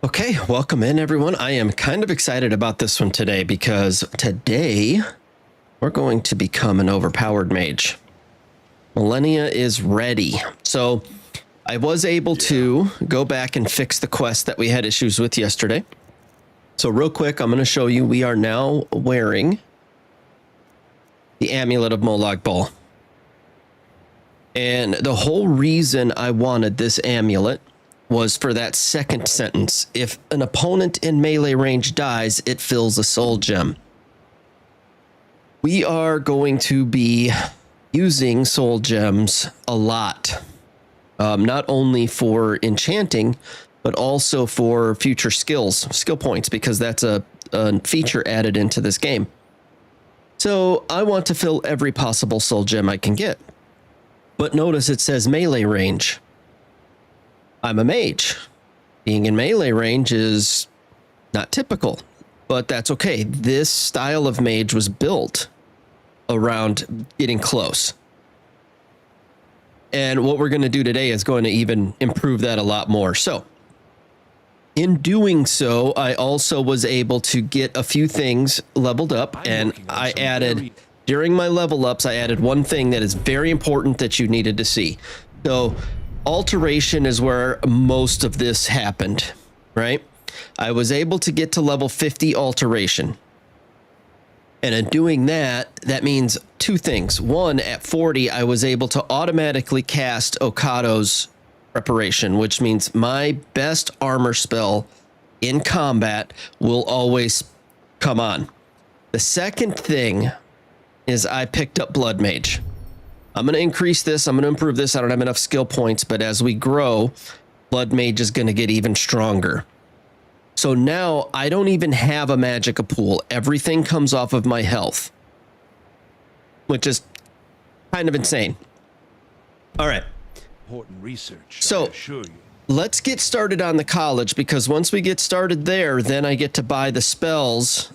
Okay, welcome in everyone. I am kind of excited about this one today because today we're going to become an overpowered mage. Millennia is ready. So I was able to go back and fix the quest that we had issues with yesterday. So real quick, I'm going to show you, we are now wearing the Amulet of Molag Bal. And the whole reason I wanted this amulet was for that second sentence. If an opponent in melee range dies, it fills a soul gem. We are going to be using soul gems a lot. Not only for enchanting, but also for future skill points, because that's a feature added into this game. So I want to fill every possible soul gem I can get. But notice it says melee range. I'm a mage. Being in melee range is not typical, but that's okay. This style of mage was built around getting close. And what we're going to do today is going to even improve that a lot more. So in doing so, I also was able to get a few things leveled up, and I added, during my level ups, I added one thing that is very important that you needed to see. So alteration is where most of this happened, right? I was able to get to level 50 alteration. And in doing that, that means two things. One, at 40, I was able to automatically cast Okado's preparation, which means my best armor spell in combat will always come on. The second thing is I picked up Blood Mage. I'm going to increase this. I'm going to improve this. I don't have enough skill points, but as we grow, Blood Mage is going to get even stronger. So now I don't even have a magicka pool. Everything comes off of my health, which is kind of insane. All right. Important research. So I assure you. Let's get started on the college, because once we get started there, then I get to buy the spells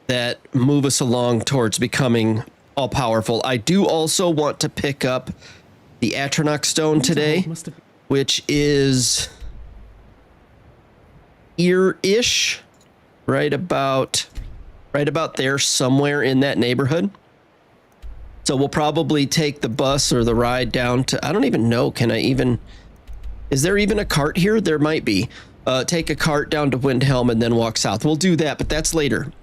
that move us along towards becoming all powerful. I do also want to pick up the Atronach stone today, which is here-ish, right about there, somewhere in that neighborhood. So we'll probably take the bus or the ride down to, I don't even know, is there even a cart here? There might be. Take a cart down to Windhelm and then walk south. We'll do that, but that's later.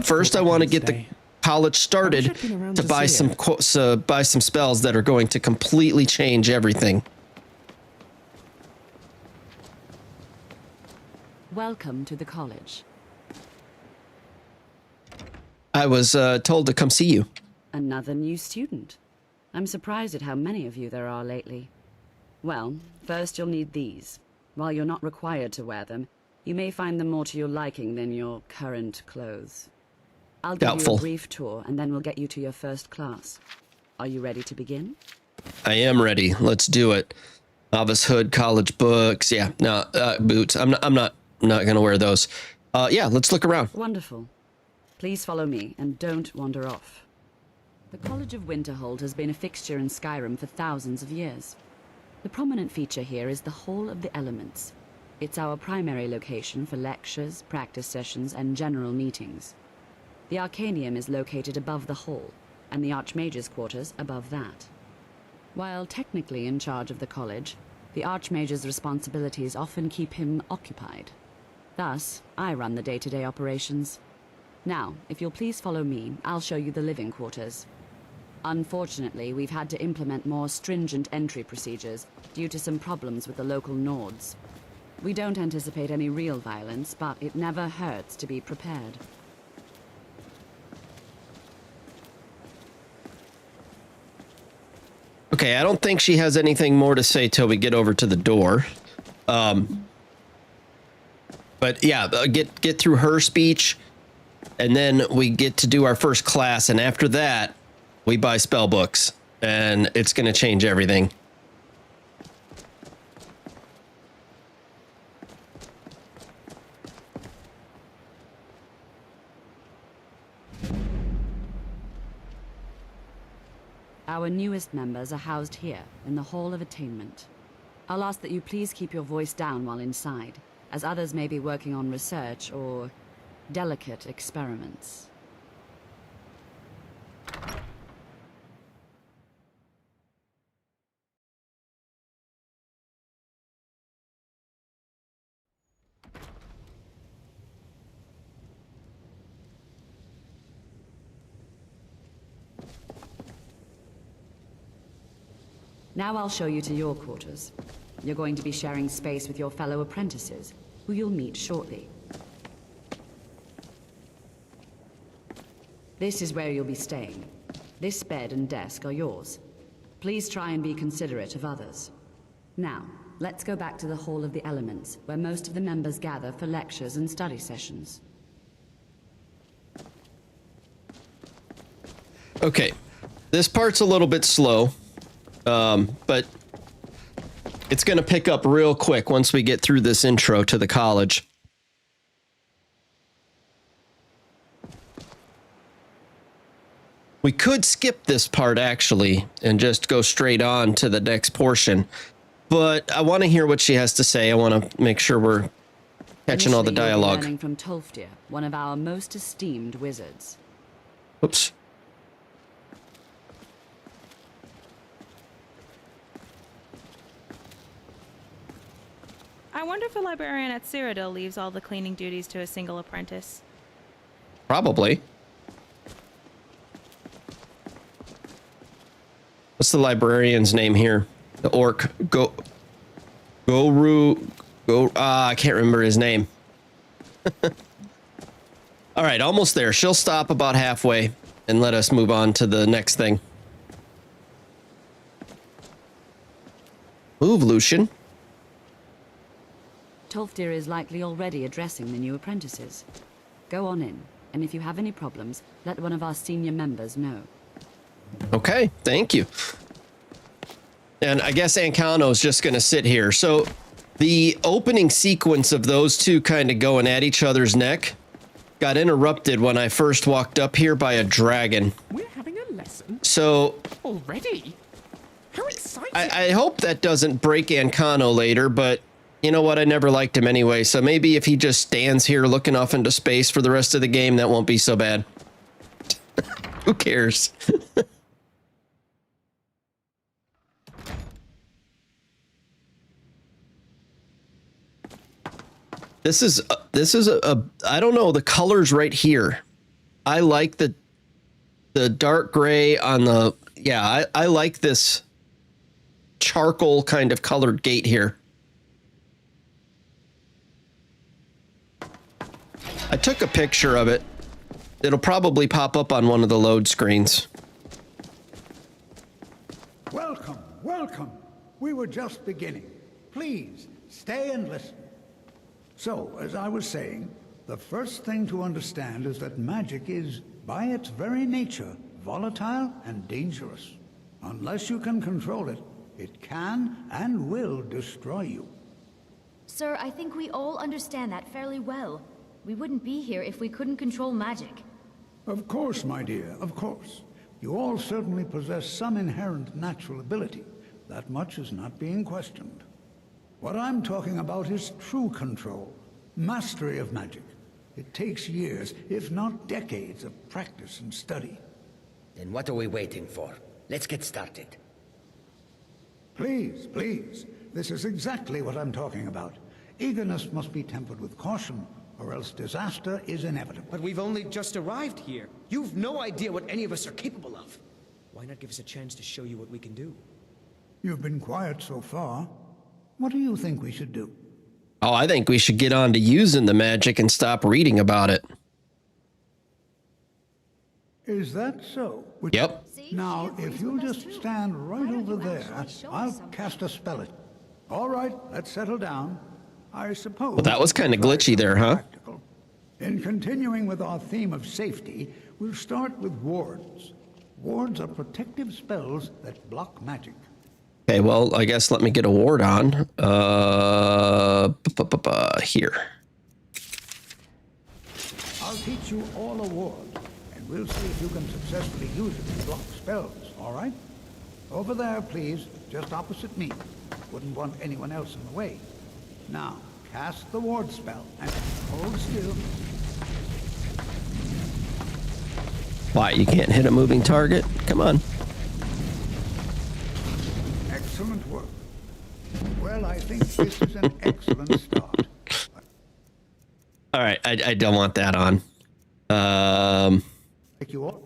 First, I want to get the college started to buy some spells that are going to completely change everything. Welcome to the college. I was told to come see you. Another new student. I'm surprised at how many of you there are lately. Well, first you'll need these. While you're not required to wear them, you may find them more to your liking than your current clothes. I'll give you a brief tour, and then we'll get you to your first class. Are you ready to begin? I am ready. Let's do it. Novice hood, college books. Yeah, no, boots. I'm not gonna wear those. Yeah, let's look around. Wonderful. Please follow me, and don't wander off. The College of Winterhold has been a fixture in Skyrim for thousands of years. The prominent feature here is the Hall of the Elements. It's our primary location for lectures, practice sessions, and general meetings. The Arcanium is located above the hall, and the Archmage's quarters above that. While technically in charge of the college, the Archmage's responsibilities often keep him occupied. Thus, I run the day-to-day operations. Now, if you'll please follow me, I'll show you the living quarters. Unfortunately, we've had to implement more stringent entry procedures due to some problems with the local Nords. We don't anticipate any real violence, but it never hurts to be prepared. Okay, I don't think she has anything more to say till we get over to the door. But yeah, get through her speech, and then we get to do our first class, and after that, we buy spell books, and it's going to change everything. Our newest members are housed here, in the Hall of Attainment. I'll ask that you please keep your voice down while inside, as others may be working on research or delicate experiments. Now I'll show you to your quarters. You're going to be sharing space with your fellow apprentices, who you'll meet shortly. This is where you'll be staying. This bed and desk are yours. Please try and be considerate of others. Now, let's go back to the Hall of the Elements, where most of the members gather for lectures and study sessions. Okay, this part's a little bit slow. But it's going to pick up real quick once we get through this intro to the college. We could skip this part actually and just go straight on to the next portion, but I want to hear what she has to say. I want to make sure we're catching all the dialogue. Learning from Tolfdir, one of our most esteemed wizards. Oops. I wonder if a librarian at Cyrodiil leaves all the cleaning duties to a single apprentice. Probably. What's the librarian's name here? The orc. I can't remember his name. All right, almost there. She'll stop about halfway and let us move on to the next thing. Move, Lucian. Tolfdir is likely already addressing the new apprentices. Go on in, and if you have any problems, let one of our senior members know. Okay, thank you. And I guess Ancano's just going to sit here. So the opening sequence of those two kind of going at each other's neck got interrupted when I first walked up here by a dragon. We're having a lesson So already? How exciting! I hope that doesn't break Ancano later, but you know what? I never liked him anyway, so maybe if he just stands here looking off into space for the rest of the game, that won't be so bad. Who cares? This is a I don't know, the colors right here. I like the dark gray on the, yeah, I like this charcoal kind of colored gate here. I took a picture of it. It'll probably pop up on one of the load screens. Welcome, welcome. We were just beginning. Please, stay and listen. So, as I was saying, the first thing to understand is that magic is, by its very nature, volatile and dangerous. Unless you can control it, it can and will destroy you. Sir, I think we all understand that fairly well. We wouldn't be here if we couldn't control magic. Of course, my dear, of course. You all certainly possess some inherent natural ability. That much is not being questioned. What I'm talking about is true control, mastery of magic. It takes years, if not decades, of practice and study. Then what are we waiting for? Let's get started. Please, please. This is exactly what I'm talking about. Eagerness must be tempered with caution, or else disaster is inevitable. But we've only just arrived here. You've no idea what any of us are capable of. Why not give us a chance to show you what we can do? You've been quiet so far. What do you think we should do? Oh, I think we should get on to using the magic and stop reading about it. Is that so? Yep. Now, if you'll just stand right over there, I'll cast a spell at you. All right, let's settle down. I suppose... Well, that was kind of glitchy there, huh? Practical. In continuing with our theme of safety, we'll start with wards. Wards are protective spells that block magic. Okay, well, I guess let me get a ward on. Here. I'll teach you all a ward, and we'll see if you can successfully use it to block spells, all right? Over there, please, just opposite me. Wouldn't want anyone else in the way. Now, Cast the ward spell and hold still. Why, you can't hit a moving target? Come on. Excellent work. Well, I think this is an excellent start. All right, I don't want that on. Thank you all.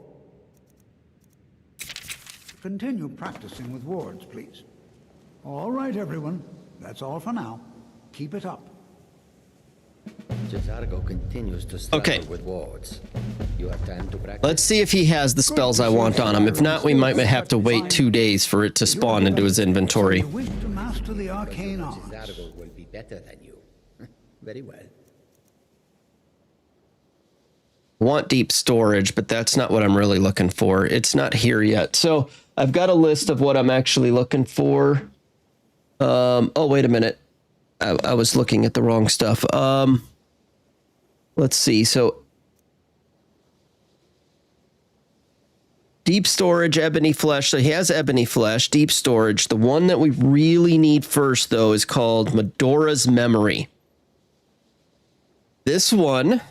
Continue practicing with wards, please. All right, everyone. That's all for now. Keep it up. Jazargo continues to struggle Okay. with wards. You have time to practice. Let's see if he has the spells I want on him. If not, we might have to wait 2 days for it to spawn into his inventory. You wish to master the arcane arts. Jazargo will be better than you. Very well. Want deep storage, but that's not what I'm really looking for. It's not here yet. So I've got a list of what I'm actually looking for. Oh, wait a minute. I was looking at the wrong stuff. Let's see. So deep storage, ebony flesh. So he has ebony flesh, deep storage. The one that we really need first, though, is called Medora's Memory. This one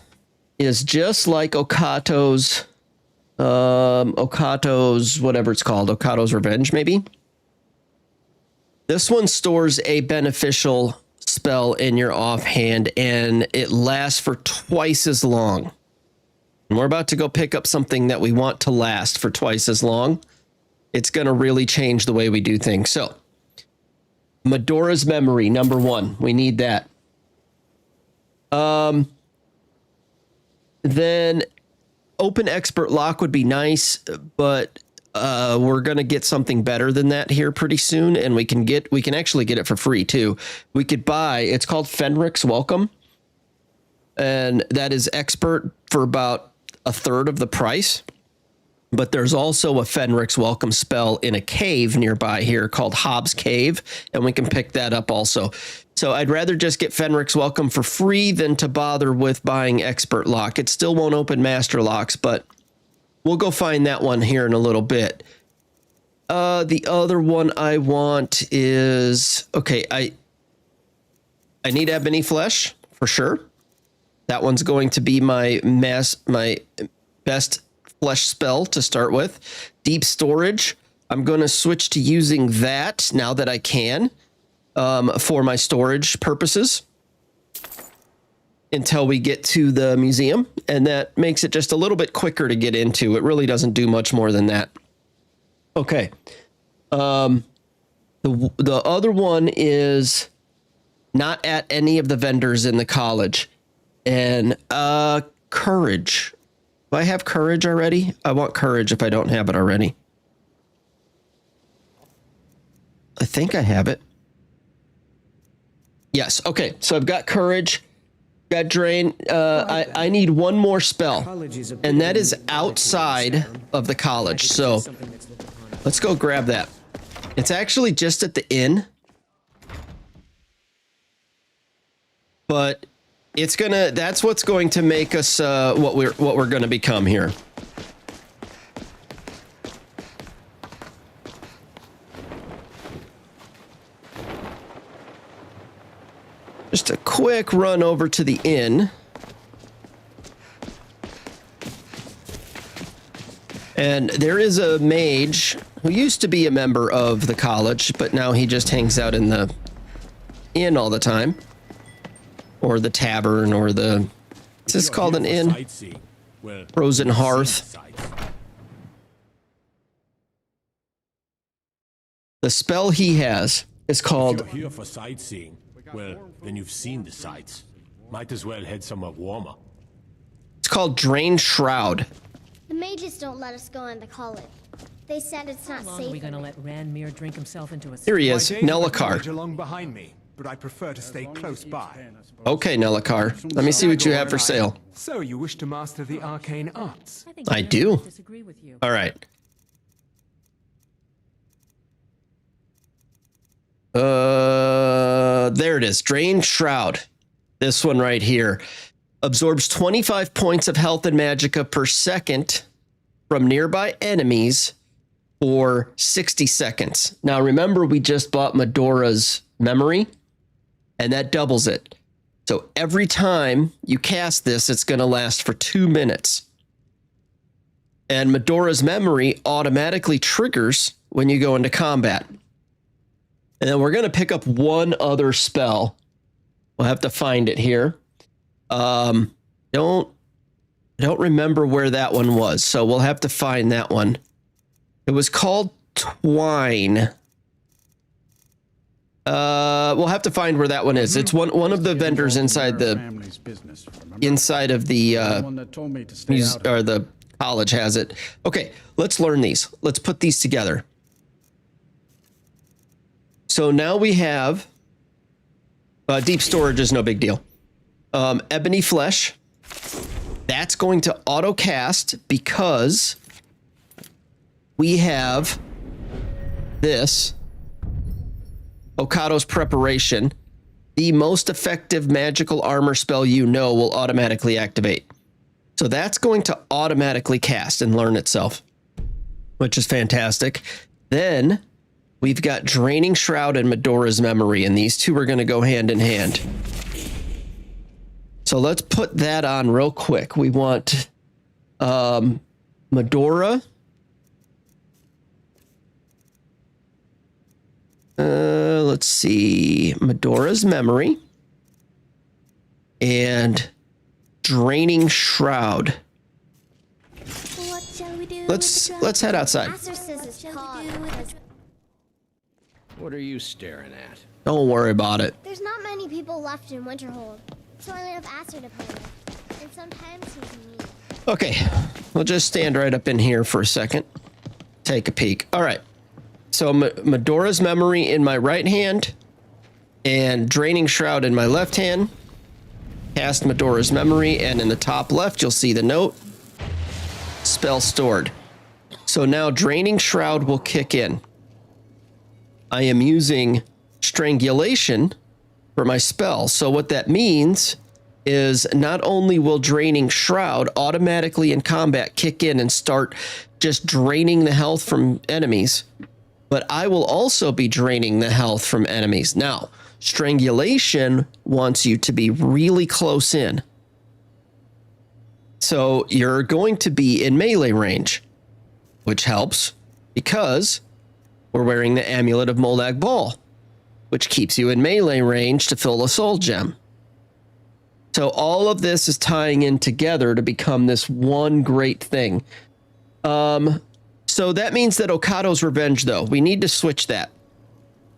is just like Okato's, whatever it's called, Okato's Revenge, maybe. This one stores a beneficial spell in your offhand, and it lasts for twice as long. And we're about to go pick up something that we want to last for twice as long. It's going to really change the way we do things. So, Medora's Memory, number 1. We need that. Then open expert lock would be nice, but we're going to get something better than that here pretty soon, and we can actually get it for free too. We could buy, it's called Fenric's Welcome, and that is expert for about a third of the price. But there's also a Fenric's Welcome spell in a cave nearby here called Hobbs Cave, and we can pick that up also. So I'd rather just get Fenric's Welcome for free than to bother with buying Expert Lock. It still won't open Master Locks, but we'll go find that one here in a little bit. The other one I want is, okay, I need Ebony Flesh for sure. That one's going to be my best flesh spell to start with. Deep storage. I'm going to switch to using that now that I can for my storage purposes until we get to the museum. And that makes it just a little bit quicker to get into. It really doesn't do much more than that. Okay. The other one is not at any of the vendors in the college. And courage. Do I have courage already? I want courage if I don't have it already. I think I have it. Yes. Okay. So I've got courage, got drain. I need one more spell, and that is outside of the college. So let's go grab that. It's actually just at the inn, but that's what's going to make us what we're going to become here. Just a quick run over to the inn. And there is a mage who used to be a member of the college, but now he just hangs out in the inn all the time. Or the tavern, or the... Is this called an inn? Frozen Hearth. The spell he has is called... If you're here for sightseeing, well, then you've seen the sights. Might as well head somewhere warmer. It's called Drain Shroud. The mages don't let us go into college. They said it's not safe. Are we gonna let Ranmir drink himself into a... Here he is, Nellikar. Along behind me, but I prefer to stay close by. Okay, Nellikar. Let me see what you have for sale. So you wish to master the arcane arts? I do. All right. There it is. Drain Shroud. This one right here. Absorbs 25 points of health and magicka per second from nearby enemies for 60 seconds. Now remember, we just bought Medora's Memory, and that doubles it. So every time you cast this, it's going to last for 2 minutes. And Medora's memory automatically triggers when you go into combat. And then we're going to pick up one other spell. We'll have to find it here. Don't remember where that one was, so we'll have to find that one. It was called Twine. We'll have to find where that one is. It's one of the vendors inside the or the college has it. Okay, let's learn these. Let's put these together. So now we have deep storage is no big deal. Ebony flesh. That's going to auto cast because we have this Okado's Preparation. The most effective magical armor spell you know will automatically activate. So that's going to automatically cast and learn itself, which is fantastic. Then we've got Draining Shroud and Medora's Memory, and these two are going to go hand in hand. So let's put that on real quick. We want Medora. Let's see. Medora's Memory and Draining Shroud. What shall we do? Let's head outside. What are you staring at? Don't worry about it. There's not many people left in Winterhold, so I have Acer to play with, and sometimes he's mean. Okay, we'll just stand right up in here for a second. Take a peek. All right. So Medora's Memory in my right hand and Draining Shroud in my left hand. Cast Medora's Memory, and in the top left, you'll see the note. Spell stored. So now Draining Shroud will kick in. I am using Strangulation for my spell. So what that means is not only will Draining Shroud automatically in combat kick in and start just draining the health from enemies, but I will also be draining the health from enemies. Now, Strangulation wants you to be really close in. So you're going to be in melee range, which helps because we're wearing the Amulet of Molag Bal, which keeps you in melee range to fill a soul gem. So all of this is tying in together to become this one great thing. So that means that Okado's Revenge, though, we need to switch that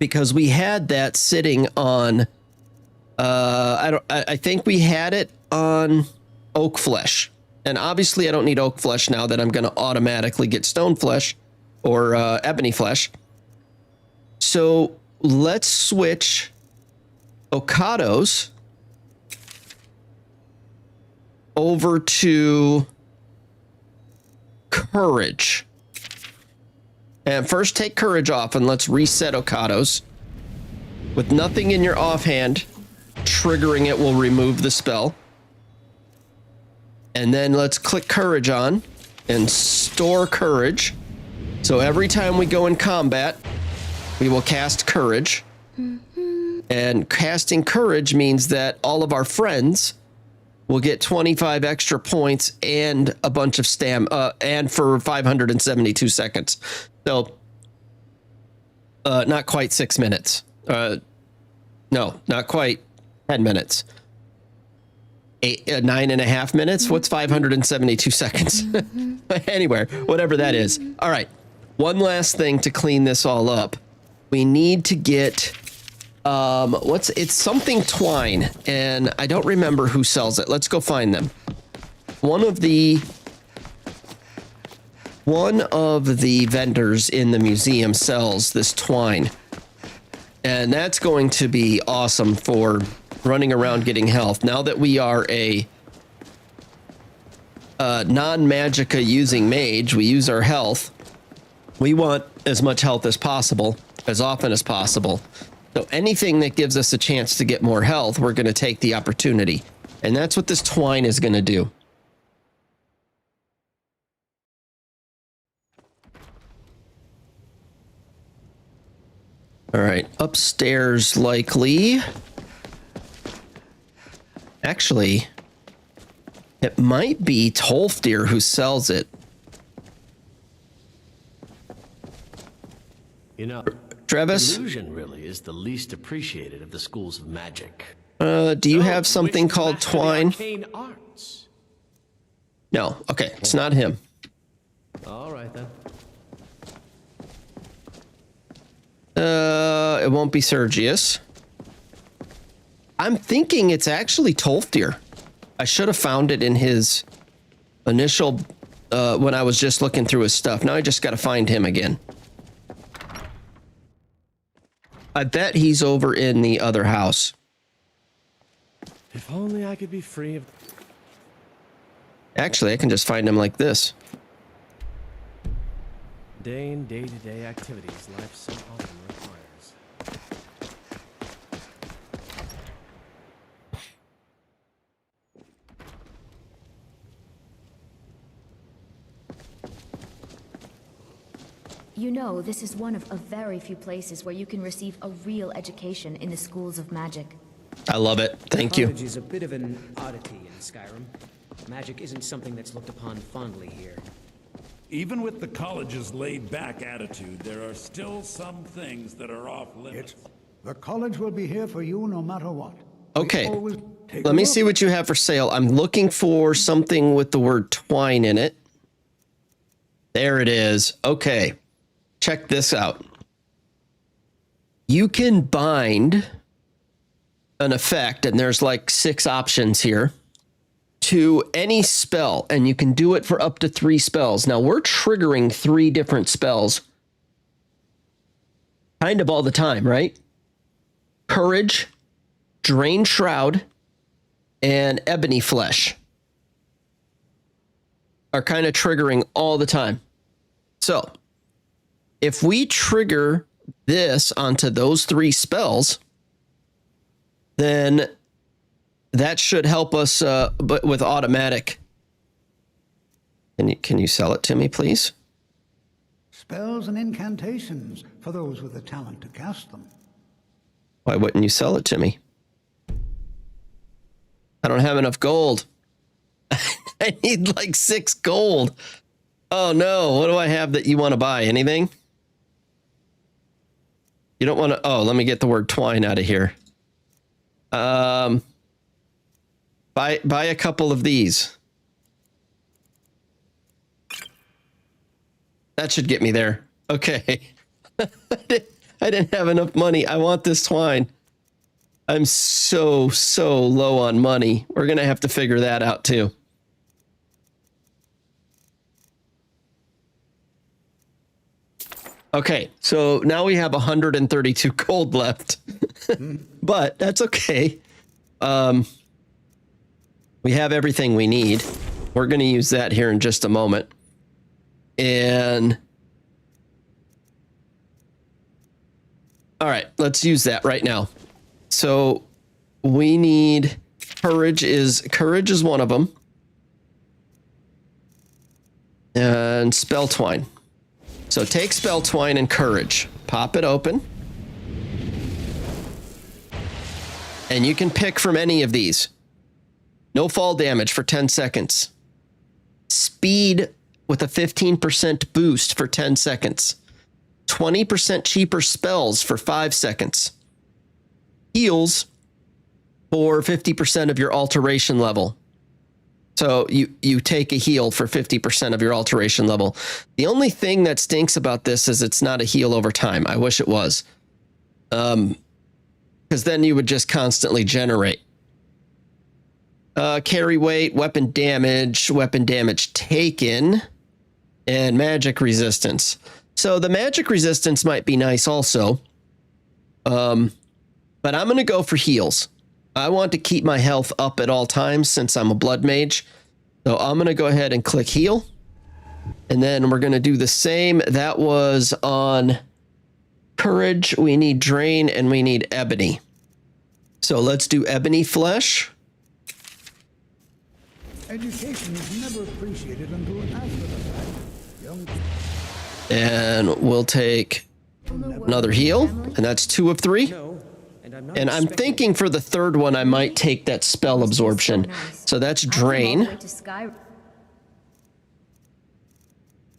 because we had that sitting on, I think we had it on Oak Flesh. And obviously I don't need Oak Flesh now that I'm going to automatically get Stone Flesh or Ebony Flesh. So let's switch Okado's over to Courage. And first take Courage off and let's reset Okado's. With nothing in your offhand, triggering it will remove the spell. And then let's click Courage on and store Courage. So every time we go in combat, we will cast Courage. And casting Courage means that all of our friends will get 25 extra points and a bunch of and for 572 seconds. So, not quite 6 minutes. No, not quite 10 minutes. 9.5 minutes? What's 572 seconds? Anywhere, whatever that is. All right. One last thing to clean this all up. We need to get, it's something twine, and I don't remember who sells it. Let's go find them. One of the vendors in the museum sells this twine, and that's going to be awesome for running around getting health. Now that we are a non-magicka using mage, we use our health. We want as much health as possible, as often as possible. So anything that gives us a chance to get more health, we're going to take the opportunity. And that's what this twine is going to do. All right, upstairs likely. Actually, it might be Tolfdir who sells it. You know, Travis? illusion really is the least appreciated of the schools of magic. Do you have something called twine? Arcane arts. No. Okay, it's not him. All right then. It won't be Sergius. I'm thinking it's actually Tolfdir. I should have found it in his initial, when I was just looking through his stuff. Now I just got to find him again. I bet he's over in the other house. If only I could be free of... Actually, I can just find him like this. day-to-day activities life so often requires. You know, this is one of a very few places where you can receive a real education in the schools of magic. I love it. Thank you. College is a bit of an oddity in Skyrim. Magic isn't something that's looked upon fondly here. Even with the college's laid-back attitude, there are still some things that are off limits. The college will be here for you no matter what. Okay, let me see what you have for sale. I'm looking for something with the word twine in it. There it is. Okay, check this out. You can bind an effect, and there's like 6 options here, to any spell, and you can do it for up to 3 spells. Now, we're triggering 3 different spells kind of all the time, right? Courage, Drain Shroud, and Ebony Flesh are kind of triggering all the time. So, if we trigger this onto those 3 spells, then that should help us, but with automatic. Can you sell it to me, please? Spells and incantations for those with the talent to cast them. Why wouldn't you sell it to me? I don't have enough gold. I need like 6 gold. Oh no, what do I have that you want to buy? Anything? You don't want to, oh, let me get the word twine out of here. Buy a couple of these. That should get me there. Okay. I didn't have enough money. I want this twine. I'm so low on money. We're going to have to figure that out too. Okay, so now we have 132 gold left. But that's okay. We have everything we need. We're going to use that here in just a moment. And all right, let's use that right now. So we need courage is one of them. And spell twine. So take spell twine and courage. Pop it open. And you can pick from any of these. No fall damage for 10 seconds. Speed with a 15% boost for 10 seconds. 20% cheaper spells for 5 seconds. Heals for 50% of your alteration level. So you take a heal for 50% of your alteration level. The only thing that stinks about this is it's not a heal over time. I wish it was. Because then you would just constantly generate. Carry weight, weapon damage taken, and magic resistance. So the magic resistance might be nice also. But I'm going to go for heals. I want to keep my health up at all times since I'm a blood mage. So I'm going to go ahead and click heal. And then we're going to do the same. That was on courage. We need drain and we need ebony. So let's do ebony flesh. Education is never appreciated until after the fact. And we'll take another heal, and that's 2 of 3. No, and And I'm thinking for the third one, I might take that spell absorption. So that's drain.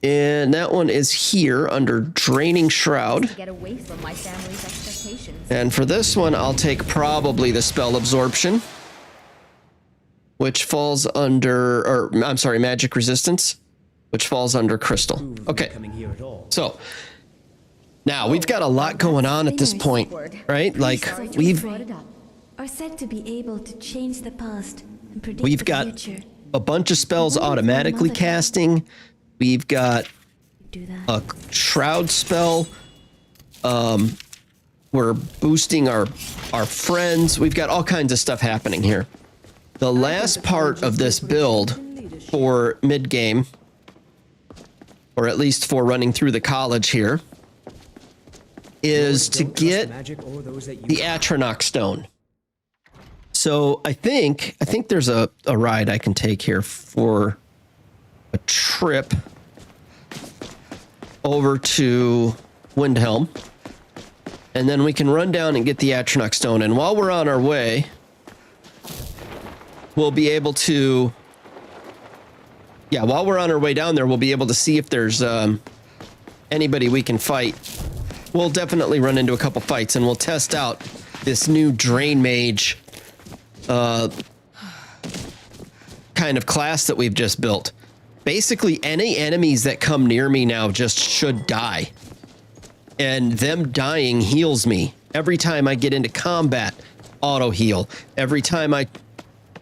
And that one is here under draining shroud. And for this one, I'll take probably the spell absorption, which falls under, or I'm sorry, magic resistance, which falls under crystal. Okay. So now we've got a lot going on at this point, right? Like we've are said to be able to change the past and predict we've the got future. a bunch of spells automatically casting. We've got a shroud spell. We're boosting our friends. We've got all kinds of stuff happening here. The last part of this build for mid-game, or at least for running through the college here, is to get the Atronach stone. So I think there's a ride I can take here for a trip over to Windhelm, and then we can run down and get the Atronach stone. And while we're on our way, we'll be able to, while we're on our way down there, we'll be able to see if there's anybody we can fight. We'll definitely run into a couple fights, and we'll test out this new drain-mage kind of class that we've just built. Basically, any enemies that come near me now just should die. And them dying heals me. Every time I get into combat, auto-heal. Every time I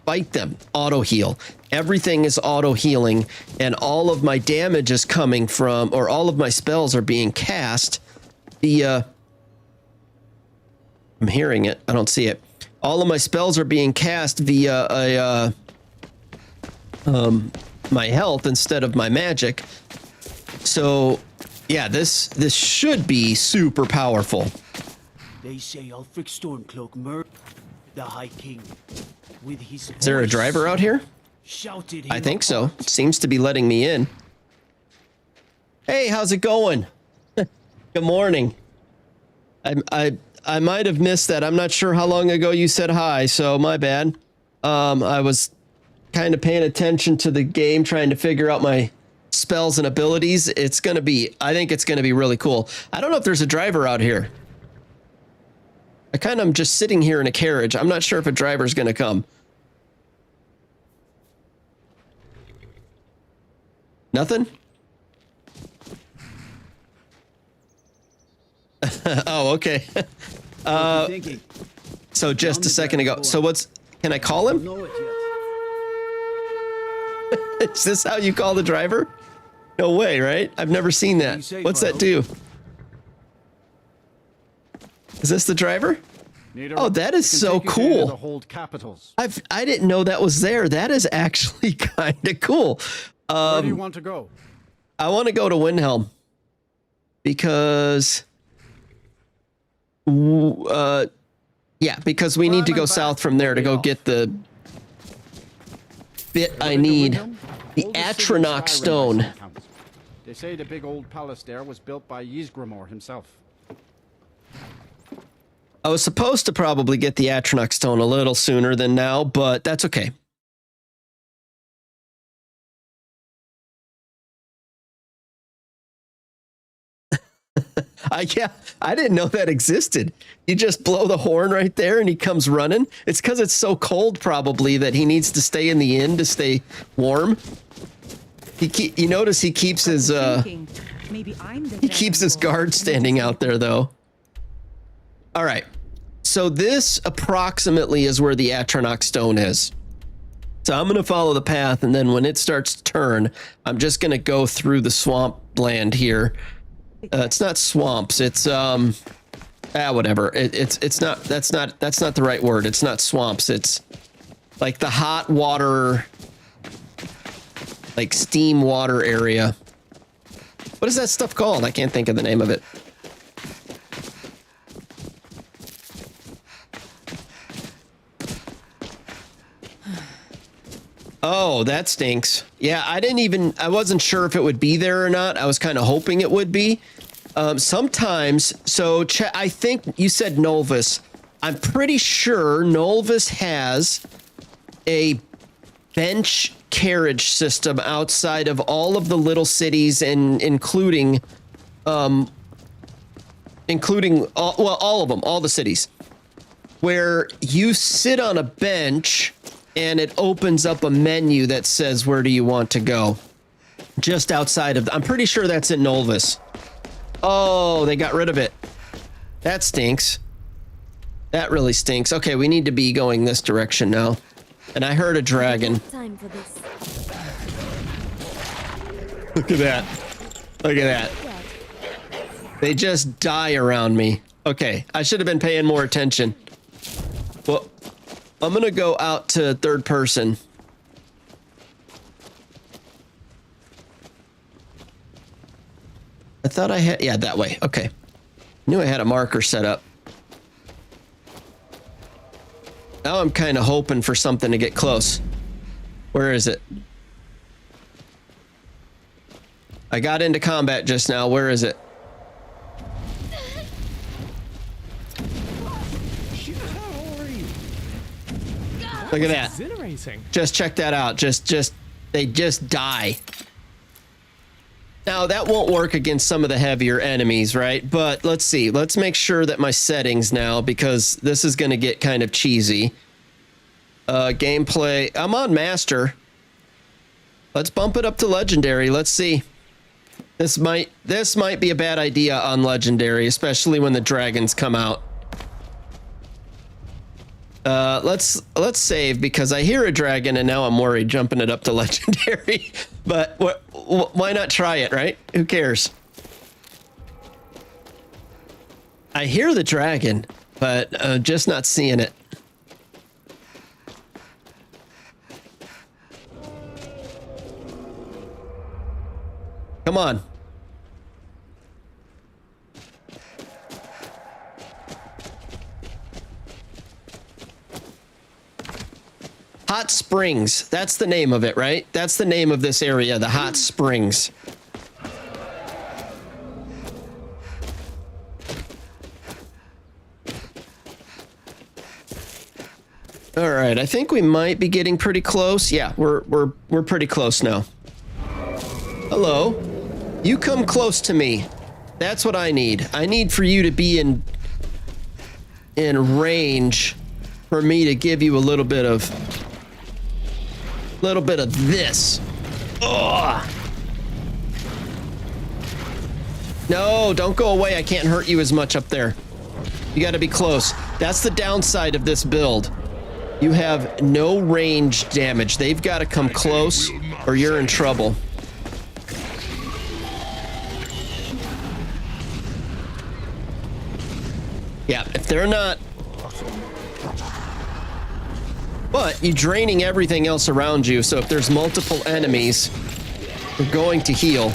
fight them, auto-heal. Everything is auto-healing, and all of my damage is coming from, or all of my spells are being cast via... I'm hearing it. I don't see it. All of my spells are being cast via my health instead of my magic. So, yeah, this should be super powerful. They say Ulfric Stormcloak murdered the High King with his. Is there a driver out here? I think so. Seems to be letting me in. Hey, how's it going? Good morning. I might have missed that. I'm not sure how long ago you said hi, so my bad. I was kind of paying attention to the game, trying to figure out my spells and abilities. I think it's gonna be really cool. I don't know if there's a driver out here. I kind of am just sitting here in a carriage. I'm not sure if a driver's gonna come. Nothing? Oh, okay. So just a second ago. So can I call him? Is this how you call the driver? No way, right? I've never seen that. What's that do? Is this the driver? Oh, that is so cool. I didn't know that was there. That is actually kind of cool. Where do you want to go? I want to go to Windhelm because because we need to go south from there to go get the bit I need. The Atronach stone. They say the big old palace there was built by Ysgramor himself. I was supposed to probably get the Atronach stone a little sooner than now, but that's okay. I didn't know that existed. You just blow the horn right there and he comes running. It's because it's so cold probably that he needs to stay in the inn to stay warm. You notice he keeps his guard standing out there though. All right. So this approximately is where the Atronach stone is. So I'm going to follow the path, and then when it starts to turn, I'm just going to go through the swamp land here. It's not swamps. It's whatever. It's not. That's not the right word. It's not swamps. It's like the hot water, like steam water area. What is that stuff called? I can't think of the name of it. Oh, that stinks. Yeah, I wasn't sure if it would be there or not. I was kind of hoping it would be. Sometimes, so I think you said Novus. I'm pretty sure Nolvis has a bench carriage system outside of all of the little cities, and including all of them, all the cities, where you sit on a bench and it opens up a menu that says, where do you want to go? Just outside of, I'm pretty sure that's in Nolvis. Oh, they got rid of it. That stinks. That really stinks. Okay, we need to be going this direction now. And I heard a dragon. Time for this. Look at that. Look at that. They just die around me. Okay, I should have been paying more attention. Well, I'm gonna go out to third person. I thought I had, yeah, that way. Okay. Knew I had a marker set up. Now I'm kind of hoping for something to get close. Where is it? I got into combat just now. Where is it? Look at that. Just check that out. They just die. Now that won't work against some of the heavier enemies, right? But let's see. Let's make sure that my settings now, because this is going to get kind of cheesy. Gameplay. I'm on master. Let's bump it up to legendary. Let's see. This might be a bad idea on legendary, especially when the dragons come out. Let's save, because I hear a dragon and now I'm worried jumping it up to legendary. But why not try it, right? Who cares? I hear the dragon, but just not seeing it. Come on. Hot Springs. That's the name of it, right? That's the name of this area, the Hot Springs. All right, I think we might be getting pretty close. Yeah, we're pretty close now. Hello. You come close to me. That's what I need. I need for you to be in range for me to give you a little bit of this. Ugh. No, don't go away. I can't hurt you as much up there. You got to be close. That's the downside of this build. You have no range damage. They've got to come close or you're in trouble. Yeah, if they're not... But you're draining everything else around you, so if there's multiple enemies, they're going to heal.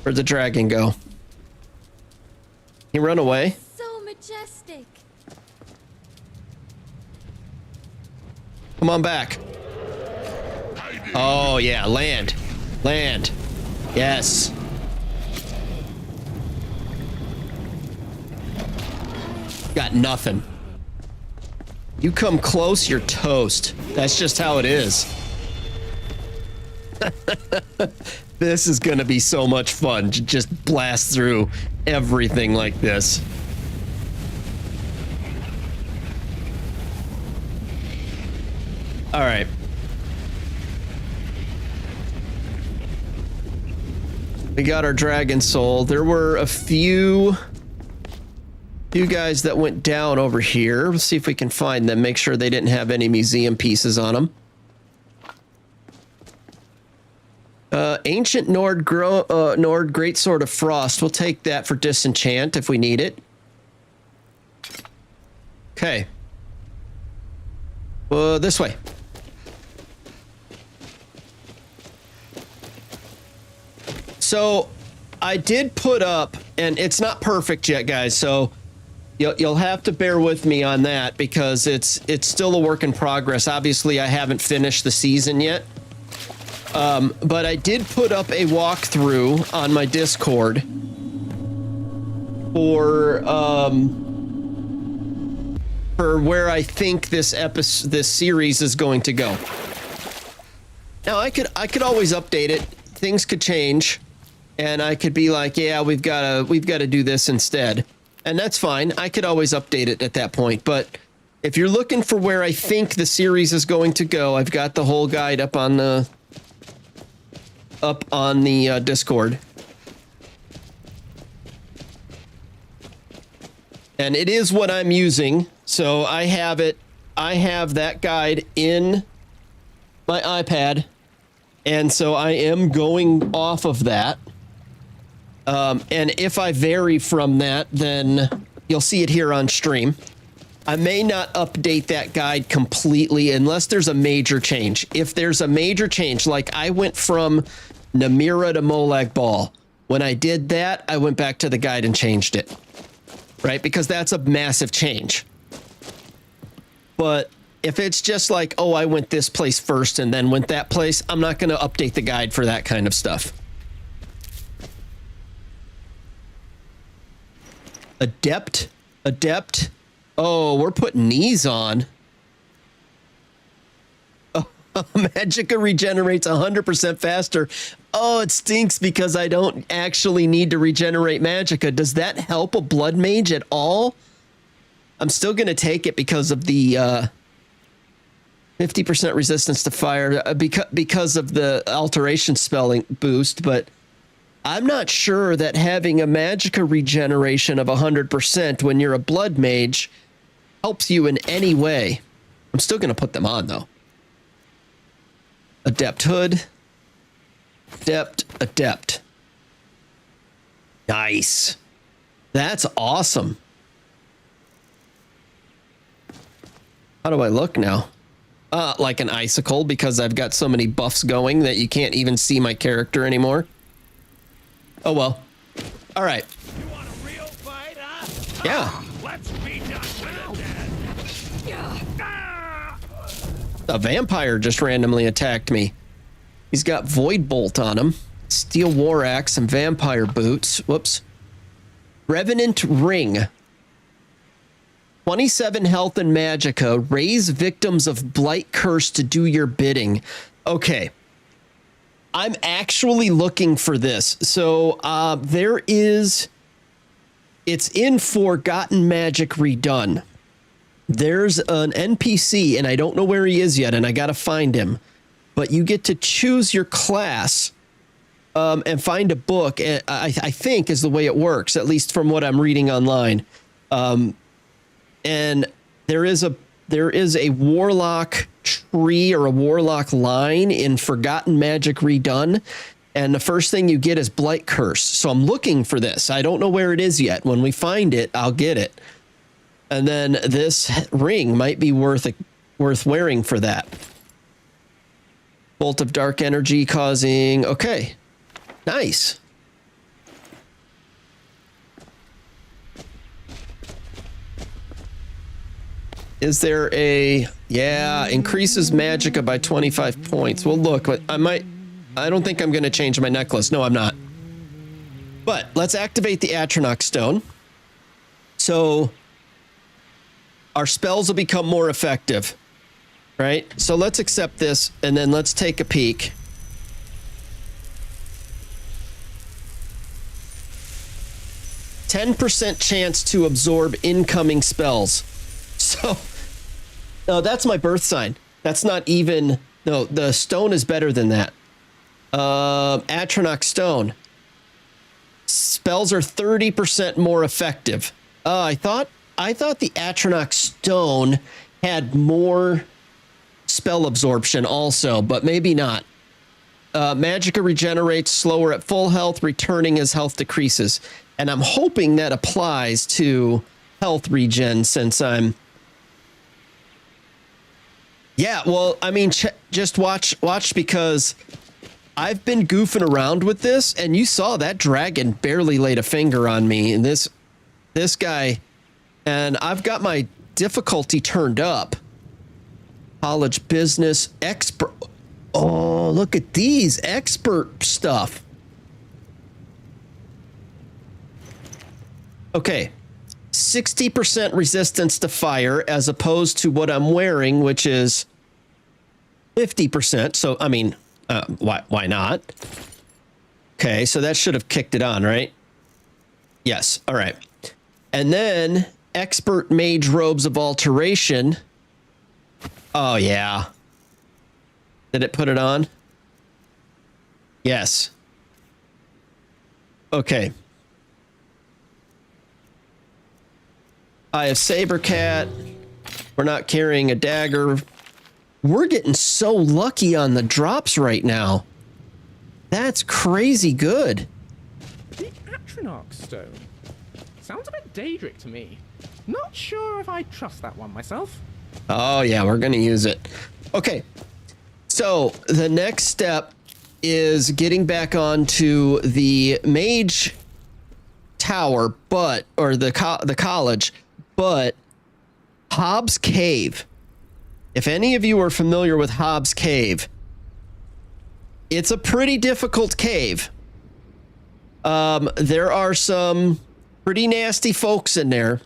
Where'd the dragon go? He run away? So majestic. Come on back. Oh yeah, land. Land. Yes. Got nothing. You come close, you're toast. That's just how it is. This is gonna be so much fun to just blast through everything like this. All right. We got our dragon soul. There were a few guys that went down over here. Let's see if we can find them. Make sure they didn't have any museum pieces on them. Ancient Nord Great Sword of Frost. We'll take that for disenchant if we need it. Okay. This way. So I did put up, and it's not perfect yet, guys, so you'll have to bear with me on that because it's still a work in progress. Obviously, I haven't finished the season yet. But I did put up a walkthrough on my Discord for where I think this series is going to go. Now I could always update it. Things could change, and I could be like, yeah, we've got to do this instead, and that's fine. I could always update it at that point. But if you're looking for where I think the series is going to go, I've got the whole guide up on the Discord. And it is what I'm using, so I have it. I have that guide in my iPad, and so I am going off of that. And if I vary from that, then you'll see it here on stream. I may not update that guide completely unless there's a major change. If there's a major change, like I went from Namira to Molag Bal. When I did that, I went back to the guide and changed it. Right? Because that's a massive change. But if it's just like, oh, I went this place first and then went that place, I'm not going to update the guide for that kind of stuff. Adept. Oh, we're putting knees on. Oh, Magicka regenerates 100% faster. Oh, it stinks because I don't actually need to regenerate Magicka. Does that help a blood mage at all? I'm still going to take it because of the 50% resistance to fire because of the alteration spelling boost, but I'm not sure that having a Magicka regeneration of 100% when you're a blood mage helps you in any way. I'm still going to put them on, though. Adept Hood. Adept. Nice. That's awesome. How do I look now? Like an icicle, because I've got so many buffs going that you can't even see my character anymore. Oh, well. All right. You want a real fight, huh? Yeah. Let's be done with it. A vampire just randomly attacked me. He's got Void Bolt on him. Steel War Axe and Vampire Boots. Whoops. Revenant Ring. 27 health and Magicka. Raise victims of Blight Curse to do your bidding. Okay. I'm actually looking for this. So it's in Forgotten Magic Redone. There's an NPC, and I don't know where he is yet, and I got to find him. But you get to choose your class and find a book, I think is the way it works, at least from what I'm reading online. And there is a warlock tree or a warlock line in Forgotten Magic Redone, and the first thing you get is Blight Curse. So I'm looking for this. I don't know where it is yet. When we find it, I'll get it. And then this ring might be worth wearing for that. Bolt of Dark Energy causing... Okay. Nice. Is there a... Yeah, increases Magicka by 25 points. Well, look, I don't think I'm going to change my necklace. No, I'm not. But let's activate the Atronach Stone. So our spells will become more effective. Right? So let's accept this, and then let's take a peek. %10 chance to absorb incoming spells. So, no, that's my birth sign. That's not even... No, the stone is better than that. Atronach Stone. Spells are 30% more effective. I thought the Atronach Stone had more spell absorption also, but maybe not. Magicka regenerates slower at full health, returning as health decreases. And I'm hoping that applies to health regen since I'm... Yeah, well, I mean, just watch because I've been goofing around with this, and you saw that dragon barely laid a finger on me, and this guy, and I've got my difficulty turned up. College business expert. Oh, look at these expert stuff. Okay. 60% resistance to fire as opposed to what I'm wearing, which is 50%. So, I mean, why not? Okay, so that should have kicked it on, right? Yes. All right. And then expert mage robes of alteration. Oh, yeah. Did it put it on? Yes. Okay. I have Sabercat. We're not carrying a dagger. We're getting so lucky on the drops right now. That's crazy good. The Atronach stone. Sounds a bit Daedric to me. Not sure if I trust that one myself. Oh, yeah, we're going to use it. Okay. So the next step is getting back onto the mage tower, or the college, but Hobbs Cave. If any of you are familiar with Hobbs Cave, it's a pretty difficult cave. There are some pretty nasty folks in there,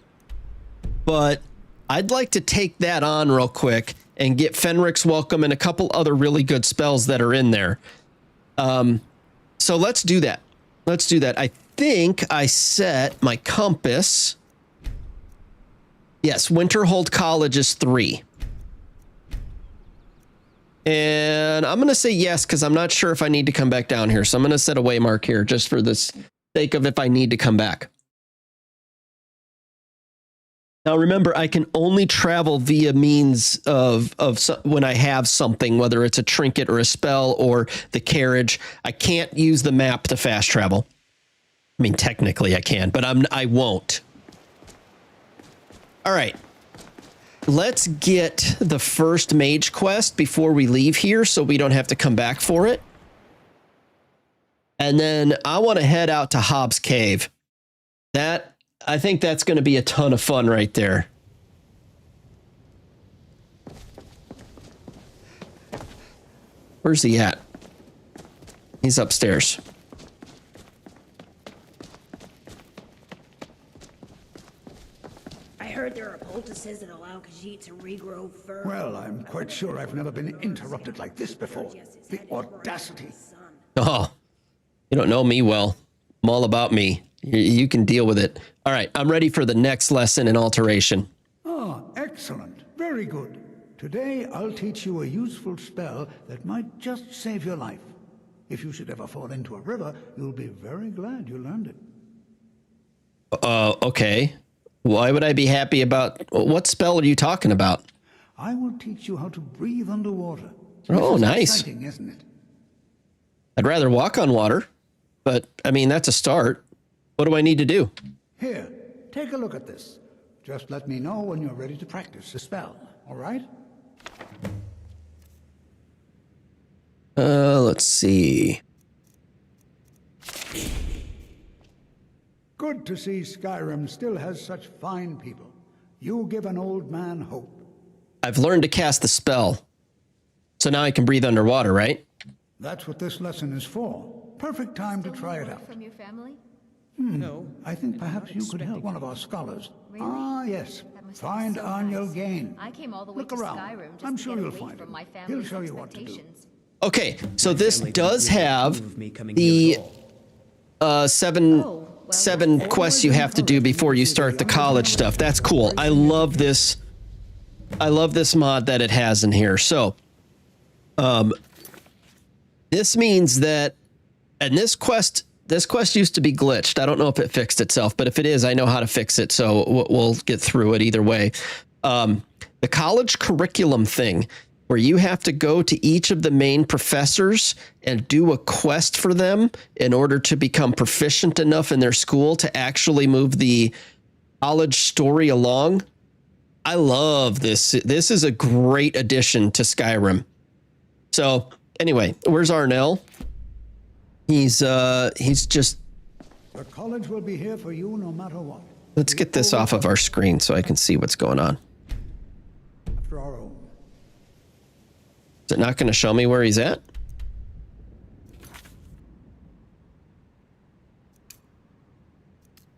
but I'd like to take that on real quick and get Fenric's Welcome and a couple other really good spells that are in there. So let's do that. Let's do that. I think I set my compass. Yes, Winterhold College is 3. And I'm going to say yes, because I'm not sure if I need to come back down here. So I'm going to set a waymark here just for the sake of if I need to come back. Now, remember, I can only travel via means of when I have something, whether it's a trinket or a spell or the carriage. I can't use the map to fast travel. I mean, technically I can, but I won't. All right. Let's get the first mage quest before we leave here so we don't have to come back for it. And then I want to head out to Hobbs Cave. I think that's going to be a ton of fun right there. Where's he at? He's upstairs. I heard there are poultices that allow Khajiit to regrow fur. Well, I'm quite sure I've never been interrupted like this before. The audacity. Oh, you don't know me well. I'm all about me. You can deal with it. All right, I'm ready for the next lesson in alteration. Ah, excellent. Very good. Today, I'll teach you a useful spell that might just save your life. If you should ever fall into a river, you'll be very glad you learned it. Okay. Why would I be happy about... What spell are you talking about? I will teach you how to breathe underwater. Oh, nice. Exciting, isn't it? I'd rather walk on water, but, I mean, that's a start. What do I need to do? Here, take a look at this. Just let me know when you're ready to practice the spell, all right? Let's see. Good to see Skyrim still has such fine people. You give an old man hope. I've learned to cast the spell. So now I can breathe underwater, right? That's what this lesson is for. Perfect time to try it out. From your family? No, I think perhaps you could help one of our scholars. Really? Ah, yes. Find Aniel Gain. I came all the way Look to around. Skyrim just I'm to sure get you'll away find from him. my He'll family's show you what to do. expectations. Okay, so this does have the seven quests you have to do before you start the college stuff. That's cool. I love this. I love this mod that it has in here. So, this means that, and this quest used to be glitched. I don't know if it fixed itself, but if it is, I know how to fix it. So we'll get through it either way. The college curriculum thing, where you have to go to each of the main professors and do a quest for them in order to become proficient enough in their school to actually move the college story along. I love this. This is a great addition to Skyrim. So anyway, where's Arnell? He's just... The college will be here for you no matter what. Let's get this off of our screen so I can see what's going on. After our own. Is it not going to show me where he's at?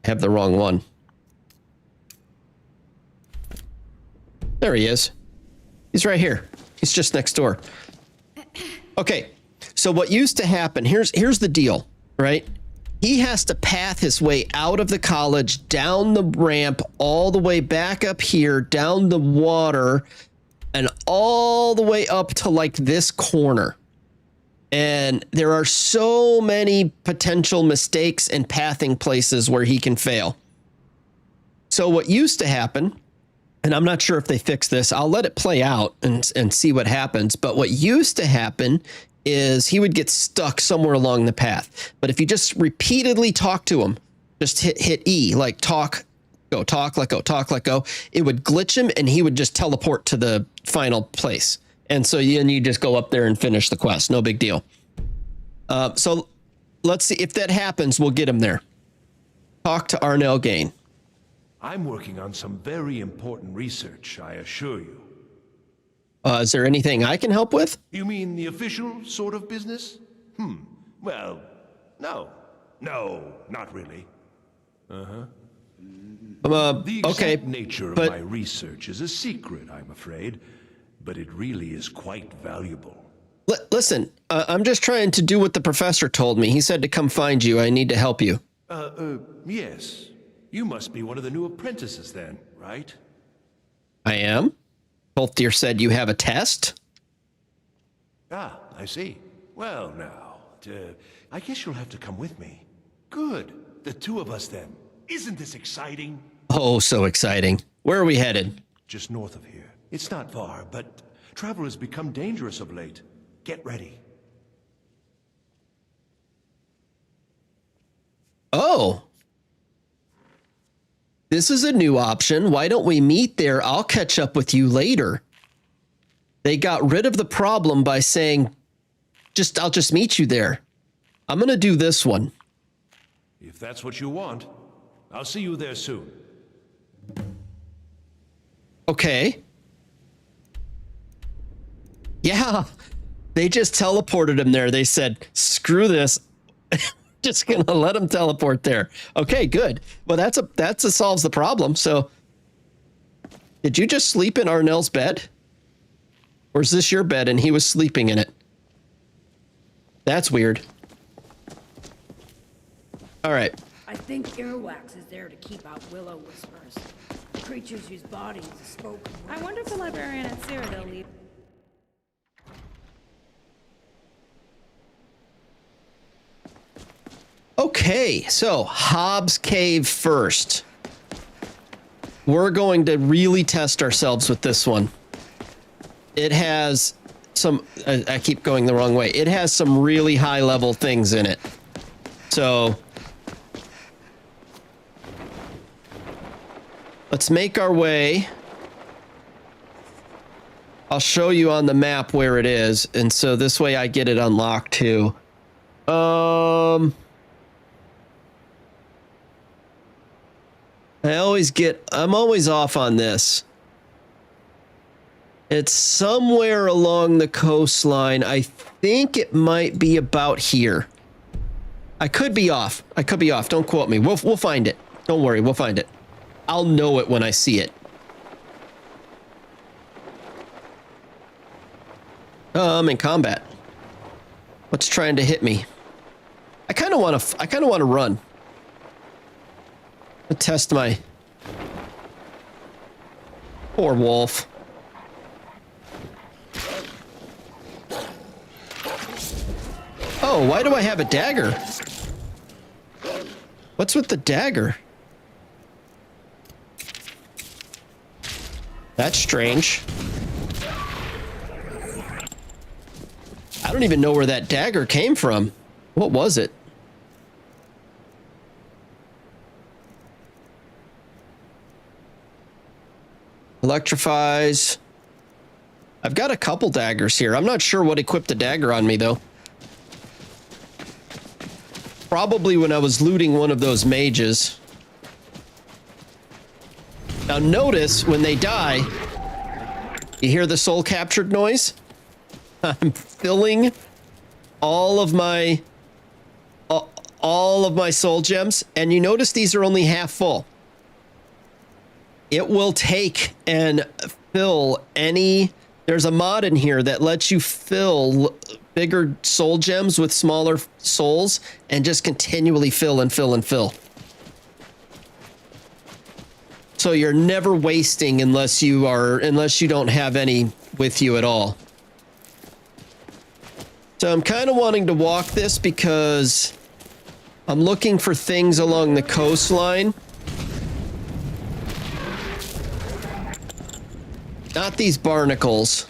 I have the wrong one. There he is. He's right here. He's just next door. Okay. So what used to happen, here's the deal, right? He has to path his way out of the college, down the ramp, all the way back up here, down the water, and all the way up to like this corner. And there are so many potential mistakes and pathing places where he can fail. So what used to happen, and I'm not sure if they fix this, I'll let it play out and see what happens. But what used to happen is he would get stuck somewhere along the path. But if you just repeatedly talk to him, just hit E, like talk, go, talk, let go, talk, let go, it would glitch him and he would just teleport to the final place. And so then you just go up there and finish the quest. No big deal. So let's see if that happens. We'll get him there. Talk to Arnell Gain. I'm working on some very important research, I assure you. Is there anything I can help with? You mean the official sort of business? Well, no. No, not really. The exact nature of my research is a secret, I'm afraid. But it really is quite valuable. Listen, I'm just trying to do what the professor told me. He said to come find you. I need to help you. Yes. You must be one of the new apprentices then, right? I am. Tolfdir said you have a test? Ah, I see. Well, now, I guess you'll have to come with me. Good. The two of us then. Isn't this exciting? Oh, so exciting. Where are we headed? Just north of here. It's not far, but travel has become dangerous of late. Get ready. Oh. This is a new option. Why don't we meet there? I'll catch up with you later. They got rid of the problem by saying, I'll just meet you there. I'm going to do this one. If that's what you want, I'll see you there soon. Okay. Yeah, they just teleported him there. They said, screw this. Just going to let him teleport there. Okay, good. Well, that's a solves the problem. So did you just sleep in Arnell's bed? Or is this your bed and he was sleeping in it? That's weird. All right. I think earwax is there to keep out willow whispers. Creatures use bodies as spoken words. I wonder if the librarian at Cyrodiil leaves. Okay, so Hobbs Cave first. We're going to really test ourselves with this one. It has some, I keep going the wrong way. It has some really high level things in it. So let's make our way. I'll show you on the map where it is. And so this way I get it unlocked too. I'm always off on this. It's somewhere along the coastline. I think it might be about here. I could be off. Don't quote me. We'll find it. Don't worry. We'll find it. I'll know it when I see it. I'm in combat. What's trying to hit me? I kind of want to run. Test my poor wolf. Oh, why do I have a dagger? What's with the dagger? That's strange. I don't even know where that dagger came from. What was it? Electrifies. I've got a couple daggers here. I'm not sure what equipped the dagger on me, though. Probably when I was looting one of those mages. Now notice when they die, you hear the soul captured noise? I'm filling all of my soul gems, and you notice these are only half full. It will take an fill any... There's a mod in here that lets you fill bigger soul gems with smaller souls and just continually fill and fill and fill. So you're never wasting unless you don't have any with you at all. So I'm kind of wanting to walk this because I'm looking for things along the coastline. Not these barnacles.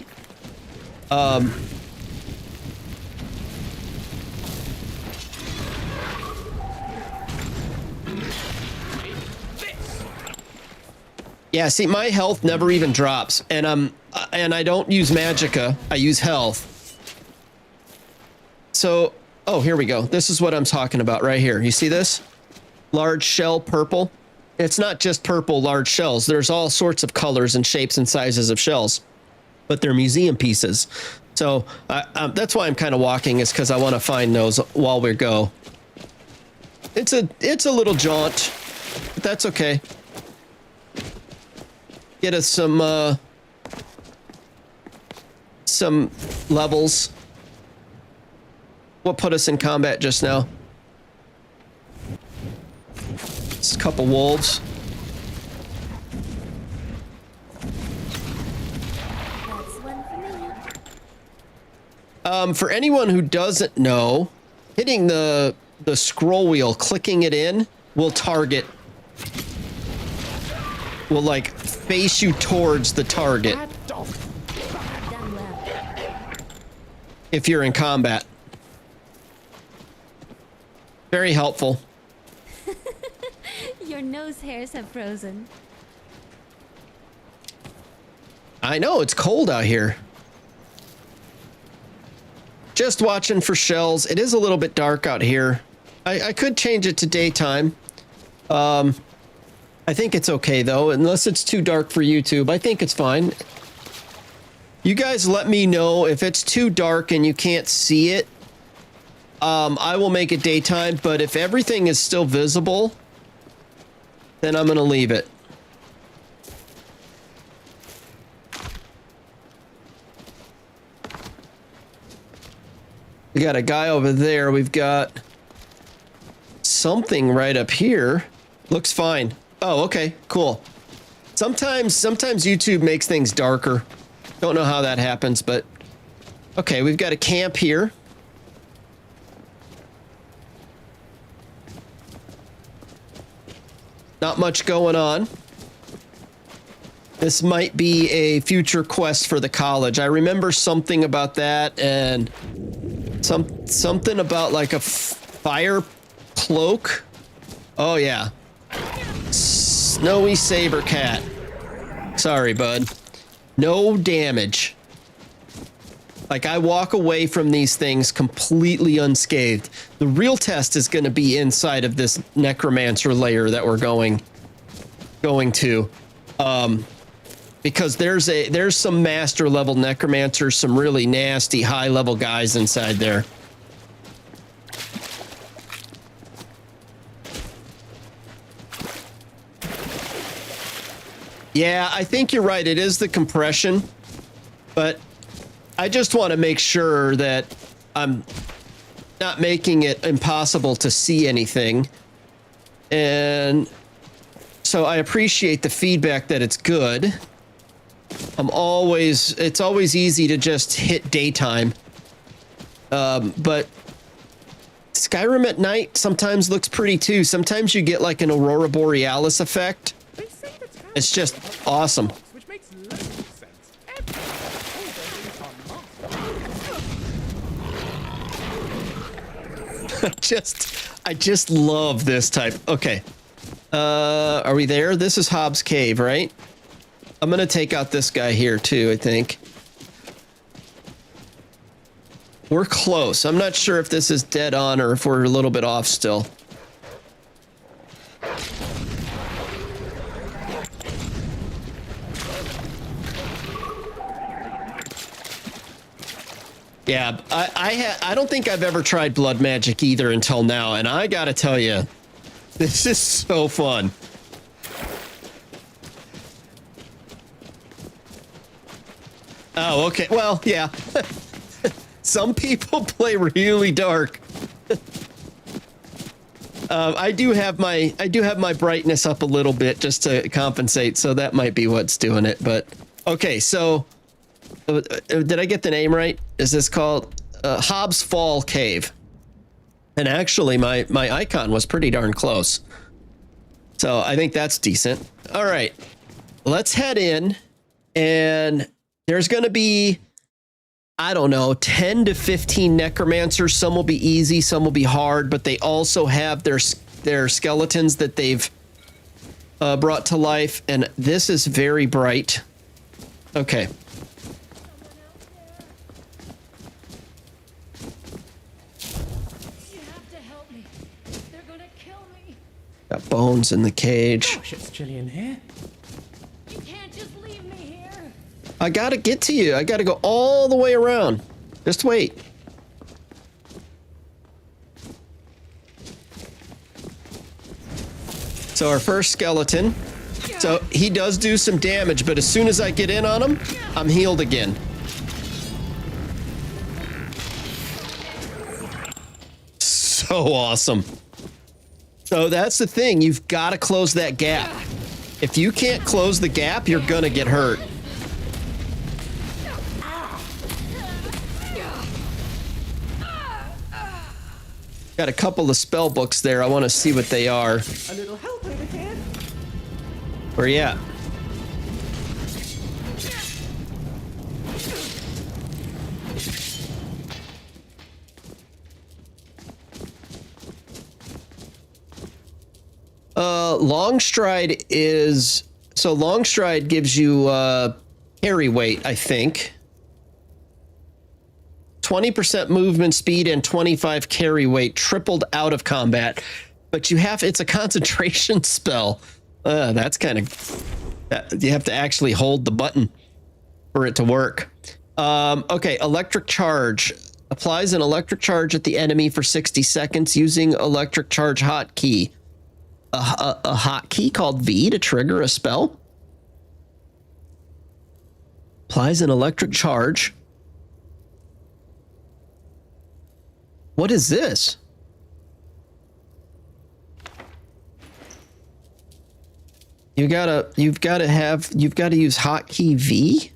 Yeah, see, my health never even drops, and I don't use magicka. I use health. So, oh, here we go. This is what I'm talking about right here. You see this? Large shell purple. It's not just purple large shells. There's all sorts of colors and shapes and sizes of shells, but they're museum pieces. So that's why I'm kind of walking, is because I want to find those while we go. It's a little jaunt, but that's okay. Get us some levels. What put us in combat just now? It's a couple wolves. For anyone who doesn't know, hitting the scroll wheel, clicking it in, will target. Will like face you towards the target. If you're in combat. Very helpful. Your nose hairs have frozen. I know, it's cold out here. Just watching for shells. It is a little bit dark out here. I could change it to daytime. I think it's okay though, unless it's too dark for YouTube. I think it's fine. You guys let me know if it's too dark and you can't see it. I will make it daytime, but if everything is still visible, then I'm gonna leave it. We got a guy over there. We've got something right up here. Looks fine. Oh, okay, cool. Sometimes YouTube makes things darker. Don't know how that happens, but okay, we've got a camp here. Not much going on. This might be a future quest for the college. I remember something about that, and something about like a fire cloak. Oh yeah. Snowy saber cat. Sorry, bud. No damage. Like, I walk away from these things completely unscathed. The real test is going to be inside of this necromancer layer that we're going to. Because there's some master level necromancers, some really nasty high level guys inside there. Yeah, I think you're right. It is the compression, but I just want to make sure that I'm not making it impossible to see anything. And so I appreciate the feedback that it's good. It's always easy to just hit daytime. But Skyrim at night sometimes looks pretty too. Sometimes you get like an Aurora Borealis effect. It's just awesome. Which makes loads of sense. I just love this type. Okay. Are we there? This is Hobbs Cave, right? I'm gonna take out this guy here too, I think. We're close. I'm not sure if this is dead on or if we're a little bit off still. Yeah, I don't think I've ever tried blood magic either until now, and I gotta tell you, this is so fun. Oh, okay. Well, yeah. Some people play really dark. I do have my brightness up a little bit just to compensate, so that might be what's doing it. But okay, so did I get the name right? Is this called Hobbs Fall Cave? And actually, my icon was pretty darn close, so I think that's decent. All right, let's head in, and there's going to be, I don't know, 10 to 15 necromancers. Some will be easy, some will be hard, but they also have their skeletons that they've brought to life, and this is very bright. Okay. You have to help me. They're gonna kill me. Got bones in the cage. Gosh, it's chilly in here. You can't just leave me here. I gotta get to you. I gotta go all the way around. Just wait. So our first skeleton. So he does do some damage, but as soon as I get in on him, I'm healed again. So awesome. So that's the thing. You've got to close that gap. If you can't close the gap, you're gonna get hurt. Got a couple of spell books there. I want to see what they are. A little help over here. Where you at? Long stride is, so long stride gives you carry weight, I think. 20% movement speed and 25 carry weight tripled out of combat, but you have, it's a concentration spell. That's kind of, you have to actually hold the button for it to work. Okay, electric charge applies an electric charge at the enemy for 60 seconds using electric charge hotkey. A hotkey called V to trigger a spell. Applies an electric charge. What is this? You've got to use hotkey V.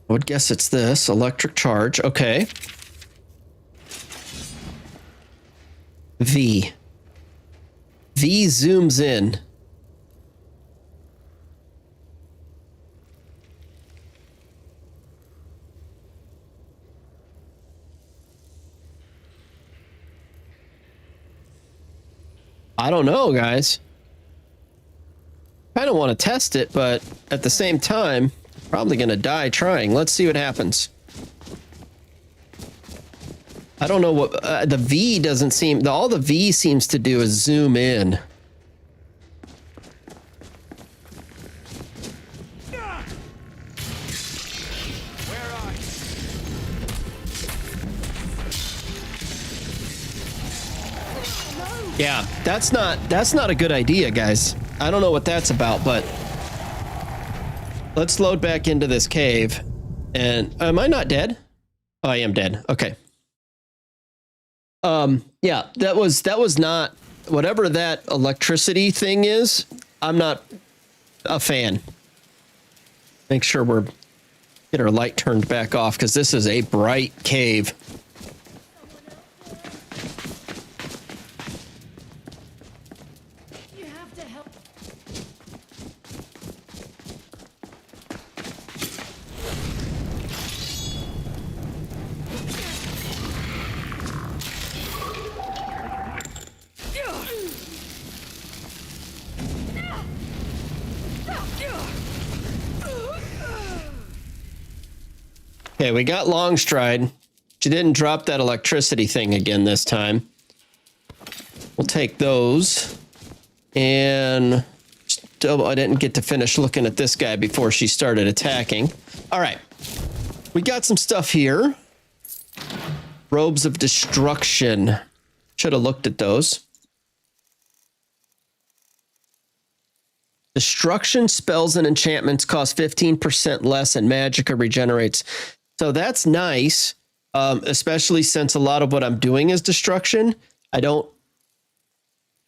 I would guess it's this electric charge. Okay. V. V zooms in. I don't know, guys. I don't want to test it, but at the same time, probably going to die trying. Let's see what happens. I don't know what the V doesn't seem. All the V seems to do is zoom in. Yeah, that's not a good idea, guys. I don't know what that's about, but let's load back into this cave. And am I not dead? Oh, I am dead. Okay. Yeah, that was not whatever that electricity thing is. I'm not a fan. Make sure we're get our light turned back off because this is a bright cave. Okay, we got long stride. She didn't drop that electricity thing again this time. We'll take those. And still, I didn't get to finish looking at this guy before she started attacking. All right. We got some stuff here. Robes of Destruction. Should have looked at those. Destruction spells and enchantments cost 15% less, and magicka regenerates. So that's nice, especially since a lot of what I'm doing is destruction. I don't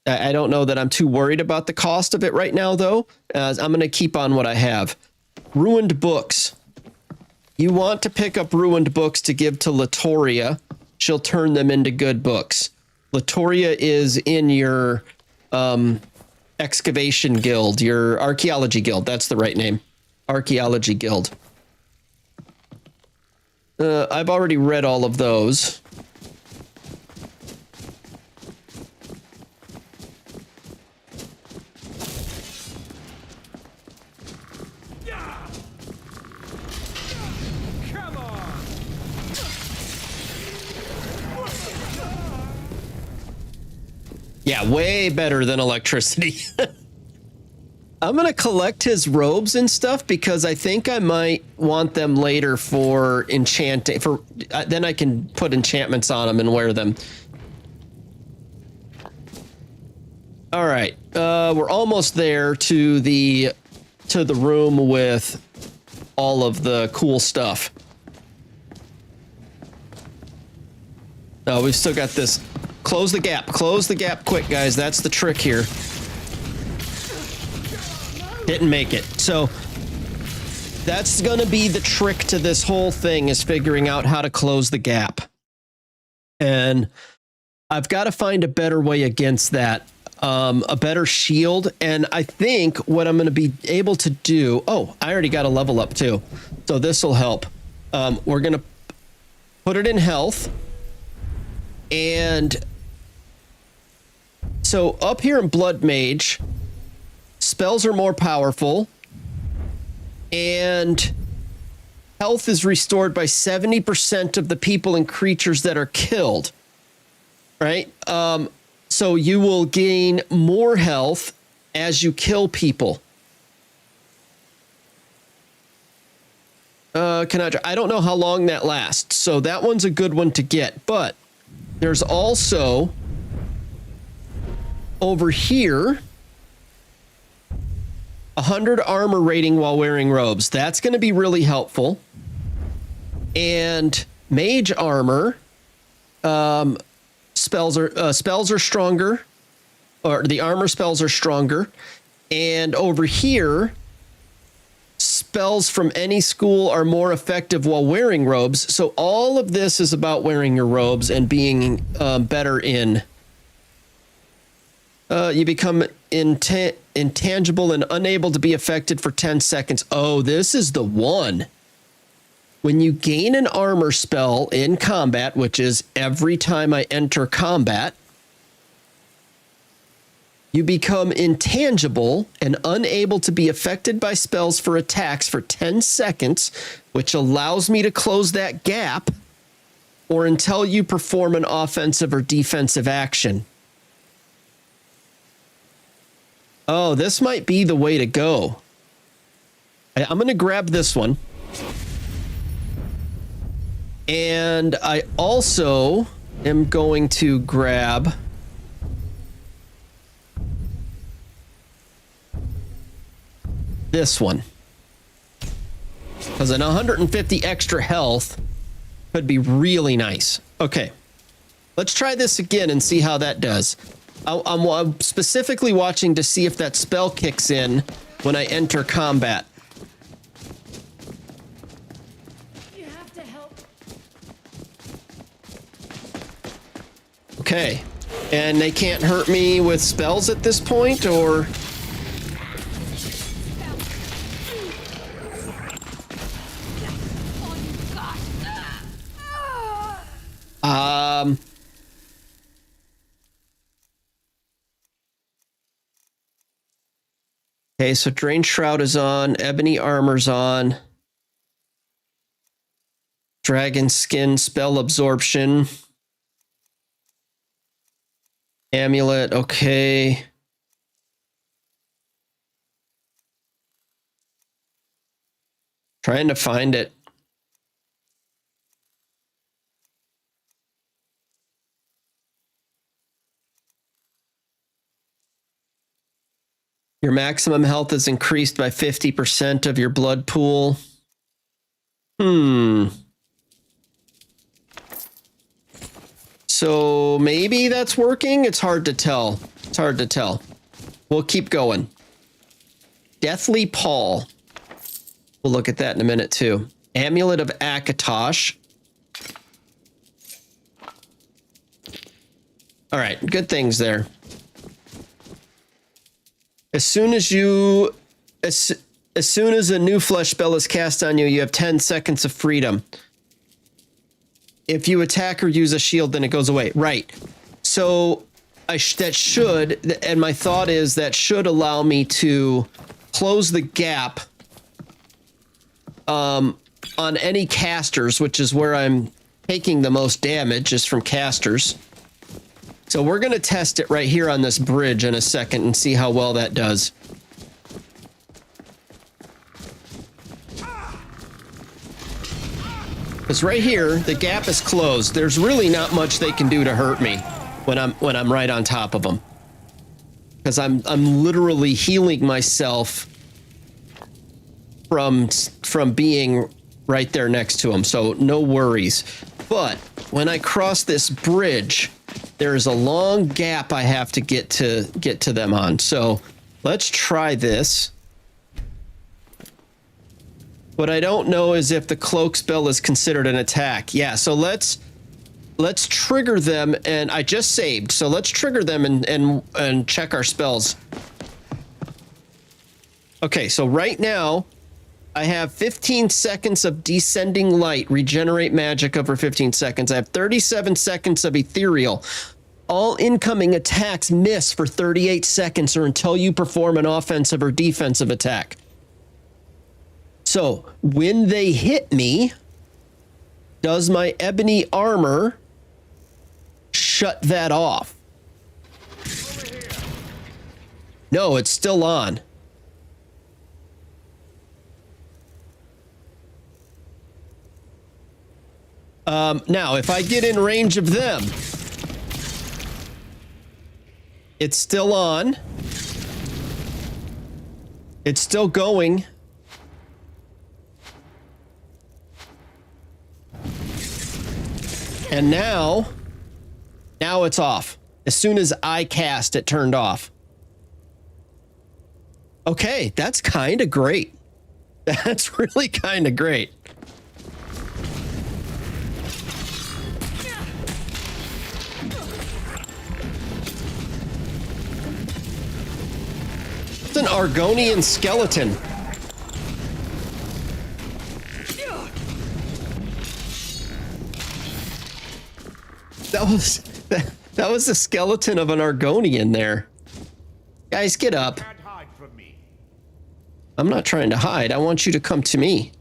know that I'm too worried about the cost of it right now, though. I'm going to keep on what I have. Ruined books. You want to pick up ruined books to give to Latoria. She'll turn them into good books. Latoria is in your excavation guild, your archaeology guild. That's the right name. Archaeology guild. I've already read all of those. Yeah, way better than electricity. I'm going to collect his robes and stuff because I think I might want them later for enchanting. Then I can put enchantments on them and wear them. All right, we're almost there to the room with all of the cool stuff. Oh, we've still got this. Close the gap. Close the gap quick, guys. That's the trick here. Didn't make it. So that's going to be the trick to this whole thing, is figuring out how to close the gap. And I've got to find a better way against that. A better shield. And I think what I'm going to be able to do... Oh, I already got a level up too. So this will help. We're going to put it in health. And so up here in Blood Mage, spells are more powerful, and health is restored by 70% of the people and creatures that are killed, right? So you will gain more health as you kill people. I don't know how long that lasts, so that one's a good one to get, but there's also over here 100 armor rating while wearing robes. That's going to be really helpful. And mage armor, spells are stronger, or the armor spells are stronger. And over here, spells from any school are more effective while wearing robes. So all of this is about wearing your robes and being better in. You become intangible and unable to be affected for 10 seconds. Oh, this is the one. When you gain an armor spell in combat, which is every time I enter combat, you become intangible and unable to be affected by spells for attacks for 10 seconds, which allows me to close that gap, or until you perform an offensive or defensive action. Oh, this might be the way to go. I'm going to grab this one. And I also am going to grab this one. Because an 150 extra health could be really nice. Okay. Let's try this again and see how that does. I'm specifically watching to see if that spell kicks in when I enter combat. You have to help. Okay. And they can't hurt me with spells at this point, or... Okay, so Drain Shroud is on, Ebony Armor's on, Dragon Skin, Spell Absorption, Amulet, okay. Trying to find it. Your maximum health is increased by 50% of your blood pool. So maybe that's working? It's hard to tell. It's hard to tell. We'll keep going. Deathly Pall. We'll look at that in a minute too. Amulet of Akatosh. All right, good things there. As soon as a new flesh spell is cast on you, you have 10 seconds of freedom. If you attack or use a shield, then it goes away. Right. So that should, and my thought is that should allow me to close the gap on any casters, which is where I'm taking the most damage, is from casters. So we're going to test it right here on this bridge in a second and see how well that does. Because right here, the gap is closed. There's really not much they can do to hurt me when I'm right on top of them. Because I'm literally healing myself from being right there next to them. So no worries. But when I cross this bridge, there's a long gap I have to get to them on. So let's try this. What I don't know is if the cloak spell is considered an attack. Yeah, so let's trigger them, and I just saved. So let's trigger them and check our spells. Okay, so right now I have 15 seconds of descending light, regenerate magic over 15 seconds. I have 37 seconds of ethereal. All incoming attacks miss for 38 seconds or until you perform an offensive or defensive attack. So when they hit me, does my ebony armor shut that off? No, it's still on. Now, if I get in range of them, it's still on. It's still going. And now it's off. As soon as I cast, it turned off. Okay, that's kind of great. That's really kind of great. It's an Argonian skeleton. That was the skeleton of an Argonian there. Guys, get up. I'm not trying to hide. I want you to come to me.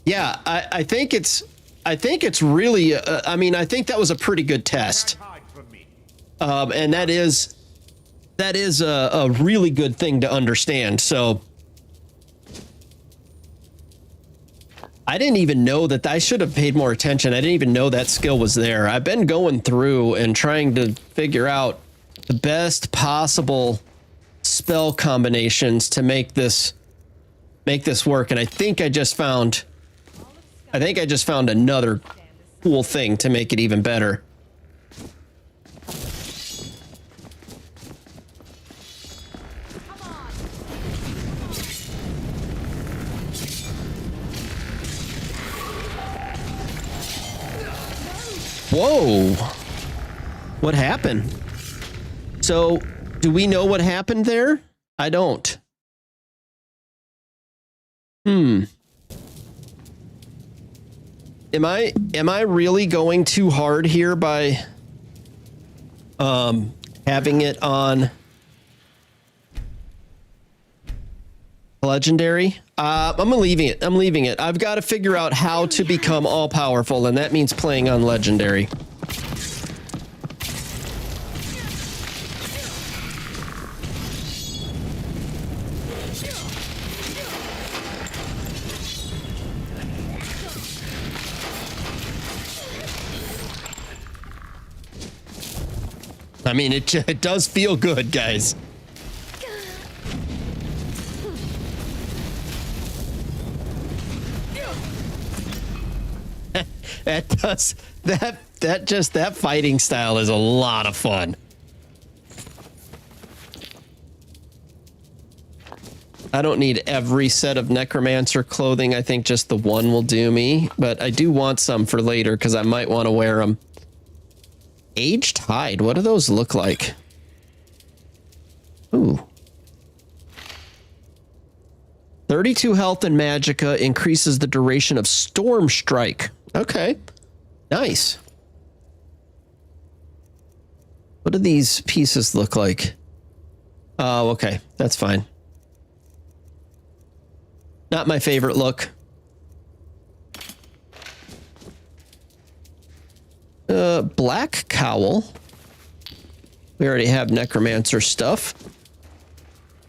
Yeah, I think it's really, I mean, I think that was a pretty good test. And that is a really good thing to understand. So I didn't even know that. I should have paid more attention. I didn't even know that skill was there. I've been going through and trying to figure out the best possible spell combinations to make this work. And I think I just found another cool thing to make it even better. Whoa! What happened? So, do we know what happened there? I don't. Am I really going too hard here by having it on legendary? I'm leaving it. I'm leaving it. I've got to figure out how to become all powerful, and that means playing on legendary. I mean, it does feel good, guys. That fighting style is a lot of fun. I don't need every set of necromancer clothing. I think just the one will do me, but I do want some for later because I might want to wear them. Aged hide. What do those look like? Ooh. 32 health and magicka increases the duration of storm strike. Okay. Nice. What do these pieces look like? Oh, okay. That's fine. Not my favorite look. Black cowl. We already have necromancer stuff.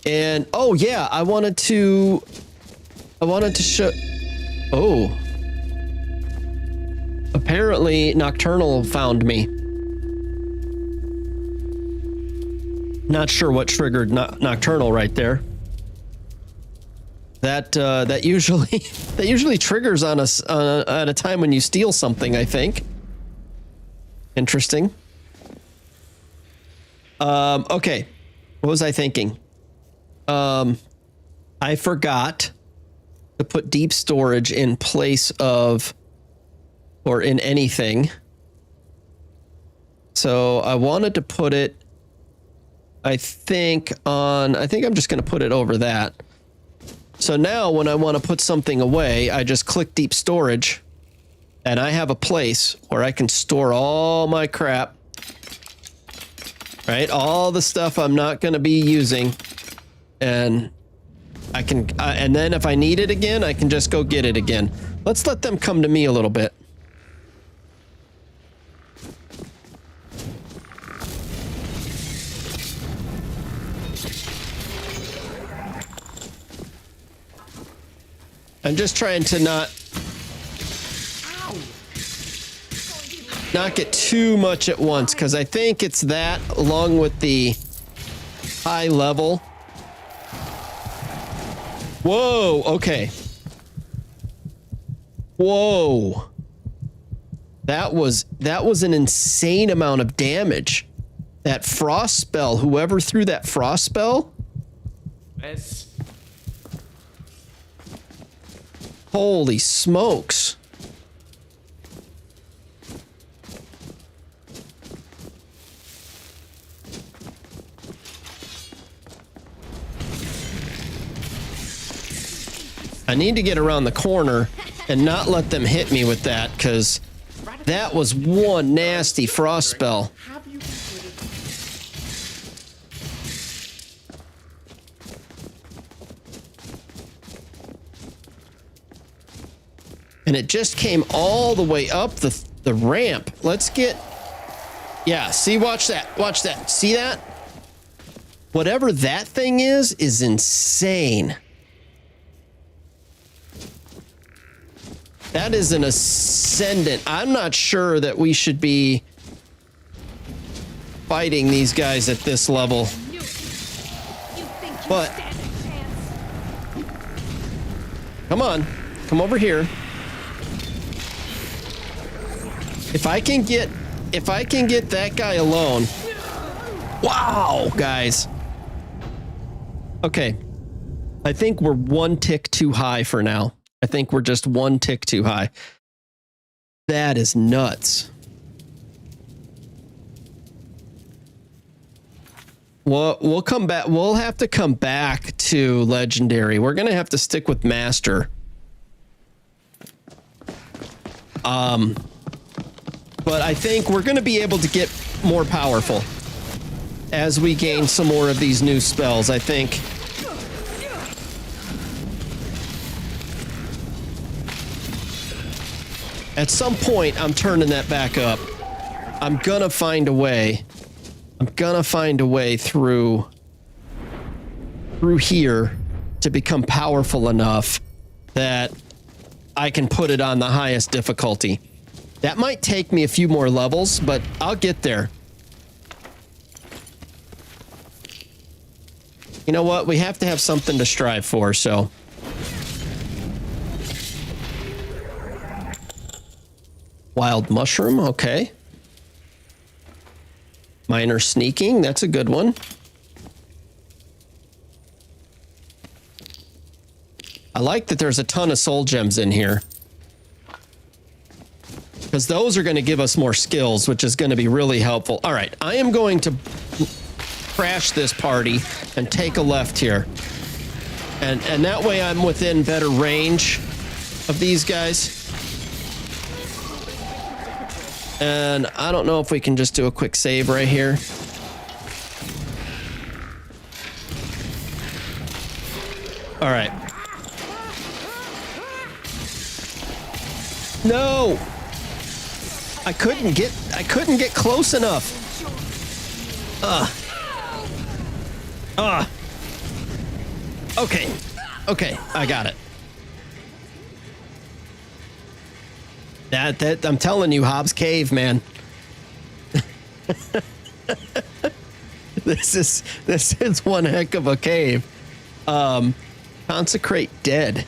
And oh yeah, I wanted to show. Oh. Apparently Nocturnal found me. Not sure what triggered Nocturnal right there. That usually triggers on us at a time when you steal something, I think. Interesting. Okay. What was I thinking? I forgot to put deep storage in place of, or in anything. So I wanted to put it, I think I'm just going to put it over that. So now when I want to put something away, I just click deep storage and I have a place where I can store all my crap, right? All the stuff I'm not going to be using, and I can, and then if I need it again, I can just go get it again. Let's let them come to me a little bit. I'm just trying to not get too much at once, because I think it's that along with the high level. Whoa, okay. Whoa. That was an insane amount of damage. That frost spell, whoever threw that frost spell. Yes. Holy smokes. I need to get around the corner and not let them hit me with that, because that was one nasty frost spell. And it just came all the way up the ramp. Let's get... Yeah, see, watch that. Watch that. See that? Whatever that thing is insane. That is an ascendant. I'm not sure that we should be fighting these guys at this level. But... Come on. Come over here. If I can get that guy alone. Wow, guys. Okay. I think we're one tick too high for now. I think we're just one tick too high. That is nuts. We'll come back. We'll have to come back to legendary. We're going to have to stick with master. But I think we're going to be able to get more powerful as we gain some more of these new spells, I think. At some point, I'm turning that back up. I'm going to find a way. I'm going to find a way through here to become powerful enough that I can put it on the highest difficulty. That might take me a few more levels, but I'll get there. You know what? We have to have something to strive for, so. Wild mushroom, okay. Minor sneaking, that's a good one. I like that there's a ton of soul gems in here. Because those are going to give us more skills, which is going to be really helpful. All right, I am going to crash this party and take a left here. And that way I'm within better range of these guys. And I don't know if we can just do a quick save right here. All right. No! I couldn't get close enough. Okay, I got it. That I'm telling you, Hobbs Cave, man. This is one heck of a cave. Consecrate dead.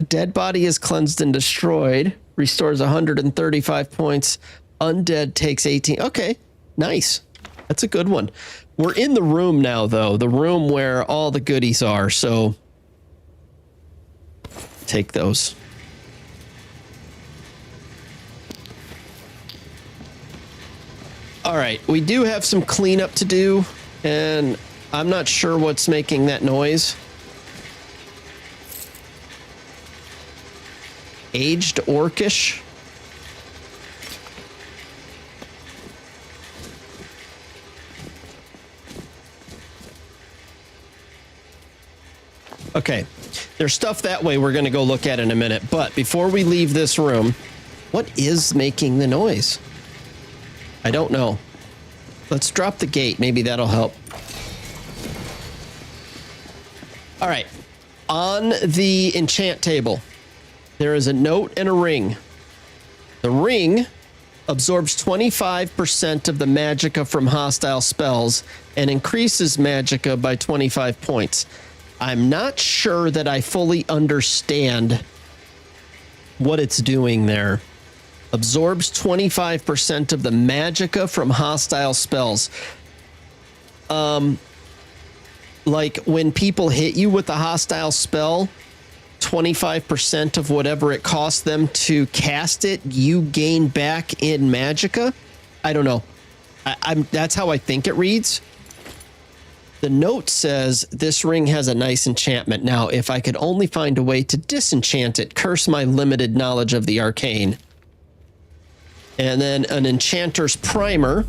Dead body is cleansed and destroyed. Restores 135 points. Undead takes 18. Okay, nice. That's a good one. We're in the room now, though. The room where all the goodies are, so take those. All right, we do have some cleanup to do, and I'm not sure what's making that noise. Aged orcish. Okay, there's stuff that way we're going to go look at in a minute, but before we leave this room, what is making the noise? I don't know. Let's drop the gate. Maybe that'll help. All right, on the enchant table, there is a note and a ring. The ring absorbs 25% of the magicka from hostile spells and increases magicka by 25 points. I'm not sure that I fully understand what it's doing there. Absorbs 25% of the magicka from hostile spells. Like when people hit you with a hostile spell, 25% of whatever it costs them to cast it, you gain back in magicka. I don't know. That's how I think it reads. The note says this ring has a nice enchantment. Now, if I could only find a way to disenchant it, curse my limited knowledge of the arcane. And then an enchanter's primer,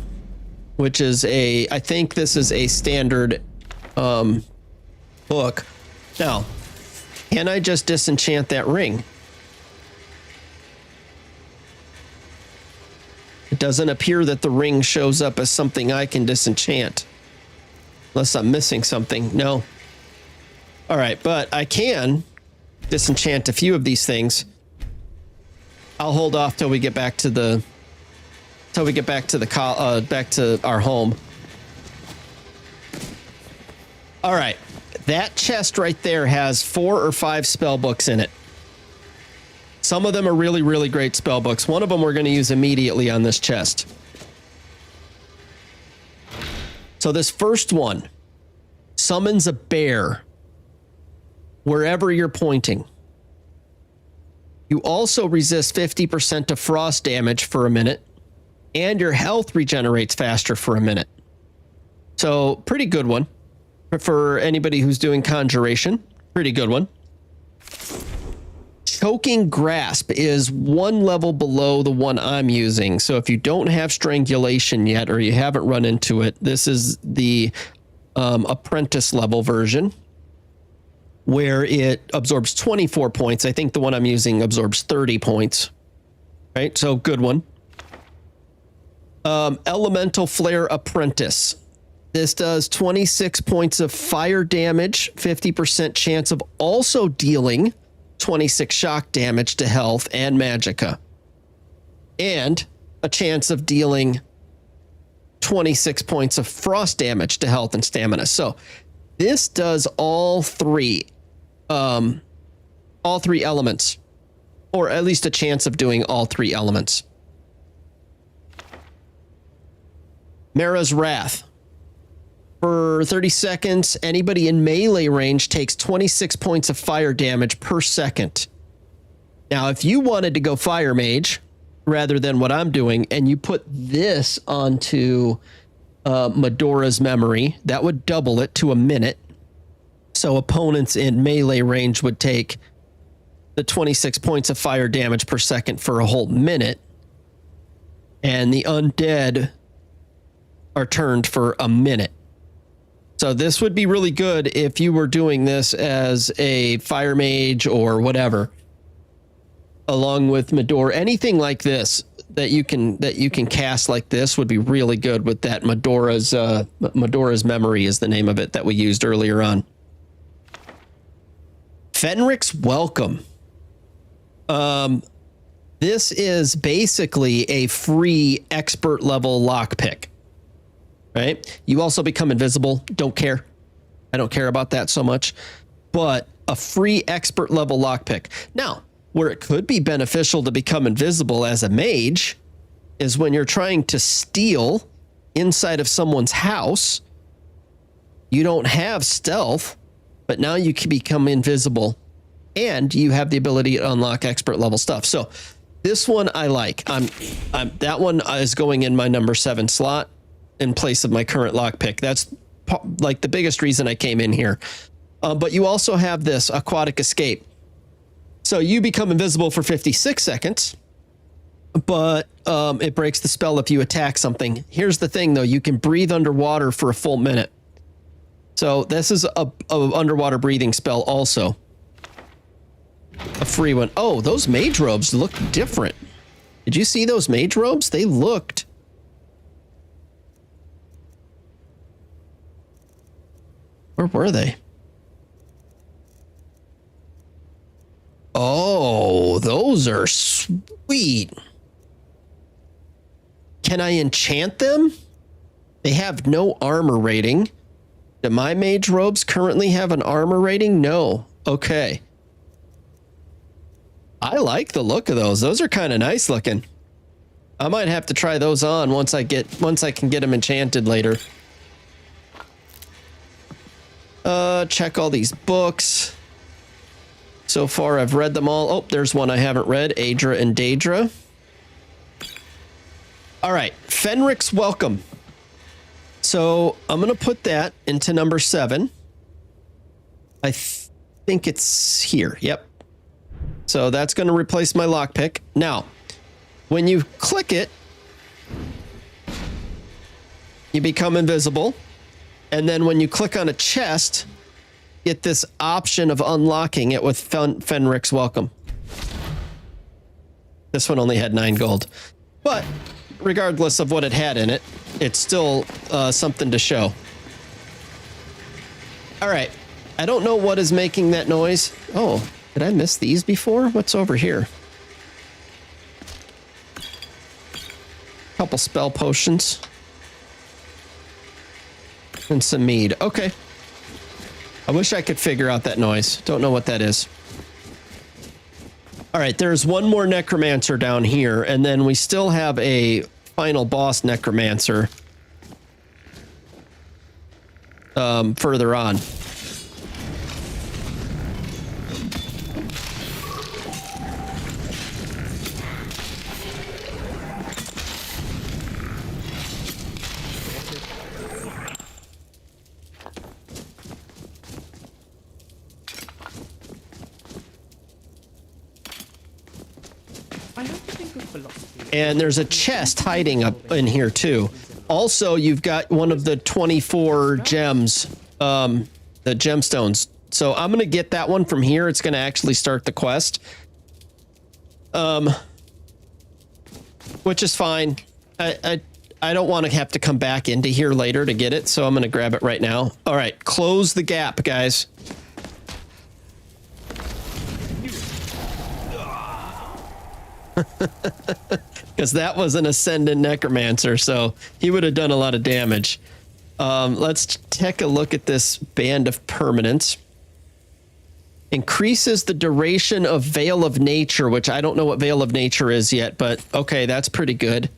which is I think this is a standard book. Now, can I just disenchant that ring? It doesn't appear that the ring shows up as something I can disenchant. Unless I'm missing something. No. All right, but I can disenchant a few of these things. I'll hold off till we get back to the back to our home. All right. That chest right there has 4 or 5 spell books in it. Some of them are really, really great spell books. One of them we're going to use immediately on this chest. So this first one summons a bear wherever you're pointing. You also resist 50% of frost damage for a minute, and your health regenerates faster for a minute. So pretty good one. For anybody who's doing conjuration, pretty good one. Choking Grasp is 1 level below the one I'm using. So if you don't have Strangulation yet, or you haven't run into it, this is the apprentice level version, where it absorbs 24 points. I think the one I'm using absorbs 30 points. Right, so good one. Elemental Flare Apprentice. This does 26 points of fire damage, 50% chance of also dealing 26 shock damage to health and magicka, and a chance of dealing 26 points of frost damage to health and stamina. So this does all three elements, or at least a chance of doing all three elements. Mara's Wrath. For 30 seconds, anybody in melee range takes 26 points of fire damage per second. Now, if you wanted to go Fire Mage rather than what I'm doing, and you put this onto Medora's Memory, that would double it to a minute. So opponents in melee range would take the 26 points of fire damage per second for a whole minute. And the undead are turned for a minute. So this would be really good if you were doing this as a fire mage or whatever, along with Medora. Anything like this that you can cast like this would be really good with that Medora's Memory is the name of it that we used earlier on. Fenric's Welcome. This is basically a free expert level lockpick. Right? You also become invisible. Don't care. I don't care about that so much. But a free expert level lockpick. Now, where it could be beneficial to become invisible as a mage is when you're trying to steal inside of someone's house. You don't have stealth, but now you can become invisible and you have the ability to unlock expert level stuff. So this one I like. That one is going in my number 7 slot in place of my current lockpick. That's like the biggest reason I came in here. But you also have this Aquatic Escape. So you become invisible for 56 seconds, but it breaks the spell if you attack something. Here's the thing, though. You can breathe underwater for a full minute. So this is a underwater breathing spell also. A free one. Oh, those mage robes look different. Did you see those mage robes? They looked... Where were they? Oh, those are sweet. Can I enchant them? They have no armor rating. Do my mage robes currently have an armor rating? No. Okay. I like the look of those. Those are kind of nice looking. I might have to try those on once I can get them enchanted later. Check all these books. So far, I've read them all. Oh, there's one I haven't read. Aedra and Daedra. All right. Fenric's Welcome. So I'm going to put that into number 7. I think it's here. Yep. So that's going to replace my lockpick. Now, when you click it, you become invisible. And then when you click on a chest, get this option of unlocking it with Fenric's Welcome. This one only had 9 gold. But regardless of what it had in it, it's still something to show. All right. I don't know what is making that noise. Oh, did I miss these before? What's over here? Couple spell potions. And some mead. Okay. I wish I could figure out that noise. Don't know what that is. All right, there's one more necromancer down here, and then we still have a final boss necromancer further on. And there's a chest hiding up in here too. Also, you've got one of the 24 gems, the gemstones. So I'm going to get that one from here. It's going to actually start the quest. Which is fine. I don't want to have to come back into here later to get it. So I'm going to grab it right now. All right. Close the gap, guys. because that was an Ascendant Necromancer, so he would have done a lot of damage. Let's take a look at this Band of Permanence. Increases the duration of Veil of Nature, which I don't know what Veil of Nature is yet, but okay, that's pretty good.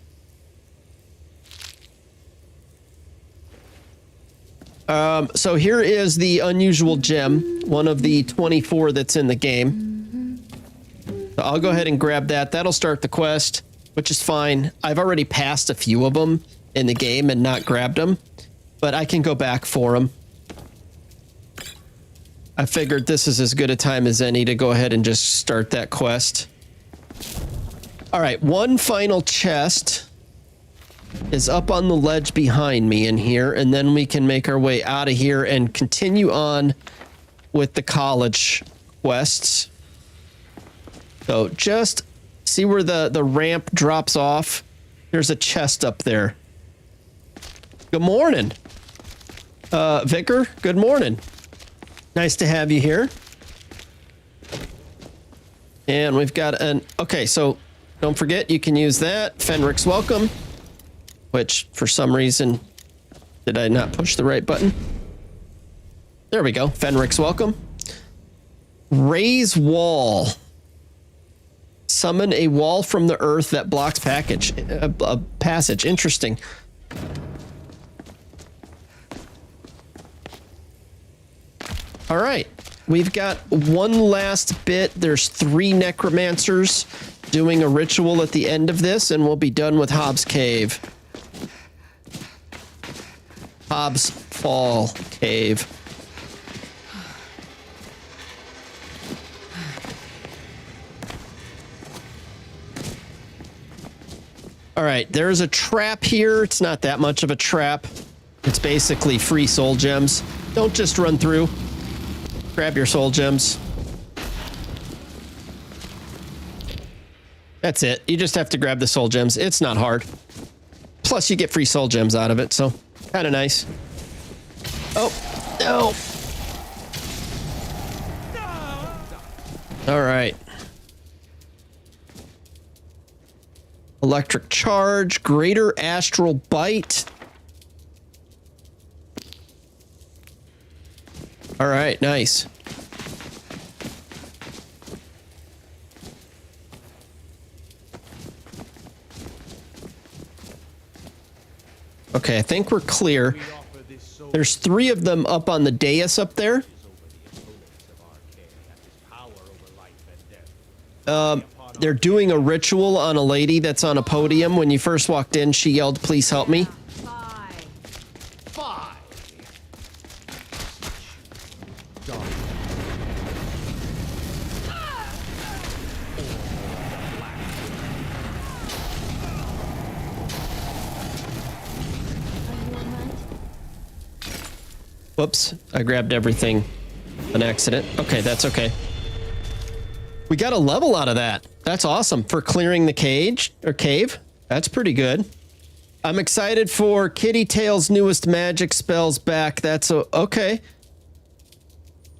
So here is the unusual gem, one of the 24 that's in the game. So I'll go ahead and grab that. That'll start the quest, which is fine. I've already passed a few of them in the game and not grabbed them, but I can go back for them. I figured this is as good a time as any to go ahead and just start that quest. All right, one final chest is up on the ledge behind me in here, and then we can make our way out of here and continue on with the college quests. So just see where the ramp drops off. There's a chest up there. Good morning, Vicar. Good morning. Nice to have you here. And we've got an... Okay, so don't forget, you can use that. Fenrick's welcome. Which, for some reason, did I not push the right button? There we go. Fenrick's welcome. Raise wall. Summon a wall from the earth that blocks passage. Interesting. All right. We've got one last bit. There's 3 necromancers doing a ritual at the end of this, and we'll be done with Hobbs Cave. Hobbs Fall Cave. All right, there's a trap here. It's not that much of a trap. It's basically free soul gems. Don't just run through. Grab your soul gems. That's it. You just have to grab the soul gems. It's not hard. Plus, you get free soul gems out of it, so kind of nice. Oh, no. All right. Electric charge, greater astral bite. All right, nice. Okay, I think we're clear. There's 3 of them up on the dais up there. They're doing a ritual on a lady that's on a podium. When you first walked in, she yelled, "Please help me." Whoops, I grabbed everything on accident. Okay, that's okay. We got a level out of that. That's awesome for clearing the cage or cave. That's pretty good. I'm excited for Kitty Tail's newest magic spells back. That's okay.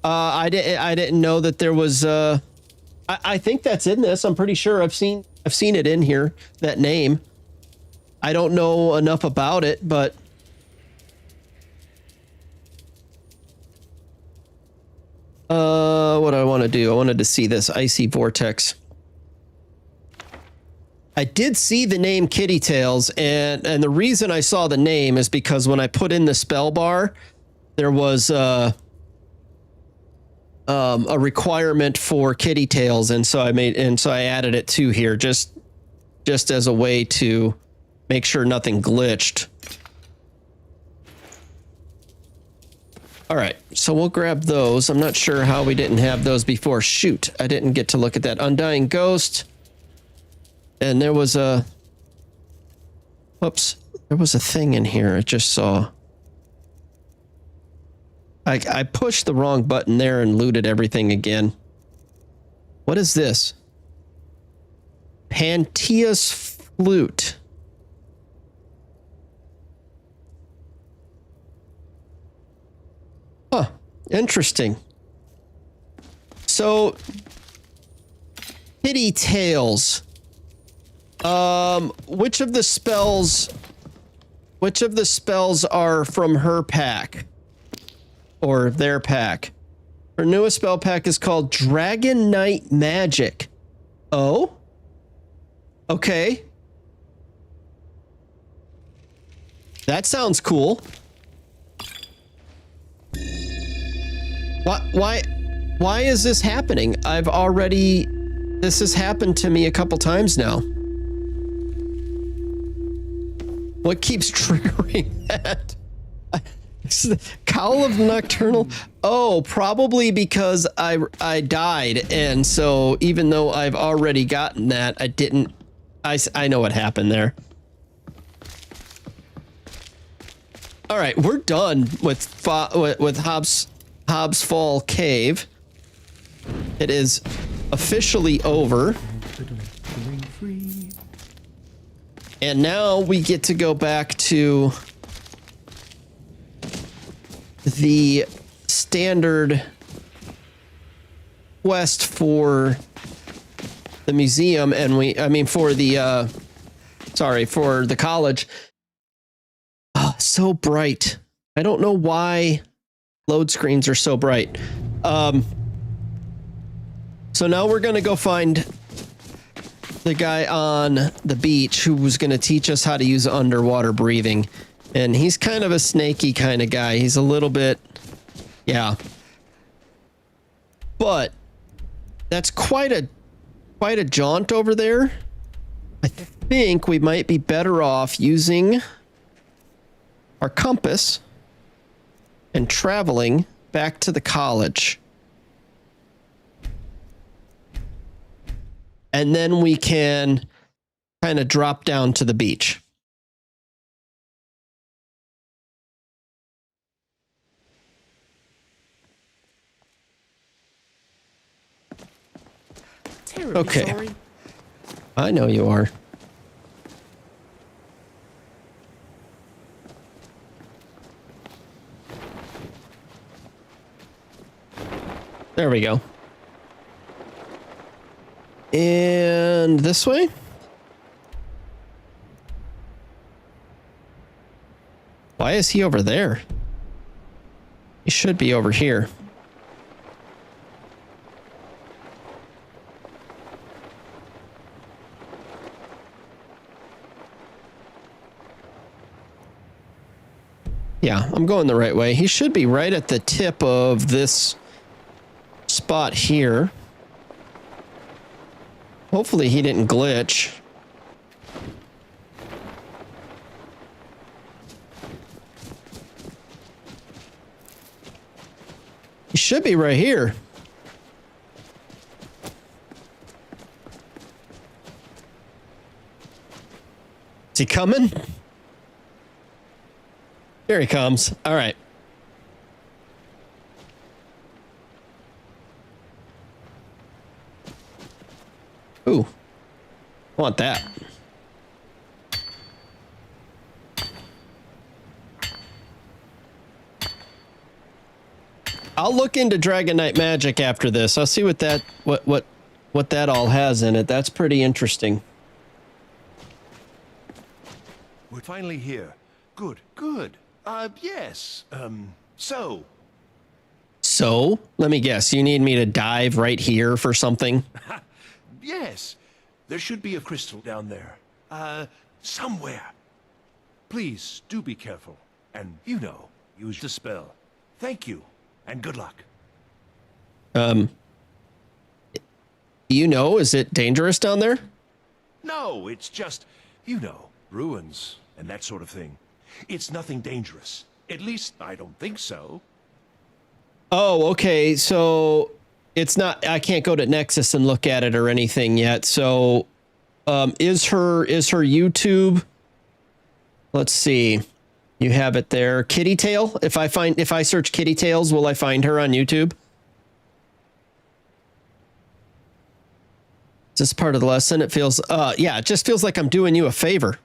I didn't know that there was I think that's in this. I'm pretty sure I've seen it in here, that name. I don't know enough about it, but what do I want to do? I wanted to see this icy vortex. I did see the name Kitty Tails, and the reason I saw the name is because when I put in the spell bar, there was a requirement for Kitty Tails, and so I added it to here just as a way to make sure nothing glitched. All right, so we'll grab those. I'm not sure how we didn't have those before. Shoot, I didn't get to look at that. Undying Ghost. And there was a... Whoops. There was a thing in here I just saw. I pushed the wrong button there and looted everything again. What is this? Pantea's Flute. Huh. Interesting. So, Kitty Tails. Which of the spells are from her pack? Or their pack? Her newest spell pack is called Dragon Knight Magic. Oh? Okay. That sounds cool. Why is this happening? This has happened to me a couple times now. What keeps triggering that? Cowl of Nocturnal. Oh, probably because I died, and so even though I've already gotten that, I know what happened there. All right, we're done with Hobbs Fall Cave. It is officially over. And now we get to go back to the standard quest for the museum, and for the college. Oh, so bright. I don't know why load screens are so bright. So now we're gonna go find the guy on the beach who was gonna teach us how to use underwater breathing. And he's kind of a snaky kind of guy. He's a little bit, yeah. But that's quite a jaunt over there. I think we might be better off using our compass and traveling back to the college. And then we can kind of drop down to the beach. Okay. Sorry. I know you are. There we go. And this way? Why is he over there? He should be over here. Yeah, I'm going the right way. He should be right at the tip of this spot here. Hopefully he didn't glitch. He should be right here. Is he coming? Here he comes. All right. Ooh. Want that. I'll look into Dragon Knight Magic after this. I'll see what that all has in it. That's pretty interesting. We're finally here. Good, good. Yes. So? Let me guess. You need me to dive right here for something? Yes. There should be a crystal down there. Somewhere. Please, do be careful. And, use the spell. Thank you, and good luck. Is it dangerous down there? No, it's just, ruins and that sort of thing. It's nothing dangerous. At least, I don't think so. Oh, okay. So it's not, I can't go to Nexus and look at it or anything yet. So, is her YouTube, let's see. You have it there. Kitty Tail. If I search Kitty Tails, will I find her on YouTube? Is this part of the lesson? It feels, yeah, it just feels like I'm doing you a favor.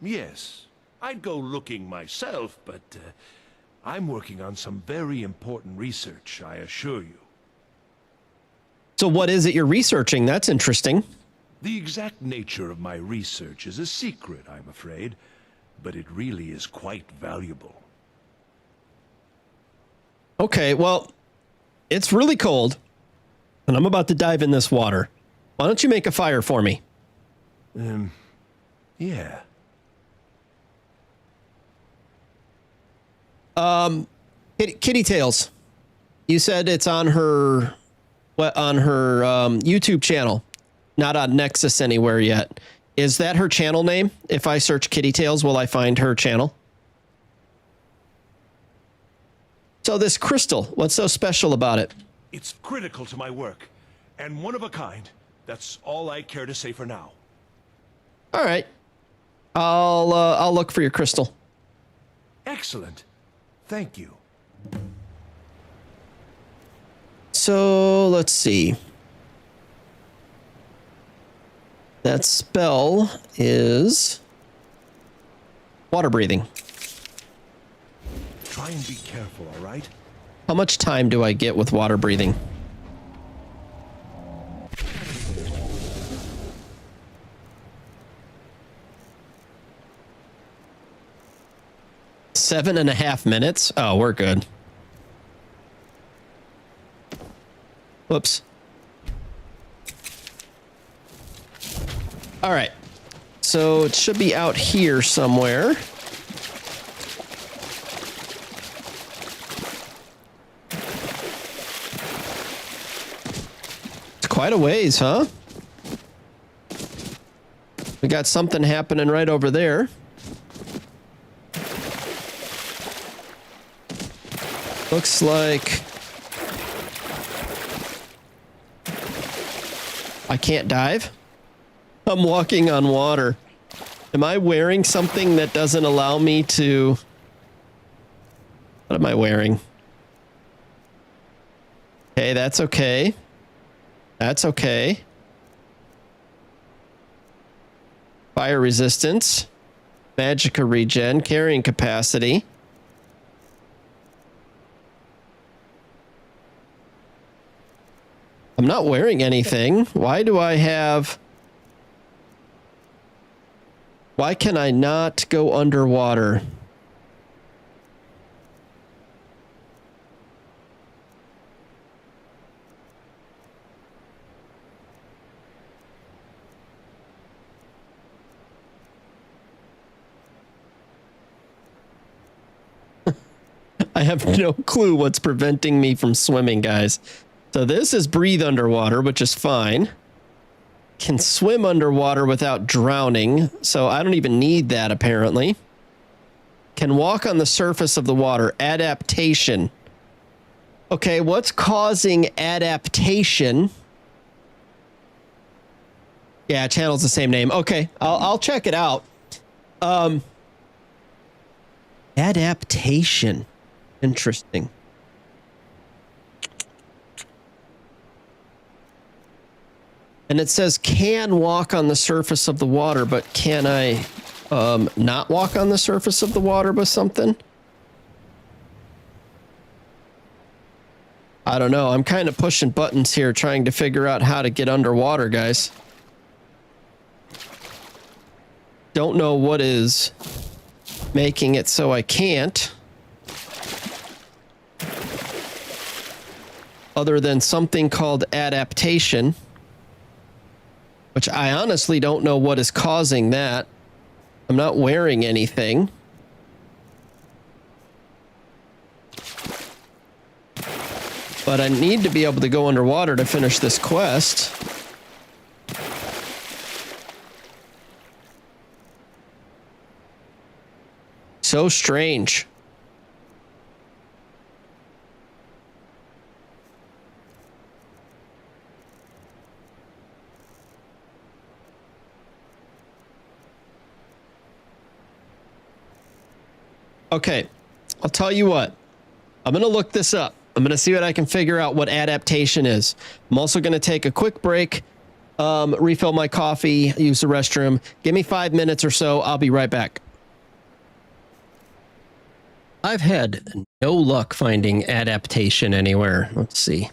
Yes. I'd go looking myself, but I'm working on some very important research, I assure you. So what is it you're researching? That's interesting. The exact nature of my research is a secret, I'm afraid, but it really is quite valuable. Okay, well, it's really cold, and I'm about to dive in this water. Why don't you make a fire for me? Yeah. Kitty Tails, you said it's on her YouTube channel, not on Nexus anywhere yet. Is that her channel name? If I search Kitty Tails, will I find her channel? So this crystal, what's so special about it? It's critical to my work, and one of a kind. That's all I care to say for now. All right. I'll look for your crystal. Excellent. Thank you. So let's see. That spell is water breathing. Try and be careful, all right? How much time do I get with water breathing? Seven and a half minutes? Oh, we're good. Whoops. All right. So it should be out here somewhere. It's quite a ways, huh? We got something happening right over there. Looks like I can't dive. I'm walking on water. Am I wearing something that doesn't allow me to... What am I wearing? Okay, that's okay. That's okay. Fire resistance. Magicka regen. Carrying capacity. I'm not wearing anything. Why do I have... Why can I not go underwater? I have no clue what's preventing me from swimming, guys. So this is breathe underwater, which is fine. Can swim underwater without drowning, so I don't even need that apparently. Can walk on the surface of the water. Adaptation. Okay, what's causing adaptation? Yeah, channel's the same name. Okay, I'll check it out. Adaptation. Interesting. And it says can walk on the surface of the water, but can I not walk on the surface of the water with something? I don't know. I'm kind of pushing buttons here trying to figure out how to get underwater, guys. Don't know what is making it so I can't. Other than something called adaptation. Which I honestly don't know what is causing that. I'm not wearing anything. But I need to be able to go underwater to finish this quest. So strange. Okay, I'll tell you what. I'm going to look this up. I'm going to see what I can figure out what adaptation is. I'm also going to take a quick break, refill my coffee, use the restroom. Give me 5 minutes or so. I'll be right back. I've had no luck finding adaptation anywhere. Let's see.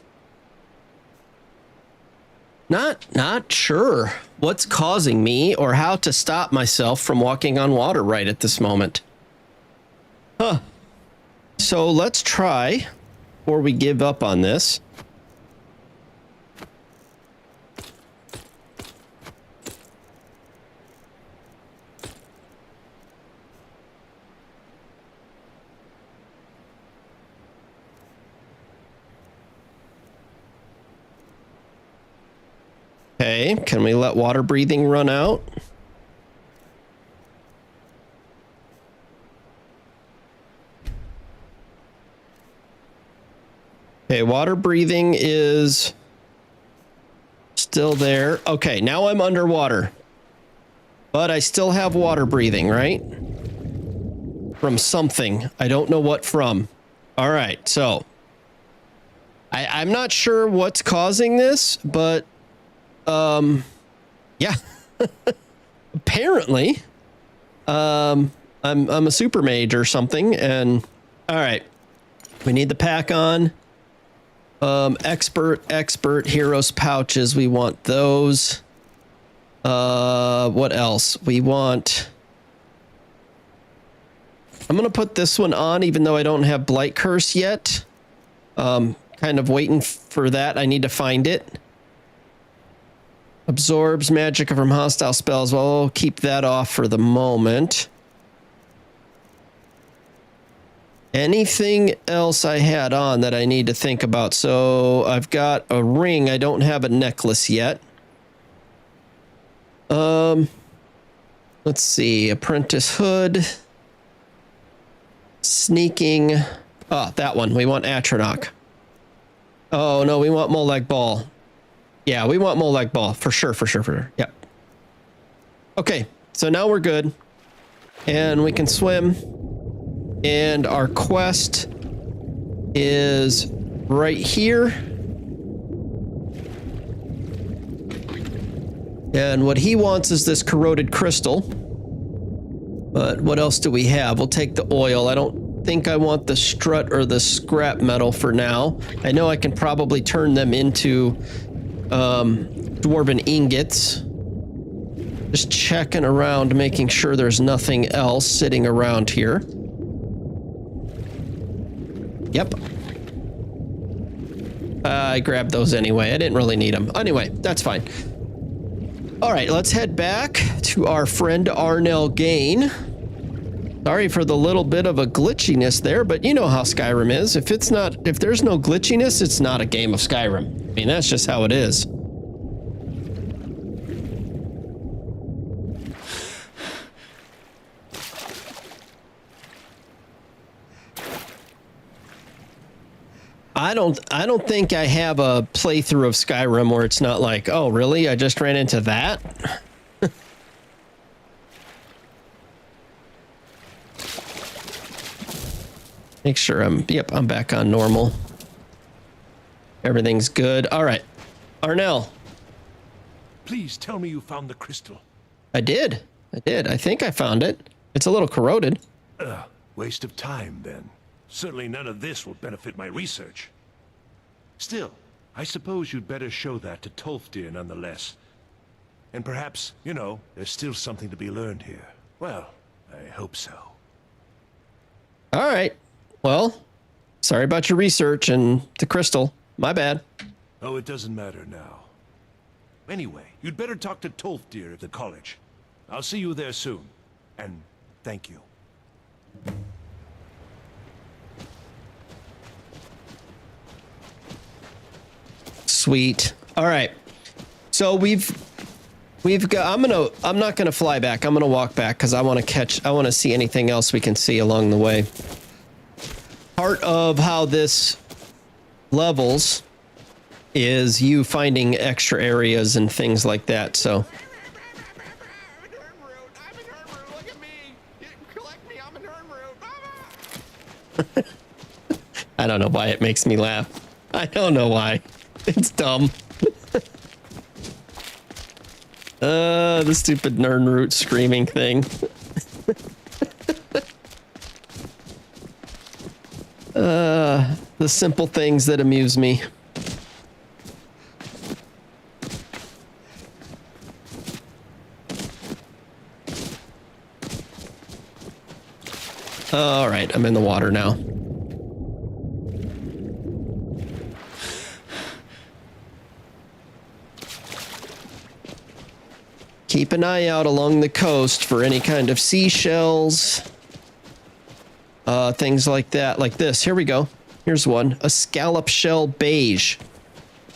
Not sure what's causing me or how to stop myself from walking on water right at this moment. Huh. So let's try, before we give up on this. Okay, can we let water breathing run out? Okay, water breathing is still there. Okay, now I'm underwater. But I still have water breathing, right? From something. I don't know what from. All right, so I'm not sure what's causing this, but yeah. Apparently, I'm a super mage or something, and all right, we need the pack on. Expert heroes pouches. We want those. What else? We want. I'm gonna put this one on, even though I don't have Blight Curse yet. Kind of waiting for that. I need to find it. Absorbs magic from hostile spells. Well, I'll keep that off for the moment. Anything else I had on that I need to think about? So I've got a ring. I don't have a necklace yet. Let's see. Apprentice hood. Sneaking. Oh, that one. We want Atronach. Oh, no. We want Molag Ball. Yeah, we want Molag Ball. For sure. Yep. Okay. So now we're good. And we can swim. And our quest is right here. And what he wants is this corroded crystal. But what else do we have? We'll take the oil. I don't think I want the strut or the scrap metal for now. I know I can probably turn them into dwarven ingots. Just checking around, making sure there's nothing else sitting around here. Yep. I grabbed those anyway. I didn't really need them. Anyway, that's fine. All right, let's head back to our friend Arnell Gain. Sorry for the little bit of a glitchiness there, but you know how Skyrim is. If there's no glitchiness, it's not a game of Skyrim. I mean, that's just how it is. I don't think I have a playthrough of Skyrim where it's not like, oh, really? I just ran into that? Make sure I'm back on normal. Everything's good. All right. Arnell. Please tell me you found the crystal. I did. I think I found it. It's a little corroded. Waste of time, then. Certainly none of this will benefit my research. Still, I suppose you'd better show that to Tolfdir nonetheless. And perhaps, you know, there's still something to be learned here. Well, I hope so. All right. Well, sorry about your research and the crystal. My bad. Oh, it doesn't matter now. Anyway, you'd better talk to Tolfdir at the college. I'll see you there soon. And thank you. Sweet. All right. So we've got, I'm not going to fly back. I'm going to walk back because I want to see anything else we can see along the way. Part of how this levels is you finding extra areas and things like that. So I don't know why it makes me laugh. I don't know why. It's dumb. The stupid Nernroot screaming thing. The simple things that amuse me. All right, I'm in the water now. Keep an eye out along the coast for any kind of seashells, things like that, like this. Here we go. Here's one, a scallop shell beige.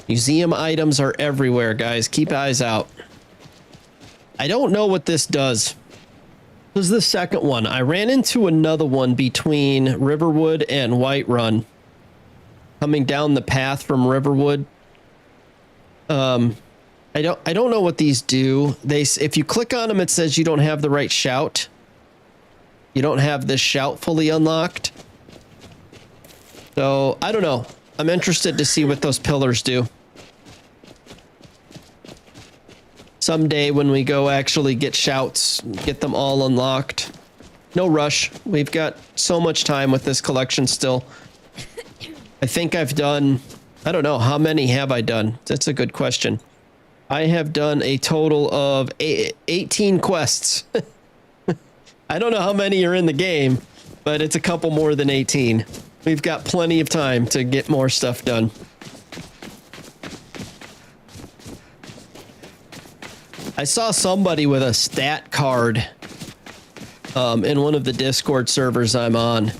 Museum items are everywhere, guys. Keep eyes out. I don't know what this does. This is the second one. I ran into another one between Riverwood and Whiterun, coming down the path from Riverwood. I don't know what these do. If you click on them, it says you don't have the right shout. You don't have this shout fully unlocked. So I don't know. I'm interested to see what those pillars do. Someday when we go actually get shouts, get them all unlocked. No rush. We've got so much time with this collection still. I think I've done, I don't know, how many have I done? That's a good question. I have done a total of 18 quests. I don't know how many are in the game, but it's a couple more than 18. We've got plenty of time to get more stuff done. I saw somebody with a stat card in one of the Discord servers I'm on.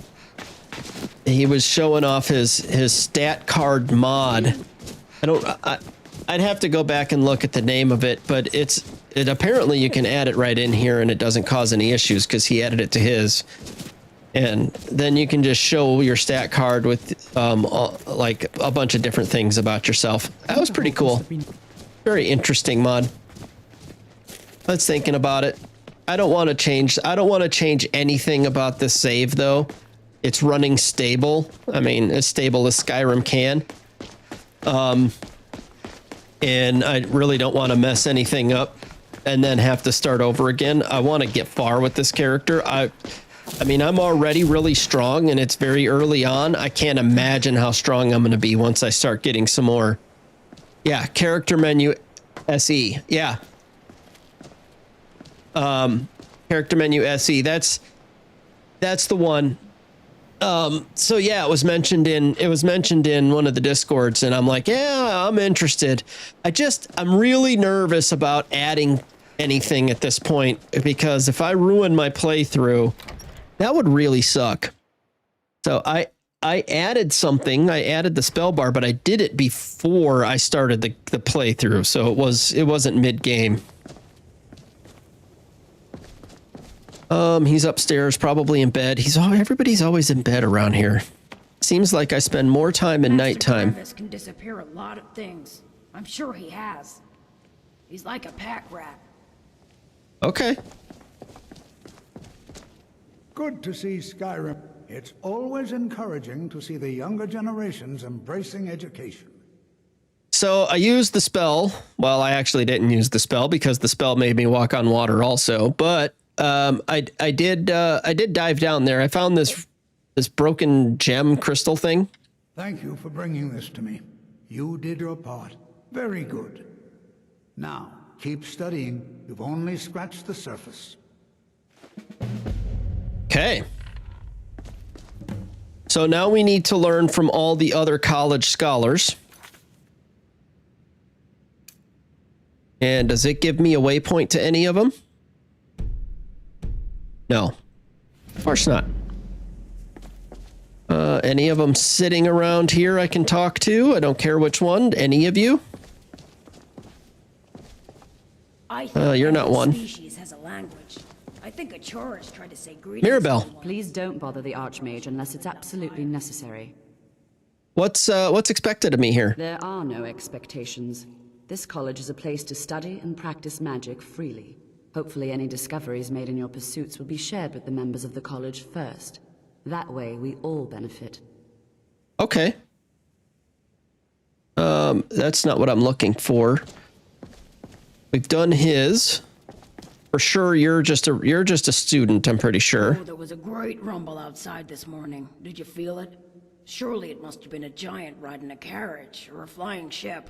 He was showing off his stat card mod. I'd have to go back and look at the name of it, but it apparently you can add it right in here and it doesn't cause any issues because he added it to his. And then you can just show your stat card with like a bunch of different things about yourself. That was pretty cool. Very interesting mod. I was thinking about it. I don't want to change anything about this save though. It's running stable. I mean, as stable as Skyrim can. And I really don't want to mess anything up and then have to start over again. I want to get far with this character. I mean, I'm already really strong and it's very early on. I can't imagine how strong I'm going to be once I start getting some more. Yeah, character menu SE. Yeah. Character menu SE. That's the one. So yeah, it was mentioned in one of the Discords and I'm like, yeah, I'm interested. I'm really nervous about adding anything at this point because if I ruin my playthrough, that would really suck. So I added something. I added the spell bar, but I did it before I started the playthrough. So it wasn't mid game. He's upstairs, probably in bed. Everybody's always in bed around here. Seems like I spend more time in nighttime. Travis can disappear a lot of things. I'm sure he has. He's like a pack rat. Okay. Good to see Skyrim. It's always encouraging to see the younger generations embracing education. So I used the spell. Well, I actually didn't use the spell because the spell made me walk on water also, but I did dive down there. I found this broken gem crystal thing. Thank you for bringing this to me. You did your part. Very good. Now, keep studying. You've only scratched the surface. Okay. So now we need to learn from all the other college scholars. And does it give me a waypoint to any of them? No, of course not. Any of them sitting around here I can talk to? I don't care which one. Any of you? You're not one. Species has a language. I think a Chorus tried to say greetings. Mirabelle. Please don't bother the Archmage unless it's absolutely necessary. What's expected of me here? There are no expectations. This college is a place to study and practice magic freely. Hopefully any discoveries made in your pursuits will be shared with the members of the college first. That way, we all benefit. Okay. That's not what I'm looking for. We've done his. For sure, you're just a student, I'm pretty sure. Oh, there was a great rumble outside this morning. Did you feel it? Surely it must have been a giant riding a carriage or a flying ship.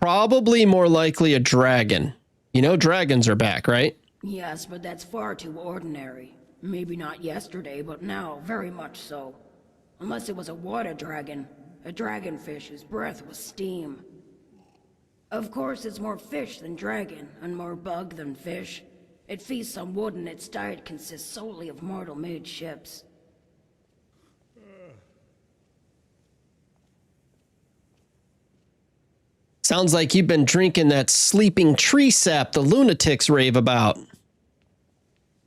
Probably more likely a dragon. You know, dragons are back, right? Yes, but that's far too ordinary. Maybe not yesterday, but now, very much so. Unless it was a water dragon, a dragonfish whose breath was steam. Of course, it's more fish than dragon, and more bug than fish. It feasts on wood, and its diet consists solely of mortal-made ships. Sounds like you've been drinking that sleeping tree sap the lunatics rave about.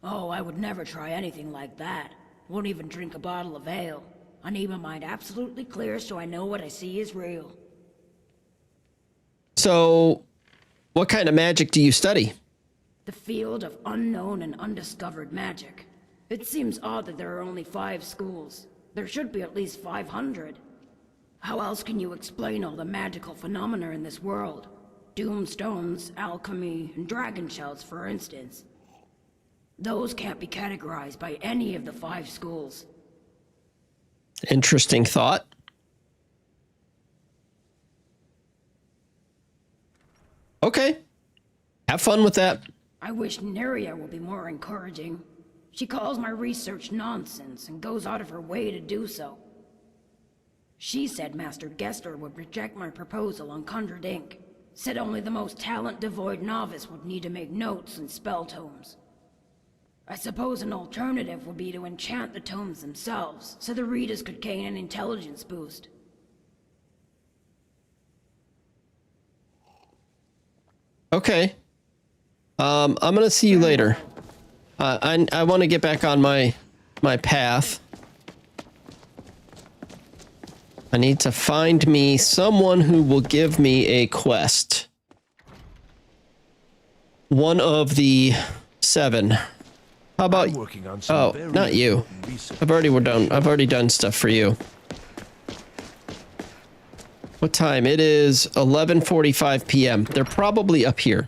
Oh, I would never try anything like that. Won't even drink a bottle of ale. I need my mind absolutely clear so I know what I see is real. So, what kind of magic do you study? The field of unknown and undiscovered magic. It seems odd that there are only 5 schools. There should be at least 500. How else can you explain all the magical phenomena in this world? Doomstones, alchemy, and dragon shells, for instance. Those can't be categorized by any of the 5 schools. Interesting thought. Okay. Have fun with that. I wish Neria would be more encouraging. She calls my research nonsense and goes out of her way to do so. She said Master Gester would reject my proposal on conjured ink. Said only the most talent-devoid novice would need to make notes and spell tomes. I suppose an alternative would be to enchant the tomes themselves, so the readers could gain an intelligence boost. Okay. I'm gonna see you later. I want to get back on my path. I need to find me someone who will give me a quest. One of the 7. How about? Oh, not you. I've already done stuff for you. What time? It is 11:45 p.m. They're probably up here.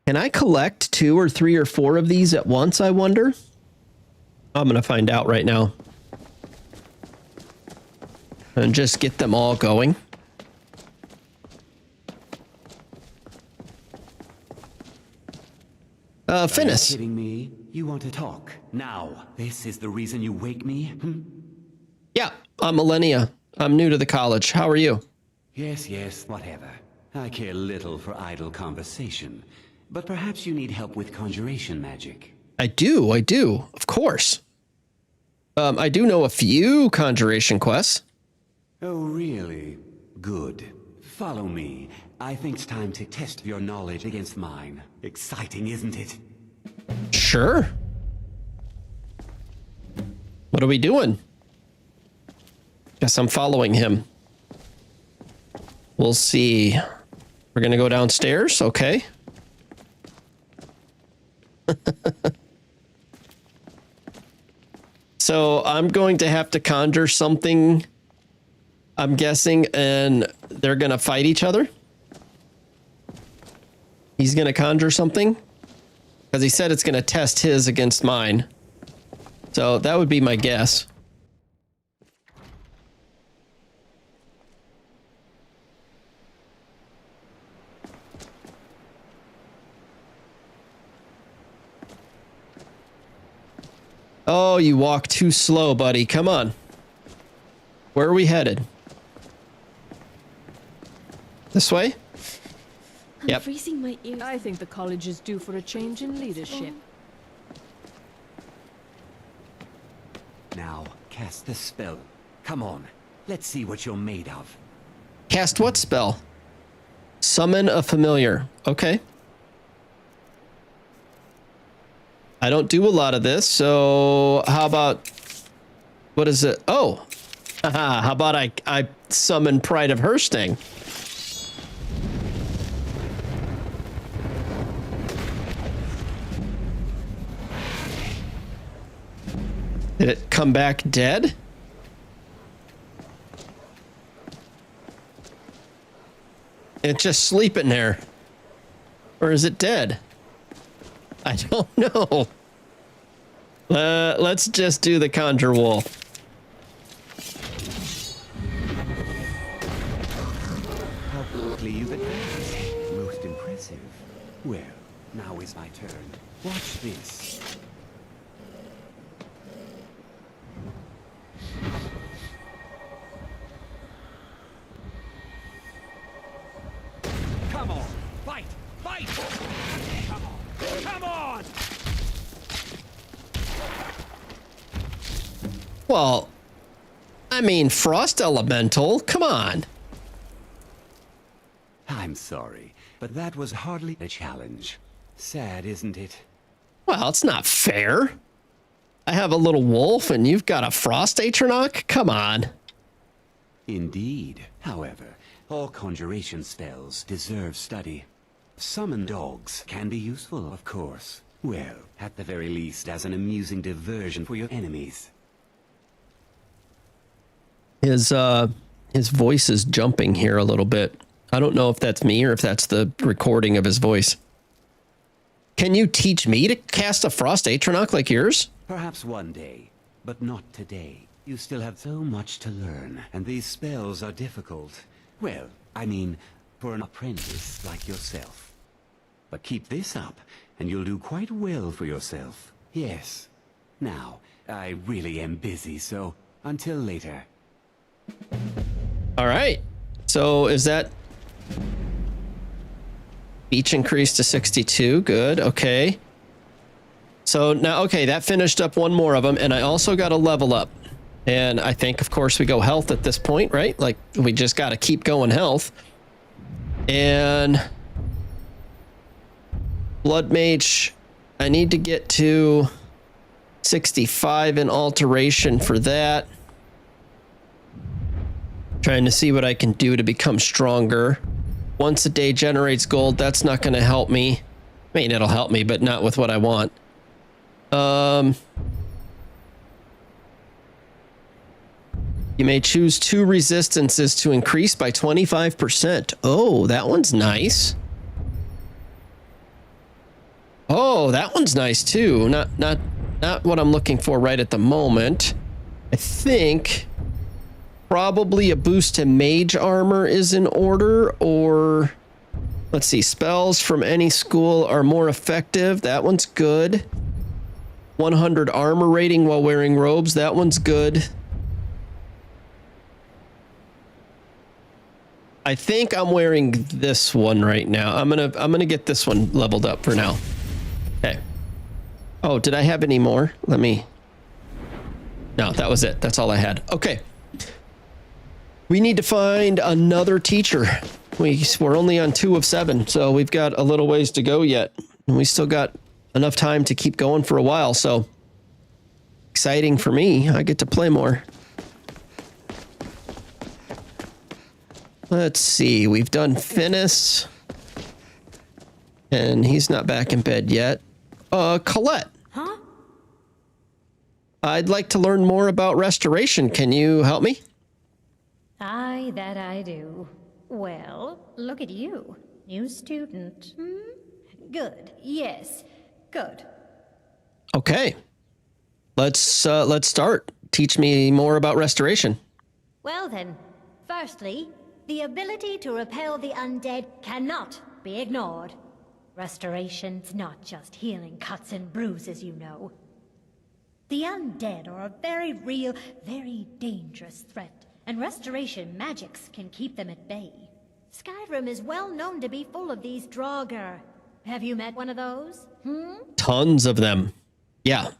Can I collect 2 or 3 or 4 of these at once, I wonder? I'm gonna find out right now. And just get them all going. Finis. Are you kidding me? You want to talk? Now, this is the reason you wake me? Yeah, I'm Millennia. I'm new to the college. How are you? Yes, whatever. I care little for idle conversation. But perhaps you need help with conjuration magic. I do, of course. I do know a few conjuration quests. Oh, really? Good. Follow me. I think it's time to test your knowledge against mine. Exciting, isn't it? Sure. What are we doing? Guess I'm following him. We'll see. We're gonna go downstairs, okay. So I'm going to have to conjure something, I'm guessing, and they're gonna fight each other. He's gonna conjure something because he said it's gonna test his against mine. So that would be my guess. Oh, you walk too slow, buddy. Come on. Where are we headed? This way? I'm freezing my ears. I think the college is due for a change in leadership. Now, cast the spell. Come on, let's see what you're made of. Cast what spell? Summon a familiar. Okay. I don't do a lot of this, so how about... What is it? Oh! Haha, how about I summon Pride of Hersting? Did it come back dead? It's just sleeping there. Or is it dead? I don't know. Let's just do the Conjure Wolf. How quickly you've advanced. Most impressive. Well, Now is my turn. Watch this. Come on! Fight! Fight! Come on! Come on! Well, I mean, Frost Elemental, come on. I'm sorry, but that was hardly a challenge. Sad, isn't it? Well, it's not fair. I have a little wolf and you've got a Frost Atronach? Come on. Indeed. However, all conjuration spells deserve study. Summon dogs can be useful, of course. Well, at the very least, as an amusing diversion for your enemies. His voice is jumping here a little bit. I don't know if that's me or if that's the recording of his voice. Can you teach me to cast a Frost Atronach like yours? Perhaps one day, but not today. You still have so much to learn, and these spells are difficult. Well, I mean, for an apprentice like yourself. But keep this up, and you'll do quite well for yourself. Yes. Now, I really am busy, so until later. All right. So is that each increased to 62? Good. Okay. So now, okay, that finished up one more of them, and I also got a level up. And I think, of course, we go health at this point, right? Like, we just got to keep going health. And Blood Mage, I need to get to 65 in alteration for that. Trying to see what I can do to become stronger. Once a day generates gold. That's not going to help me. I mean, it'll help me, but not with what I want. You may choose 2 resistances to increase by 25%. Oh, that one's nice. Oh, that one's nice too. Not what I'm looking for right at the moment. I think probably a boost to mage armor is in order, or let's see, spells from any school are more effective. That one's good. 100 armor rating while wearing robes. That one's good. I think I'm wearing this one right now. I'm gonna get this one leveled up for now. Okay. Oh, did I have any more? Let me. No, that was it. That's all I had. Okay. We need to find another teacher. We're only on 2 of 7, so we've got a little ways to go yet. And we still got enough time to keep going for a while, so exciting for me. I get to play more. Let's see. We've done Finis. And he's not back in bed yet. Colette. Huh? I'd like to learn more about restoration. Can you help me? Aye, that I do. Well, look at you. New student. Good. Yes. Good. Okay. Let's start. Teach me more about restoration. Well then, firstly, the ability to repel the undead cannot be ignored. Restoration's not just healing cuts and bruises, you know. The undead are a very real, very dangerous threat, and restoration magics can keep them at bay. Skyrim is well known to be full of these Draugr. Have you met one of those? Tons of them. Yeah.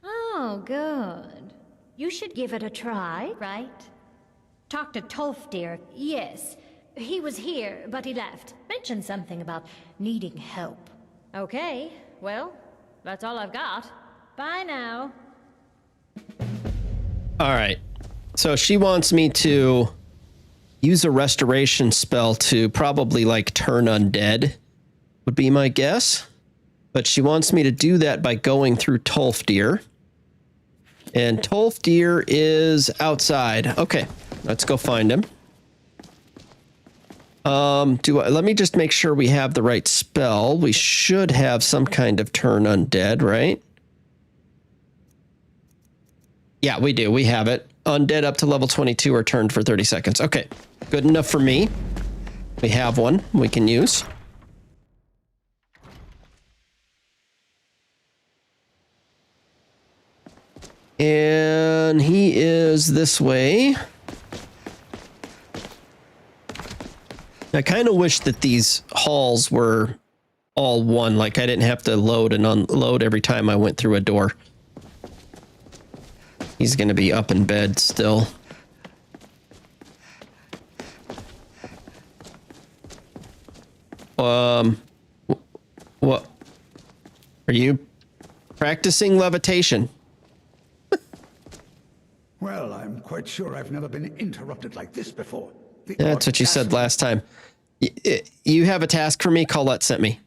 Oh, good. You should give it a try, right? Talk to Tolfdir. Yes. He was here, but he left. Mentioned something about needing help. Okay, well, that's all I've got. Bye now. All right. So she wants me to use a restoration spell to probably like turn undead, would be my guess. But she wants me to do that by going through Tolfdir. And Tolfdir is outside. Okay, let's go find him. Let me just make sure we have the right spell. We should have some kind of turn undead, right? Yeah, we do. We have it. Undead up to level 22 are turned for 30 seconds. Okay, good enough for me. We have one we can use. And he is this way. I kind of wish that these halls were all one, like I didn't have to load and unload every time I went through a door. He's going to be up in bed still. What? Are you practicing levitation? Well, I'm quite sure I've never been interrupted like this before. That's what you said last time. You have a task for me? Colette sent me.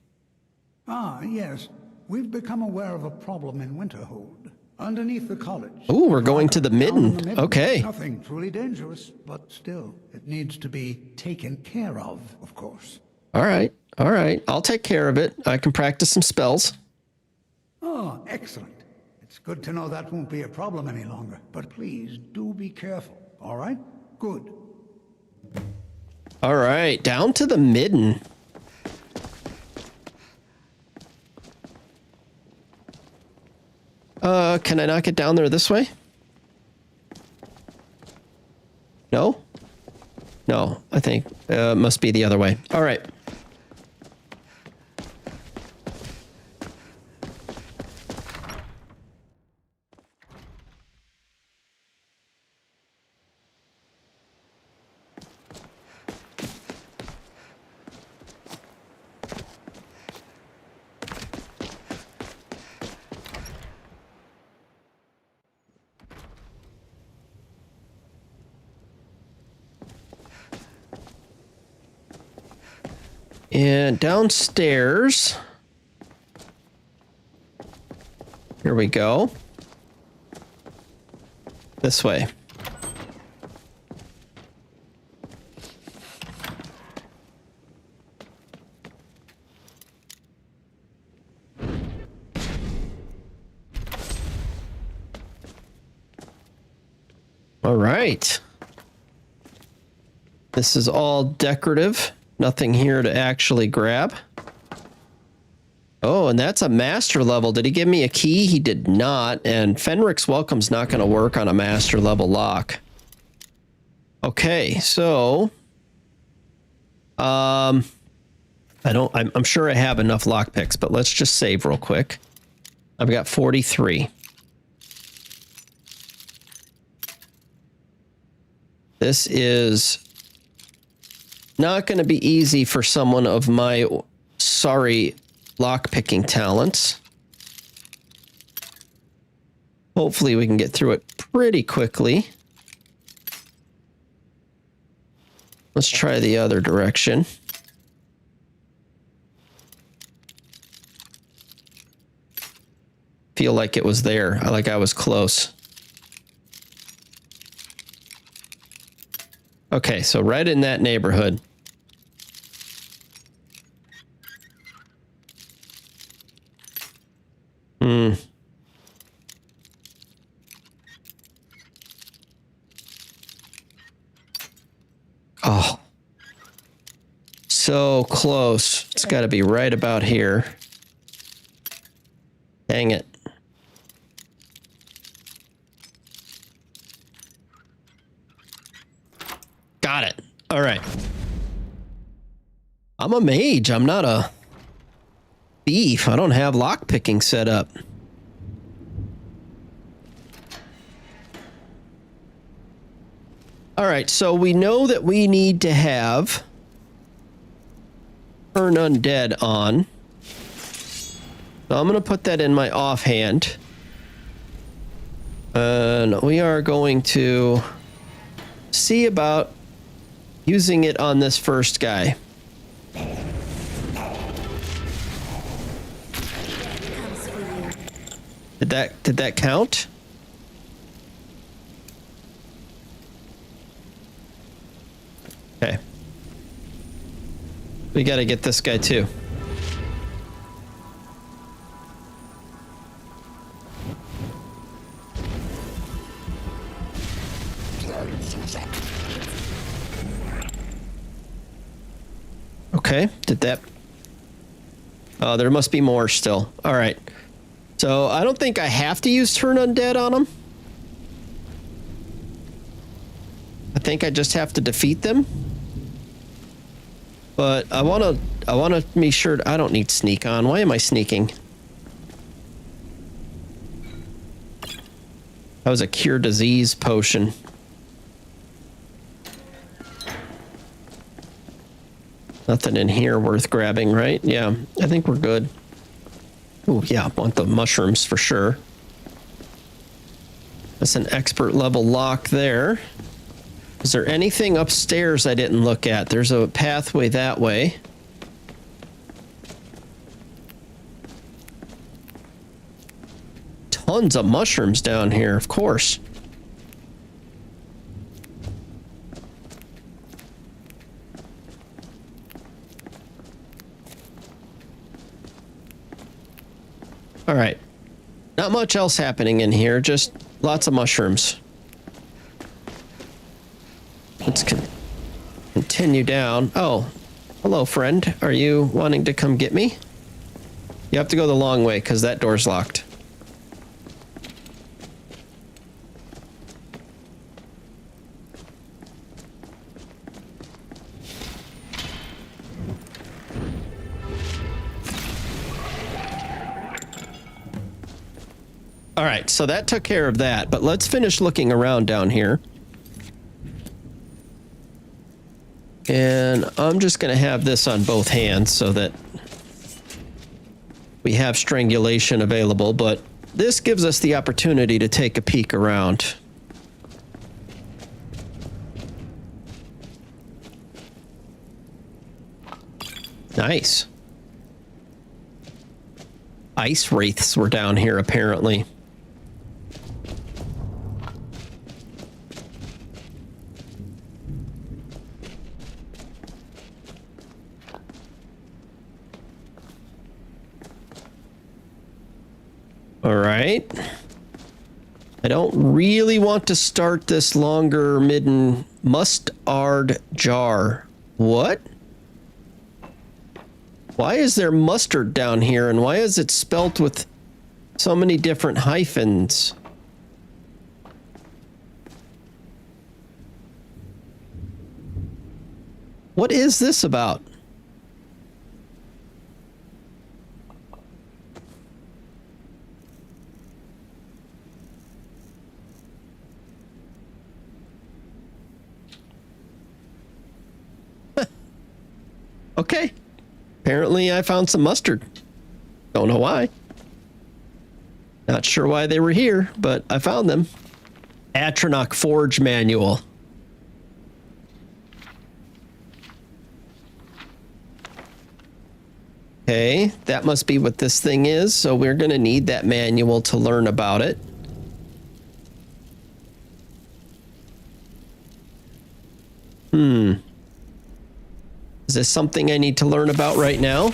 Ah, yes. We've become aware of a problem in Winterhold, underneath the college. Oh, we're going to the midden. Okay. Nothing truly dangerous, but still, it needs to be taken care of course. All right. All right. I'll take care of it. I can practice some spells. Oh, excellent. It's good to know that won't be a problem any longer. But please, do be careful, all right? Good. All right. Down to the midden. Can I not get down there this way? No? No, I think it must be the other way. All right. And downstairs, here we go. This way. All right. This is all decorative. Nothing here to actually grab. Oh, and that's a master level. Did he give me a key? He did not. And Fenric's Welcome's not going to work on a master level lock. Okay, so I'm sure I have enough lockpicks, but let's just save real quick. I've got 43. This is not going to be easy for someone of my sorry lockpicking talents. Hopefully we can get through it pretty quickly. Let's try the other direction. Feel like it was there. Like I was close. Okay, so right in that neighborhood. Oh. So close. It's got to be right about here. Dang it. Got it. All right. I'm a mage. I'm not a thief. I don't have lockpicking set up. All right. So we know that we need to have Turn Undead on. So I'm going to put that in my offhand. And we are going to see about using it on this first guy. Did that count? Okay. We got to get this guy too. Okay, did that. Oh, there must be more still. All right. So I don't think I have to use Turn Undead on him. think I just have to defeat them. But I want to be sure. I don't need sneak on. Why am I sneaking? That was a cure disease potion. Nothing in here worth grabbing, right? Yeah, I think we're good. Oh, yeah, I want the mushrooms for sure. That's an expert level lock there. Is there anything upstairs I didn't look at? There's a pathway that way. Tons of mushrooms down here, of course. All right. Not much else happening in here, just lots of mushrooms. Let's continue down. Oh, hello, friend. Are you wanting to come get me? You have to go the long way because that door's locked. All right, so that took care of that, but let's finish looking around down here. And I'm just going to have this on both hands so that we have strangulation available, but this gives us the opportunity to take a peek around. Nice. Ice wraiths were down here, apparently. All right. I don't really want to start this longer midden mustard jar. What? Why is there mustard down here, and why is it spelt with so many different hyphens? What is this about? Okay. Apparently I found some mustard. Don't know why. Not sure why they were here, but I found them. Atronach Forge Manual. Okay, that must be what this thing is, so we're going to need that manual to learn about it. Is this something I need to learn about right now?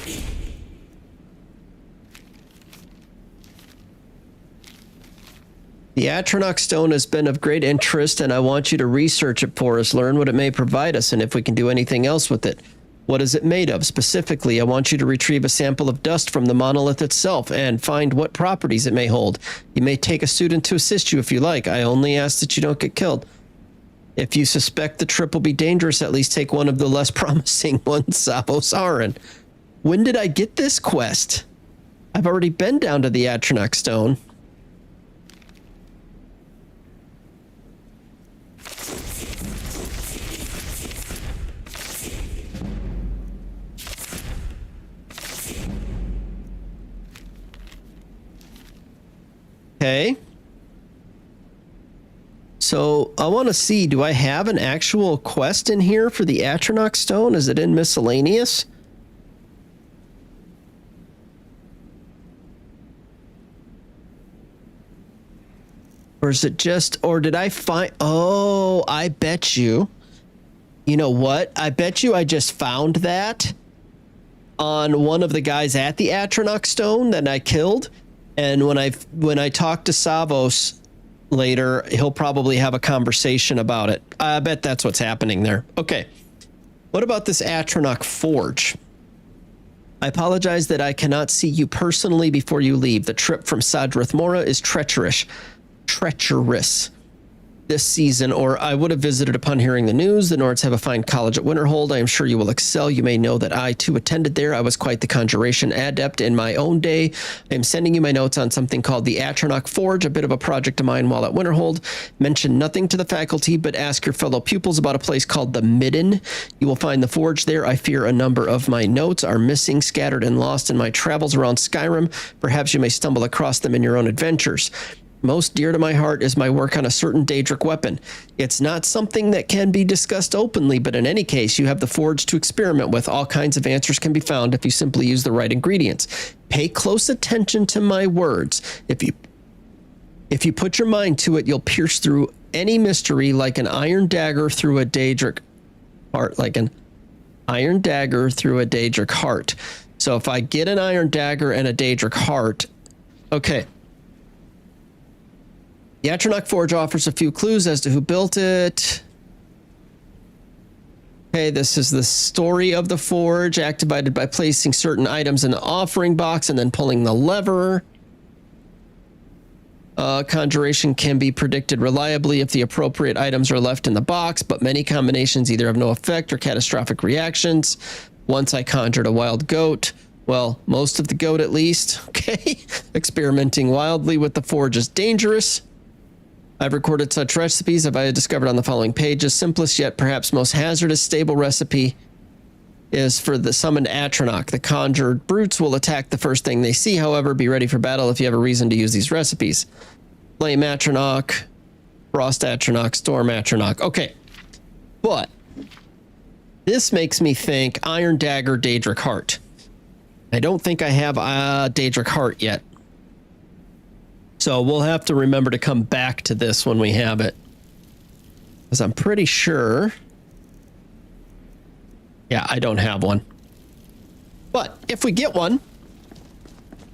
The Atronach Stone has been of great interest, and I want you to research it for us, learn what it may provide us, and if we can do anything else with it. What is it made of? Specifically, I want you to retrieve a sample of dust from the monolith itself and find what properties it may hold. You may take a student to assist you if you like. I only ask that you don't get killed. If you suspect the trip will be dangerous, at least take one of the less promising ones, Savos Aran. When did I get this quest? I've already been down to the Atronach Stone. Okay. So I want to see, do I have an actual quest in here for the Atronach Stone? Is it in miscellaneous? Or is it just, or did I find, oh, I bet you, you know what? I bet you I just found that on one of the guys at the Atronach Stone that I killed. And when I talk to Savos later, he'll probably have a conversation about it. I bet that's what's happening there. Okay. What about this Atronach Forge? I apologize that I cannot see you personally before you leave. The trip from Sadrith Mora is treacherous. this season, or I would have visited upon hearing the news. The Nords have a fine college at Winterhold. I am sure you will excel. You may know that I, too, attended there. I was quite the conjuration adept in my own day. I am sending you my notes on something called the Atronach Forge, a bit of a project of mine while at Winterhold. Mention nothing to the faculty, but ask your fellow pupils about a place called the Midden. You will find the forge there. I fear a number of my notes are missing, scattered, and lost in my travels around Skyrim. Perhaps you may stumble across them in your own adventures. Most dear to my heart is my work on a certain Daedric weapon. It's not something that can be discussed openly, but in any case, you have the forge to experiment with. All kinds of answers can be found if you simply use the right ingredients. Pay close attention to my words. If you put your mind to it, you'll pierce through any mystery like an iron dagger through a Daedric heart, like an iron dagger through a Daedric heart. So if I get an iron dagger and a Daedric heart, okay. The Atronach Forge offers a few clues as to who built it. Okay, this is the story of the forge, activated by placing certain items in the offering box and then pulling the lever. Conjuration can be predicted reliably if the appropriate items are left in the box, but many combinations either have no effect or catastrophic reactions. Once I conjured a wild goat. Well, most of the goat at least. Okay. Experimenting wildly with the forge is dangerous. I've recorded such recipes as I had discovered on the following pages. Simplest yet perhaps most hazardous stable recipe is for the summoned Atronach. The conjured brutes will attack the first thing they see. However, be ready for battle if you have a reason to use these recipes. Flame Atronach, Frost Atronach, Storm Atronach. Okay, but this makes me think Iron Dagger, Daedric Heart. I don't think I have Daedric Heart yet. So we'll have to remember to come back to this when we have it. Because I'm pretty sure... Yeah, I don't have one. But if we get one,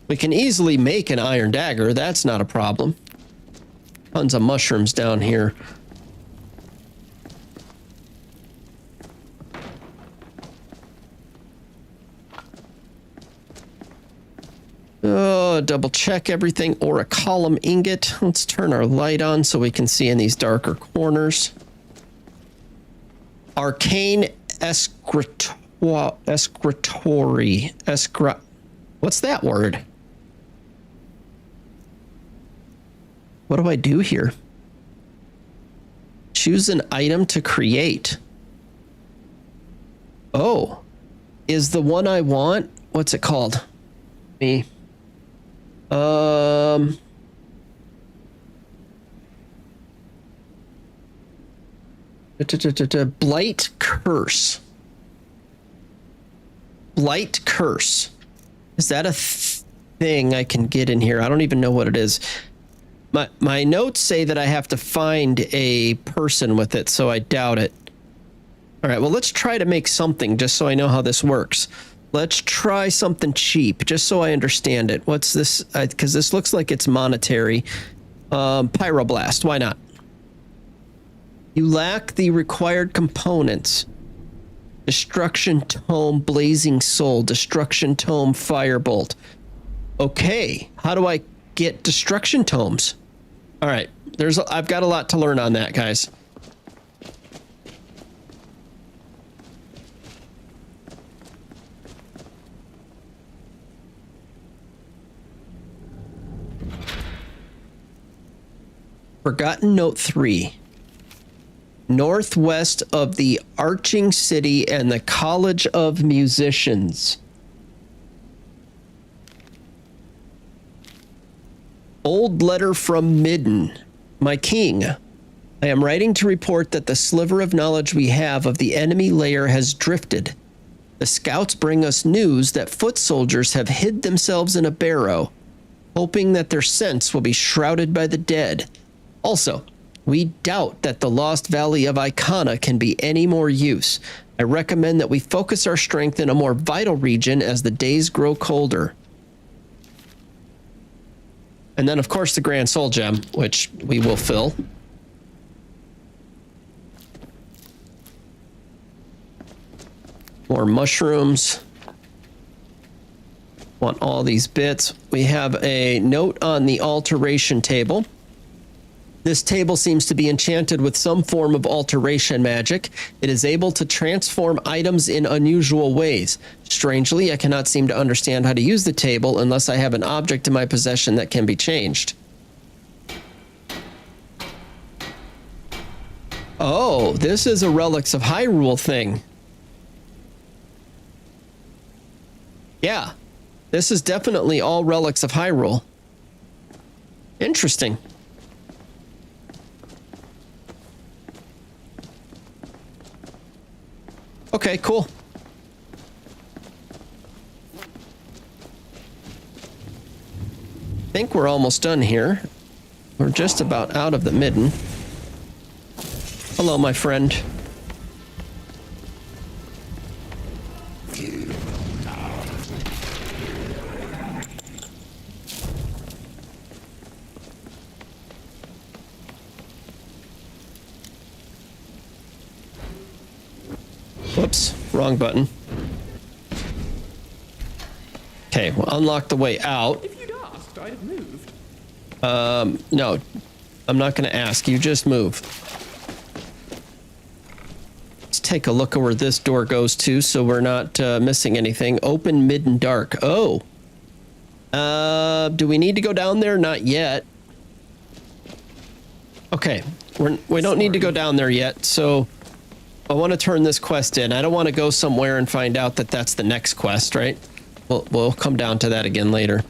we can easily make an iron dagger. That's not a problem. Tons of mushrooms down here. Double check everything, or a column ingot. Let's turn our light on so we can see in these darker corners. Arcane escritory. What's that word? What do I do here? Choose an item to create. Oh, is the one I want? What's it called? Me. Blight Curse. Blight Curse. Is that a thing I can get in here? I don't even know what it is. My notes say that I have to find a person with it, so I doubt it. All right, well, let's try to make something just so I know how this works. Let's try something cheap, just so I understand it. What's this? Because this looks like it's monetary. Pyroblast, why not? You lack the required components. Destruction Tome, Blazing Soul, Destruction Tome, Firebolt. Okay, how do I get Destruction Tomes? All right, I've got a lot to learn on that, guys. Forgotten Note 3. Northwest of the Arching City and the College of Musicians. Old letter from Midden. My king, I am writing to report that the sliver of knowledge we have of the enemy lair has drifted. The scouts bring us news that foot soldiers have hid themselves in a barrow, hoping that their scents will be shrouded by the dead. Also, we doubt that the Lost Valley of Icona can be any more use. I recommend that we focus our strength in a more vital region as the days grow colder. And then, of course, the Grand Soul Gem, which we will fill. More mushrooms. Want all these bits. We have a note on the alteration table. This table seems to be enchanted with some form of alteration magic. It is able to transform items in unusual ways. Strangely, I cannot seem to understand how to use the table unless I have an object in my possession that can be changed. Oh, this is a Relics of Hyrule thing. Yeah, this is definitely all Relics of Hyrule. Interesting. Okay, cool. I think we're almost done here. We're just about out of the midden. Hello, my friend. Whoops, wrong button. Okay, we'll unlock the way out. If you'd asked, I'd have moved. No, I'm not going to ask. You just move. Let's take a look at where this door goes to so we're not missing anything. Open, mid, and dark. Oh. Do we need to go down there? Not yet. Okay, we don't need to go down there yet, so I want to turn this quest in. I don't want to go somewhere and find out that that's the next quest, right? We'll come down to that again later.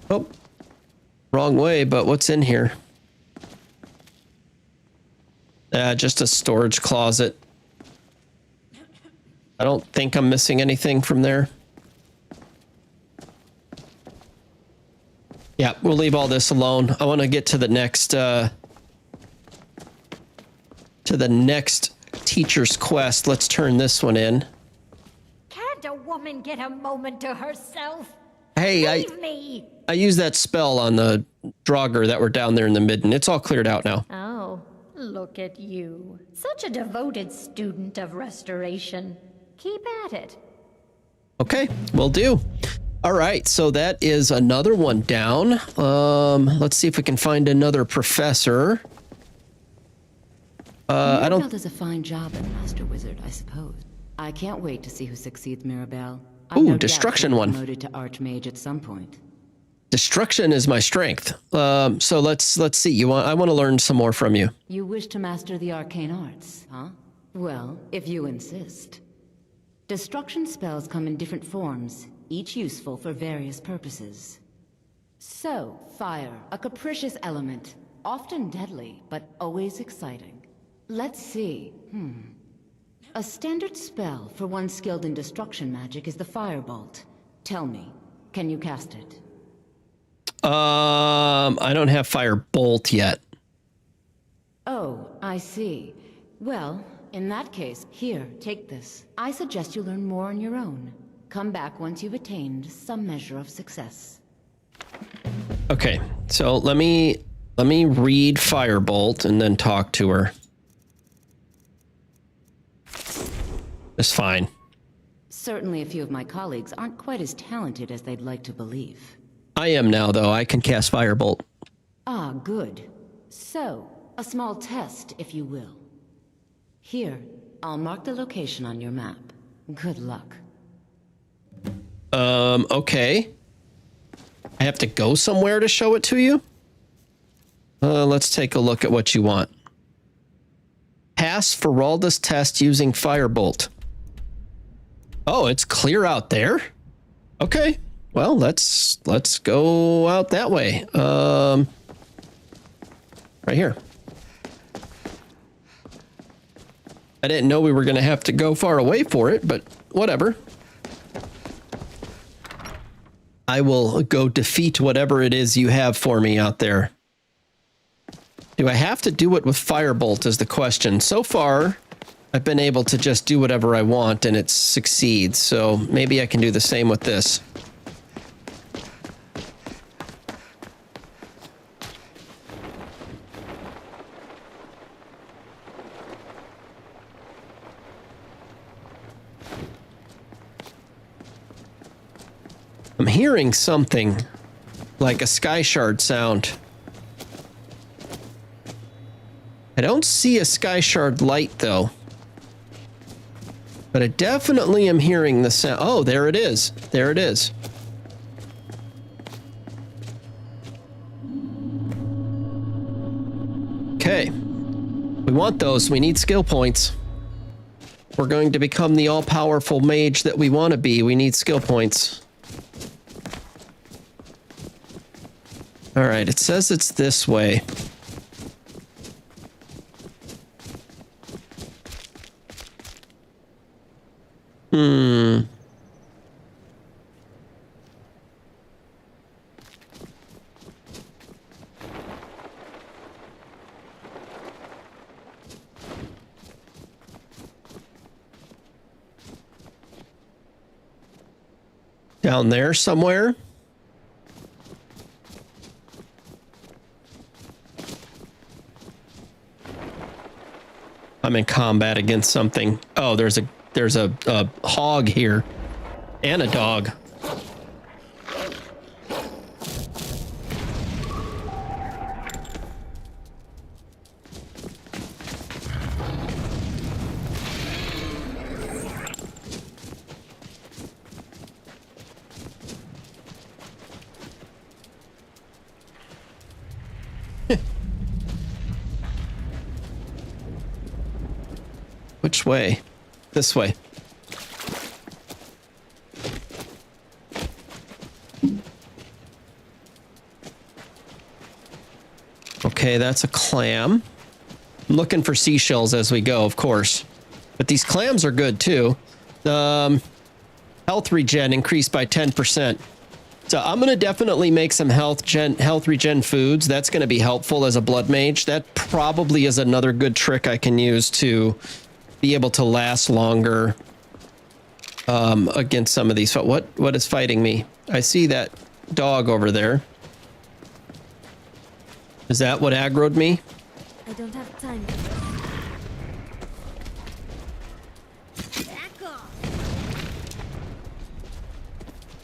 Oh, wrong way, but what's in here? Just a storage closet. I don't think I'm missing anything from there. Yeah, we'll leave all this alone. I want to get to the next teacher's quest. Let's turn this one in. Can't a woman get a moment to herself? Hey, Leave me! I used that spell on the Draugr that were down there in the midden. It's all cleared out now. Oh, look at you. Such a devoted student of restoration. Keep at it. Okay, will do. All right, so that is another one down. Let's see if we can find another professor. I don't... Mirabelle does a fine job as Master Wizard, I suppose. I can't wait to see who succeeds Mirabelle. Ooh, Destruction one. Promoted to Archmage at some point. Destruction is my strength. So let's see. I want to learn some more from you. You wish to master the arcane arts, huh? Well, if you insist. Destruction spells come in different forms, each useful for various purposes. So, fire, a capricious element, often deadly, but always exciting. Let's see. A standard spell for one skilled in destruction magic is the Firebolt. Tell me, can you cast it? I don't have Firebolt yet. Oh, I see. Well, in that case, here, take this. I suggest you learn more on your own. Come back once you've attained some measure of success. Okay, so let me read Firebolt and then talk to her. It's fine. Certainly a few of my colleagues aren't quite as talented as they'd like to believe. I am now, though. I can cast Firebolt. Ah, good. So, a small test, if you will. Here, I'll mark the location on your map. Good luck. Okay. I have to go somewhere to show it to you? Let's take a look at what you want. Pass Feralda's test using Firebolt. Oh, it's clear out there? Okay. Well, let's go out that way. Right here. I didn't know we were going to have to go far away for it, but whatever. I will go defeat whatever it is you have for me out there. Do I have to do it with Firebolt is the question. So far, I've been able to just do whatever I want and it succeeds. So maybe I can do the same with this. hearing something like a sky shard sound. I don't see a sky shard light though. But I definitely am hearing the sound. Oh, there it is. There it is. Okay. We want those. We need skill points. We're going to become the all-powerful mage that we want to be. We need skill points. All right, it says it's this way. Down there somewhere. I'm in combat against something. Oh, there's a hog here and a dog. Which way? This way. Okay, that's a clam. I'm looking for seashells as we go, of course. But these clams are good too. Health regen increased by 10%. So I'm going to definitely make some health regen foods. That's going to be helpful as a blood mage. That probably is another good trick I can use to be able to last longer against some of these. What is fighting me? I see that dog over there. Is that what aggroed me? I don't have time. Back off.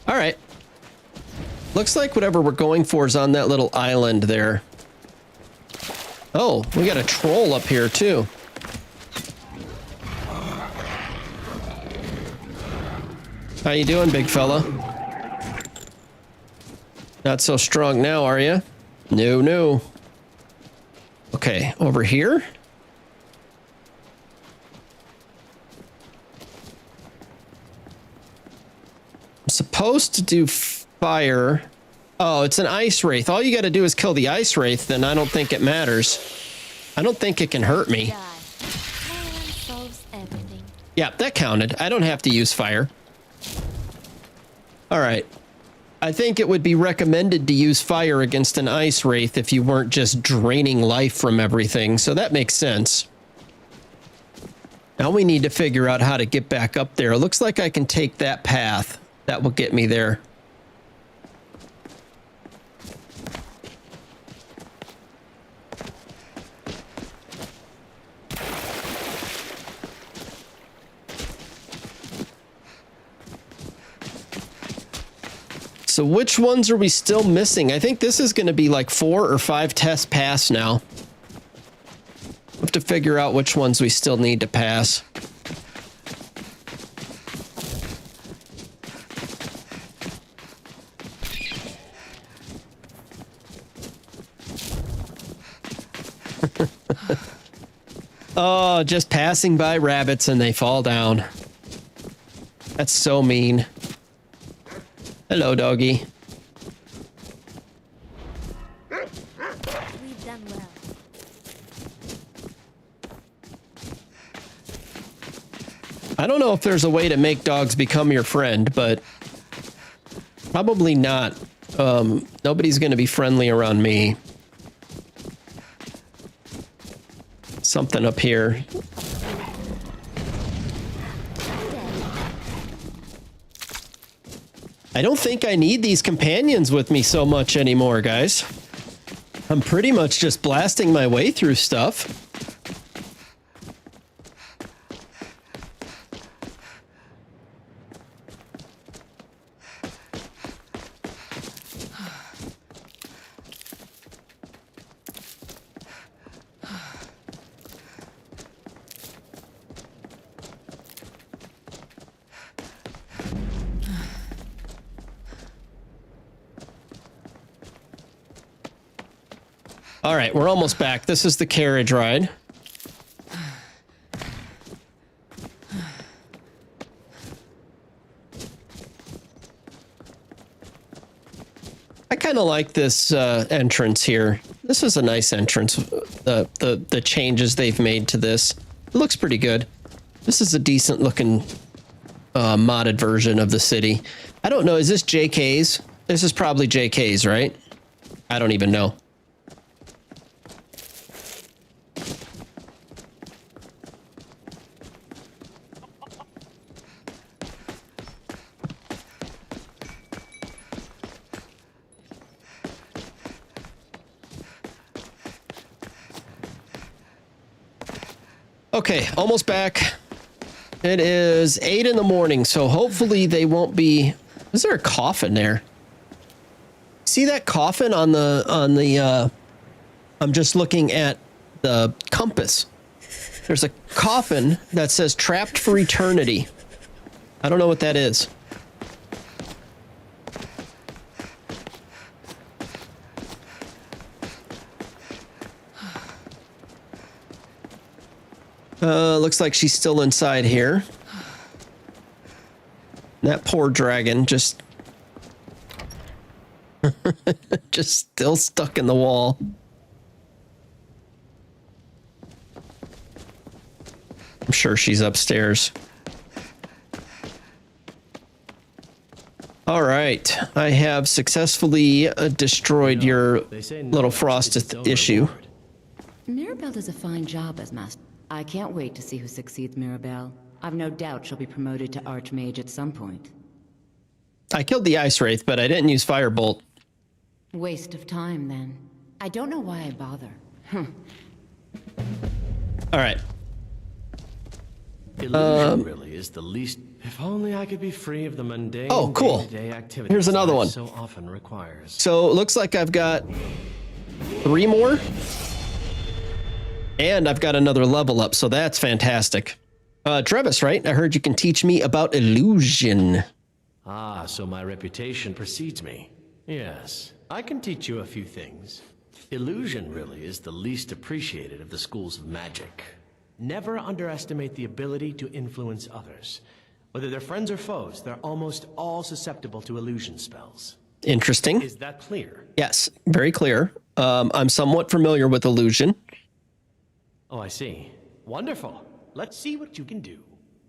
All right. Looks like whatever we're going for is on that little island there. Oh, we got a troll up here too. How you doing, big fella? Not so strong now, are you? No, no. Okay, over here. I'm supposed to do fire. Oh, it's an ice wraith. All you got to do is kill the ice wraith, then I don't think it matters. I don't think it can hurt me. Yeah, that counted. I don't have to use fire. All right. I think it would be recommended to use fire against an ice wraith if you weren't just draining life from everything, so that makes sense. Now we need to figure out how to get back up there. It looks like I can take that path. That will get me there. So which ones are we still missing? I think this is going to be like 4 or 5 tests pass now. We'll have to figure out which ones we still need to pass. Oh, just passing by rabbits and they fall down. That's so mean. Hello, doggy. We've done well. I don't know if there's a way to make dogs become your friend, but probably not. Nobody's going to be friendly around me. Something up here. I don't think I need these companions with me so much anymore, guys. I'm pretty much just blasting my way through stuff. All right, we're almost back. This is the carriage ride. I kind of like this entrance here. This is a nice entrance. The changes they've made to this. It looks pretty good. This is a decent looking modded version of the city. I don't know. Is this JK's? This is probably JK's, right? I don't even know. Okay, almost back. It is 8 in the morning, so hopefully they won't be... Is there a coffin there? See that coffin on the I'm just looking at the compass. There's a coffin that says trapped for eternity. I don't know what that is. Looks like she's still inside here. That poor dragon just still stuck in the wall. I'm sure she's upstairs. All right, I have successfully destroyed your little frosted issue. Mirabelle does a fine job as master. I can't wait to see who succeeds Mirabelle. I've no doubt she'll be promoted to Archmage at some point. I killed the Ice Wraith, but I didn't use Firebolt. Waste of time, then. I don't know why I bother. All right. Illusion really is the least... If only I could be free of the mundane day-to-day activities Here's another one. So often requires. So it looks like I've got 3 more. And I've got another level up, so that's fantastic. Trevis, right? I heard you can teach me about illusion. Ah, so my reputation precedes me. Yes, I can teach you a few things. Illusion really is the least appreciated of the schools of magic. Never underestimate the ability to influence others. Whether they're friends or foes, they're almost all susceptible to illusion spells. Interesting. Is that clear? Yes, very clear. I'm somewhat familiar with illusion. Oh, I see. Wonderful. Let's see what you can do.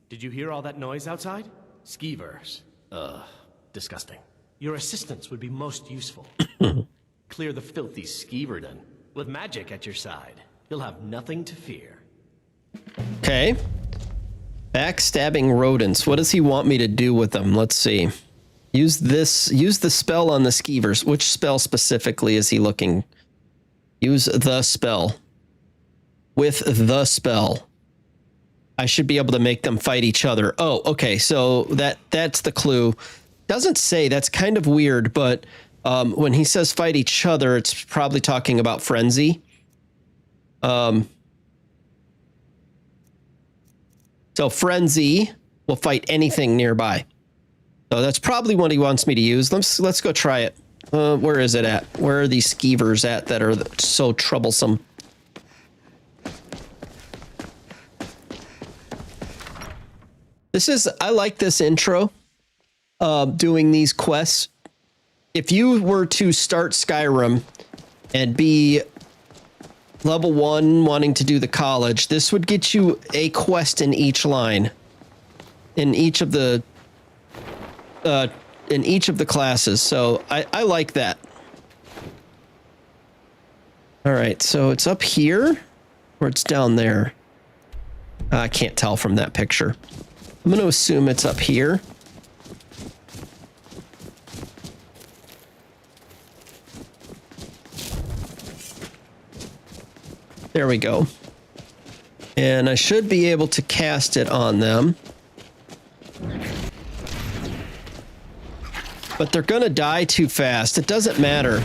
Did you hear all that noise outside? Skeevers. Disgusting. Your assistance would be most useful. Clear the filthy skeeverdom. With magic at your side, you'll have nothing to fear. Okay. Backstabbing rodents. What does he want me to do with them? Let's see. Use the spell on the skeevers. Which spell specifically is he looking? Use the spell. With the spell. I should be able to make them fight each other. Oh, okay. So that's the clue. Doesn't say. That's kind of weird, but when he says fight each other, it's probably talking about frenzy. So frenzy will fight anything nearby. So that's probably what he wants me to use. Let's go try it. Where is it at? Where are these skeevers at that are so troublesome? I like this intro, doing these quests. If you were to start Skyrim and be level 1 wanting to do the college, this would get you a quest in each line, in each of the classes. So I like that. All right, so it's up here or it's down there. I can't tell from that picture. I'm going to assume it's up here. There we go. And I should be able to cast it on them. But they're going to die too fast. It doesn't matter.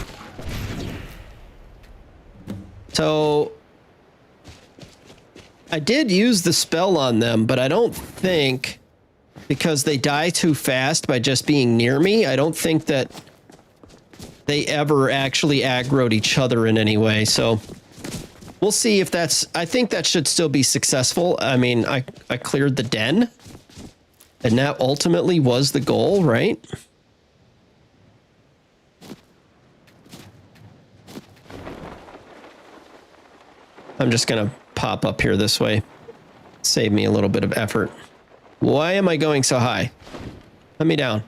So I did use the spell on them, but I don't think, because they die too fast by just being near me, I don't think that they ever actually aggroed each other in any way. So we'll see if that's, I think that should still be successful. I mean, I cleared the den, and that ultimately was the goal, right? I'm just going to pop up here this way. Save me a little bit of effort. Why am I going so high? Let me down.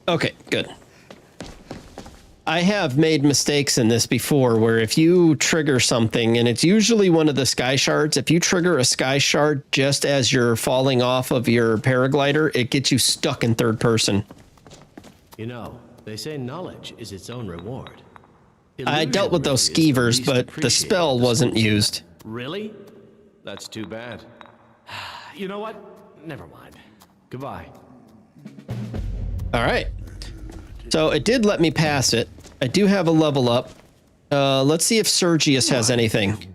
Okay, good. I have made mistakes in this before where if you trigger something, and it's usually one of the sky shards, if you trigger a sky shard just as you're falling off of your paraglider, it gets you stuck in third person. You know, they say knowledge is its own reward. I dealt with those skeevers, but the spell wasn't used. Really? That's too bad. You know what? Never mind. Goodbye. All right. So it did let me pass it. I do have a level up. Let's see if Sergius has anything.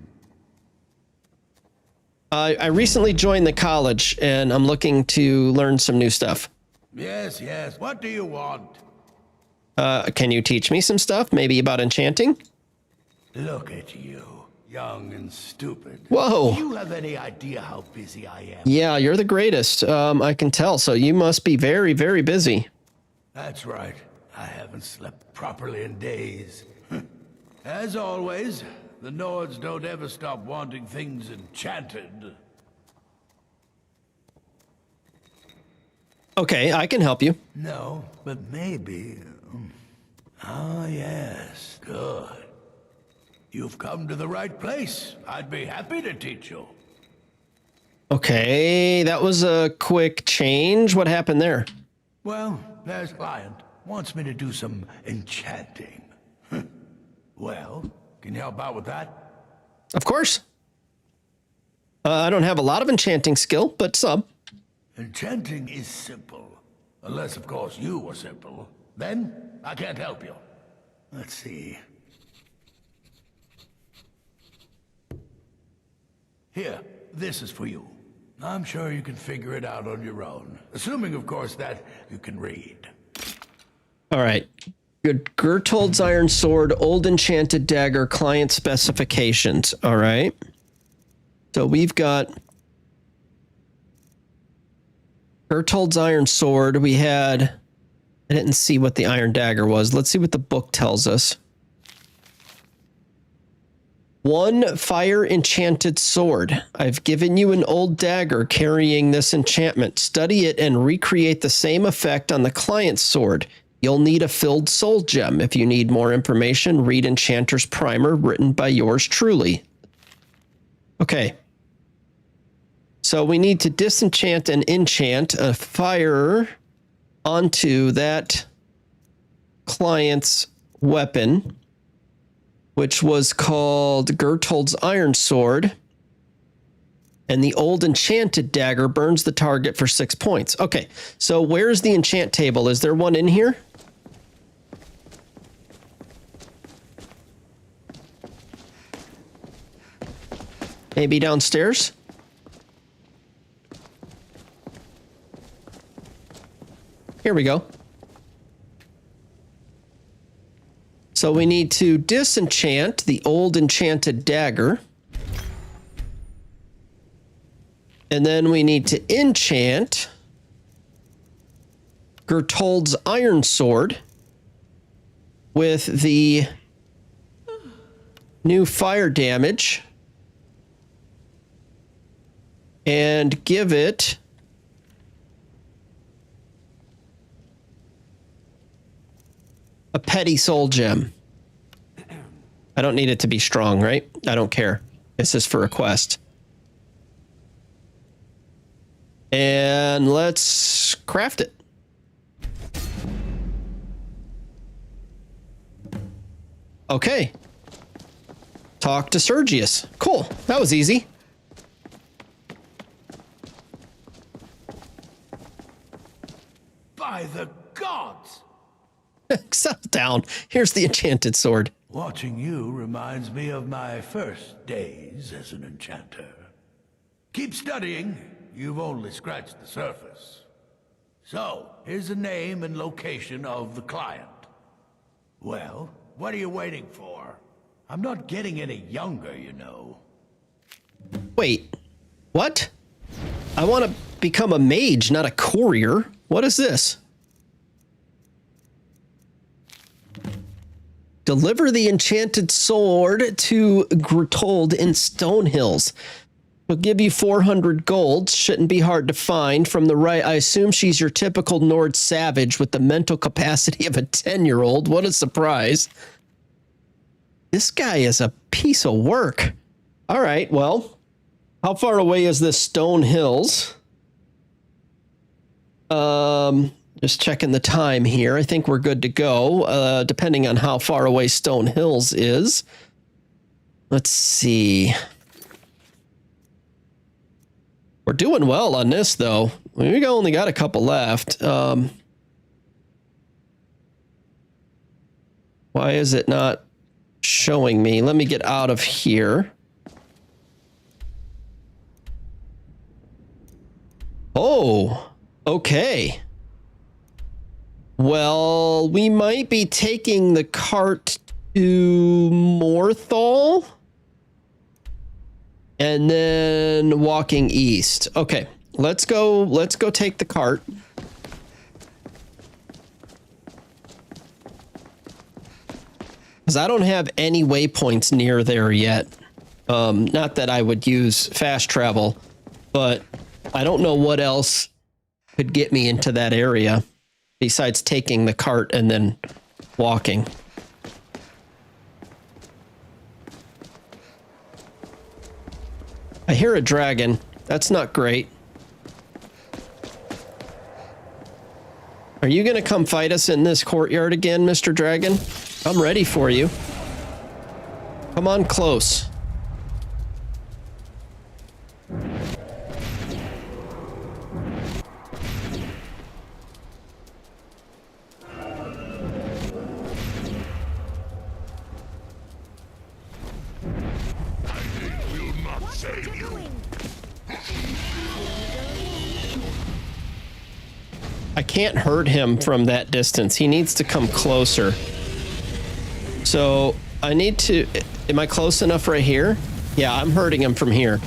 I recently joined the college, and I'm looking to learn some new stuff. Yes, yes. What do you want? Can you teach me some stuff? Maybe about enchanting? Look at you, young and stupid. Whoa. Do you have any idea how busy I am? Yeah, you're the greatest. I can tell. So you must be very, very busy. That's right. I haven't slept properly in days. As always, the Nords don't ever stop wanting things enchanted. Okay, I can help you. No, but maybe. Ah, yes. Good. You've come to the right place. I'd be happy to teach you. Okay, that was a quick change. What happened there? Well, there's a client. Wants me to do some enchanting. Well, can you help out with that? Of course. I don't have a lot of enchanting skill, but some. Enchanting is simple. Unless, of course, you are simple. Then, I can't help you. Let's see. Here, this is for you. I'm sure you can figure it out on your own. Assuming, of course, that you can read. All right. Good. Gertold's Iron Sword, Old Enchanted Dagger, Client Specifications. All right. So we've got Gertold's Iron Sword. We had... I didn't see what the Iron Dagger was. Let's see what the book tells us. 1 fire enchanted sword. I've given you an old dagger carrying this enchantment. Study it and recreate the same effect on the client's sword. You'll need a filled soul gem. If you need more information, read Enchanter's Primer written by yours truly. Okay. So we need to disenchant and enchant a fire onto that client's weapon, which was called Gertold's Iron Sword. And the old enchanted dagger burns the target for 6 points. Okay, so where's the enchant table? Is there one in here? Maybe downstairs? Here we go. So we need to disenchant the old enchanted dagger. And then we need to enchant Gertold's Iron Sword with the new fire damage and give it a petty soul gem. I don't need it to be strong, right? I don't care. This is for a quest. And let's craft it. Okay. Talk to Sergius. Cool. That was easy. By the gods! Settle down. Here's the enchanted sword. Watching you reminds me of my first days as an enchanter. Keep studying. You've only scratched the surface. So, here's the name and location of the client. Well, what are you waiting for? I'm not getting any younger, you know. Wait, what? I want to become a mage, not a courier. What is this? Deliver the enchanted sword to Gretold in Stonehills. We'll give you 400 gold. Shouldn't be hard to find. From the right, I assume she's your typical Nord savage with the mental capacity of a 10-year-old. What a surprise. This guy is a piece of work. All right, well, how far away is this Stonehills? Just checking the time here. I think we're good to go, depending on how far away Stonehills is. Let's see. We're doing well on this, though. We only got a couple left. Why is it not showing me? Let me get out of here. Oh, okay. Well, we might be taking the cart to Morthal and then walking east. Okay, let's go take the cart. Because I don't have any waypoints near there yet. Not that I would use fast travel, but I don't know what else could get me into that area besides taking the cart and then walking. I hear a dragon. That's not great. Are you going to come fight us in this courtyard again, Mr. Dragon? I'm ready for you. Come on close. I can't hurt him from that distance. He needs to come closer. So I need to... Am I close enough right here? Yeah, I'm hurting him from here.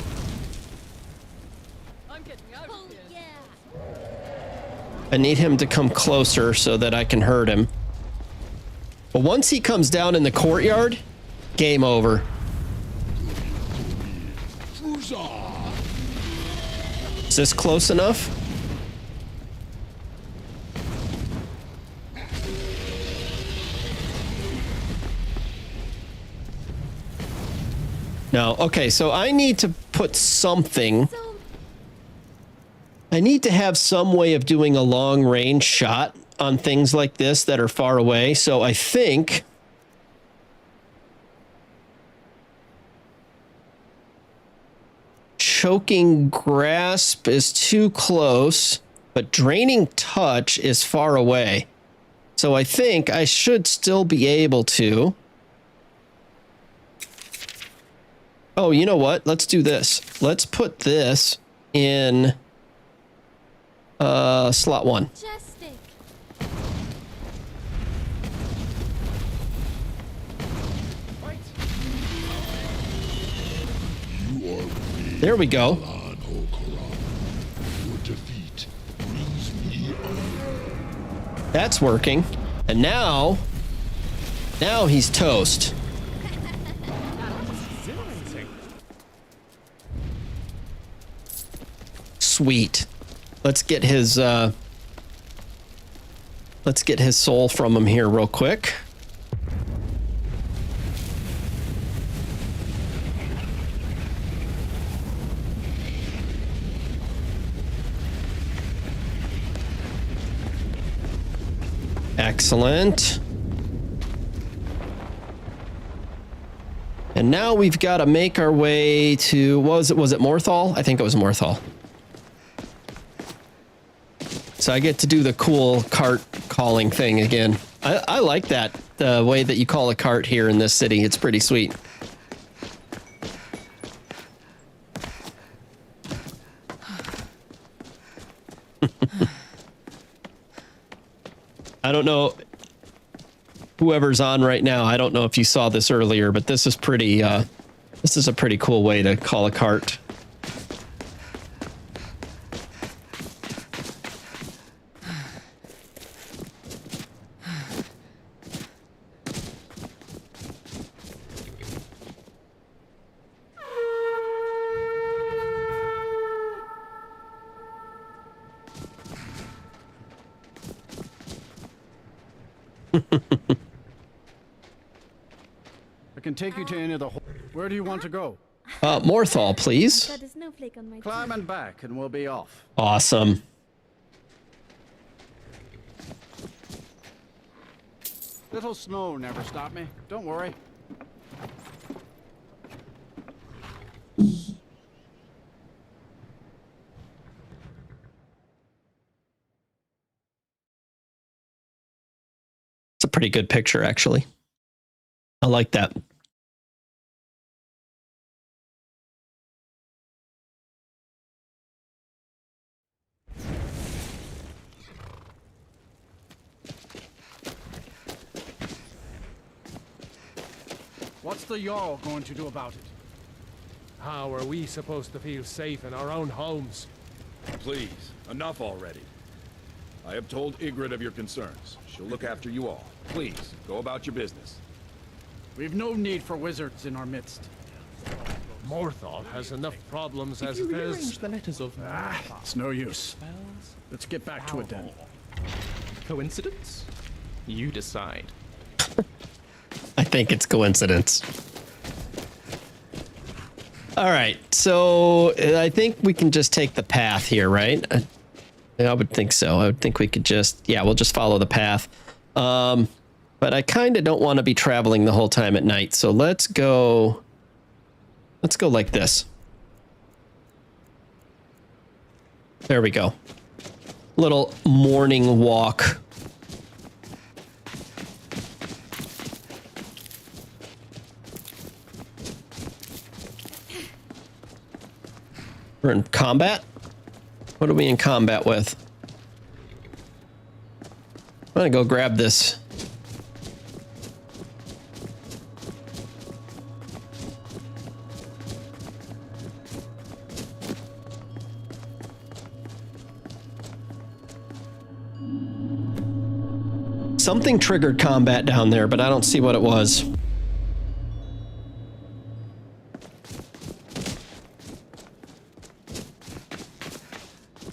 I need him to come closer so that I can hurt him. But once he comes down in the courtyard, game over. Is this close enough? No. Okay, so I need to put something. I need to have some way of doing a long range shot on things like this that are far away. So I think choking grasp is too close, but draining touch is far away. So I think I should still be able to. Oh, you know what? Let's do this. Let's put this in slot 1. There we go. That's working. And now he's toast. Sweet. Let's get his soul from him here real quick. Excellent. And now we've got to make our way to, was it Morthal? I think it was Morthal. So I get to do the cool cart calling thing again. I like that, the way that you call a cart here in this city. It's pretty sweet. I don't know, whoever's on right now, I don't know if you saw this earlier, but this is pretty, this is a pretty cool way to call a cart. I can take you to any of the... Where do you want to go? Morthal, please. Got a snowflake on my Climb and back, and we'll be off. Awesome. Little snow never stopped me. Don't worry. It's a pretty good picture, actually. I like that. What's the Jarl going to do about it? How are we supposed to feel safe in our own homes? Please, enough already. I have told Ygritte of your concerns. She'll look after you all. Please, go about your business. We've no need for wizards in our midst. Morthal has enough problems as it is. The letters of It's no use. Let's get back to it then. Coincidence? You decide. I think it's coincidence. All right, so I think we can just take the path here, right? I would think so. I would think we could just, yeah, we'll just follow the path. But I kind of don't want to be traveling the whole time at night, so let's go like this. There we go. Little morning walk. We're in combat? What are we in combat with? I'm gonna go grab this. Something triggered combat down there, but I don't see what it was.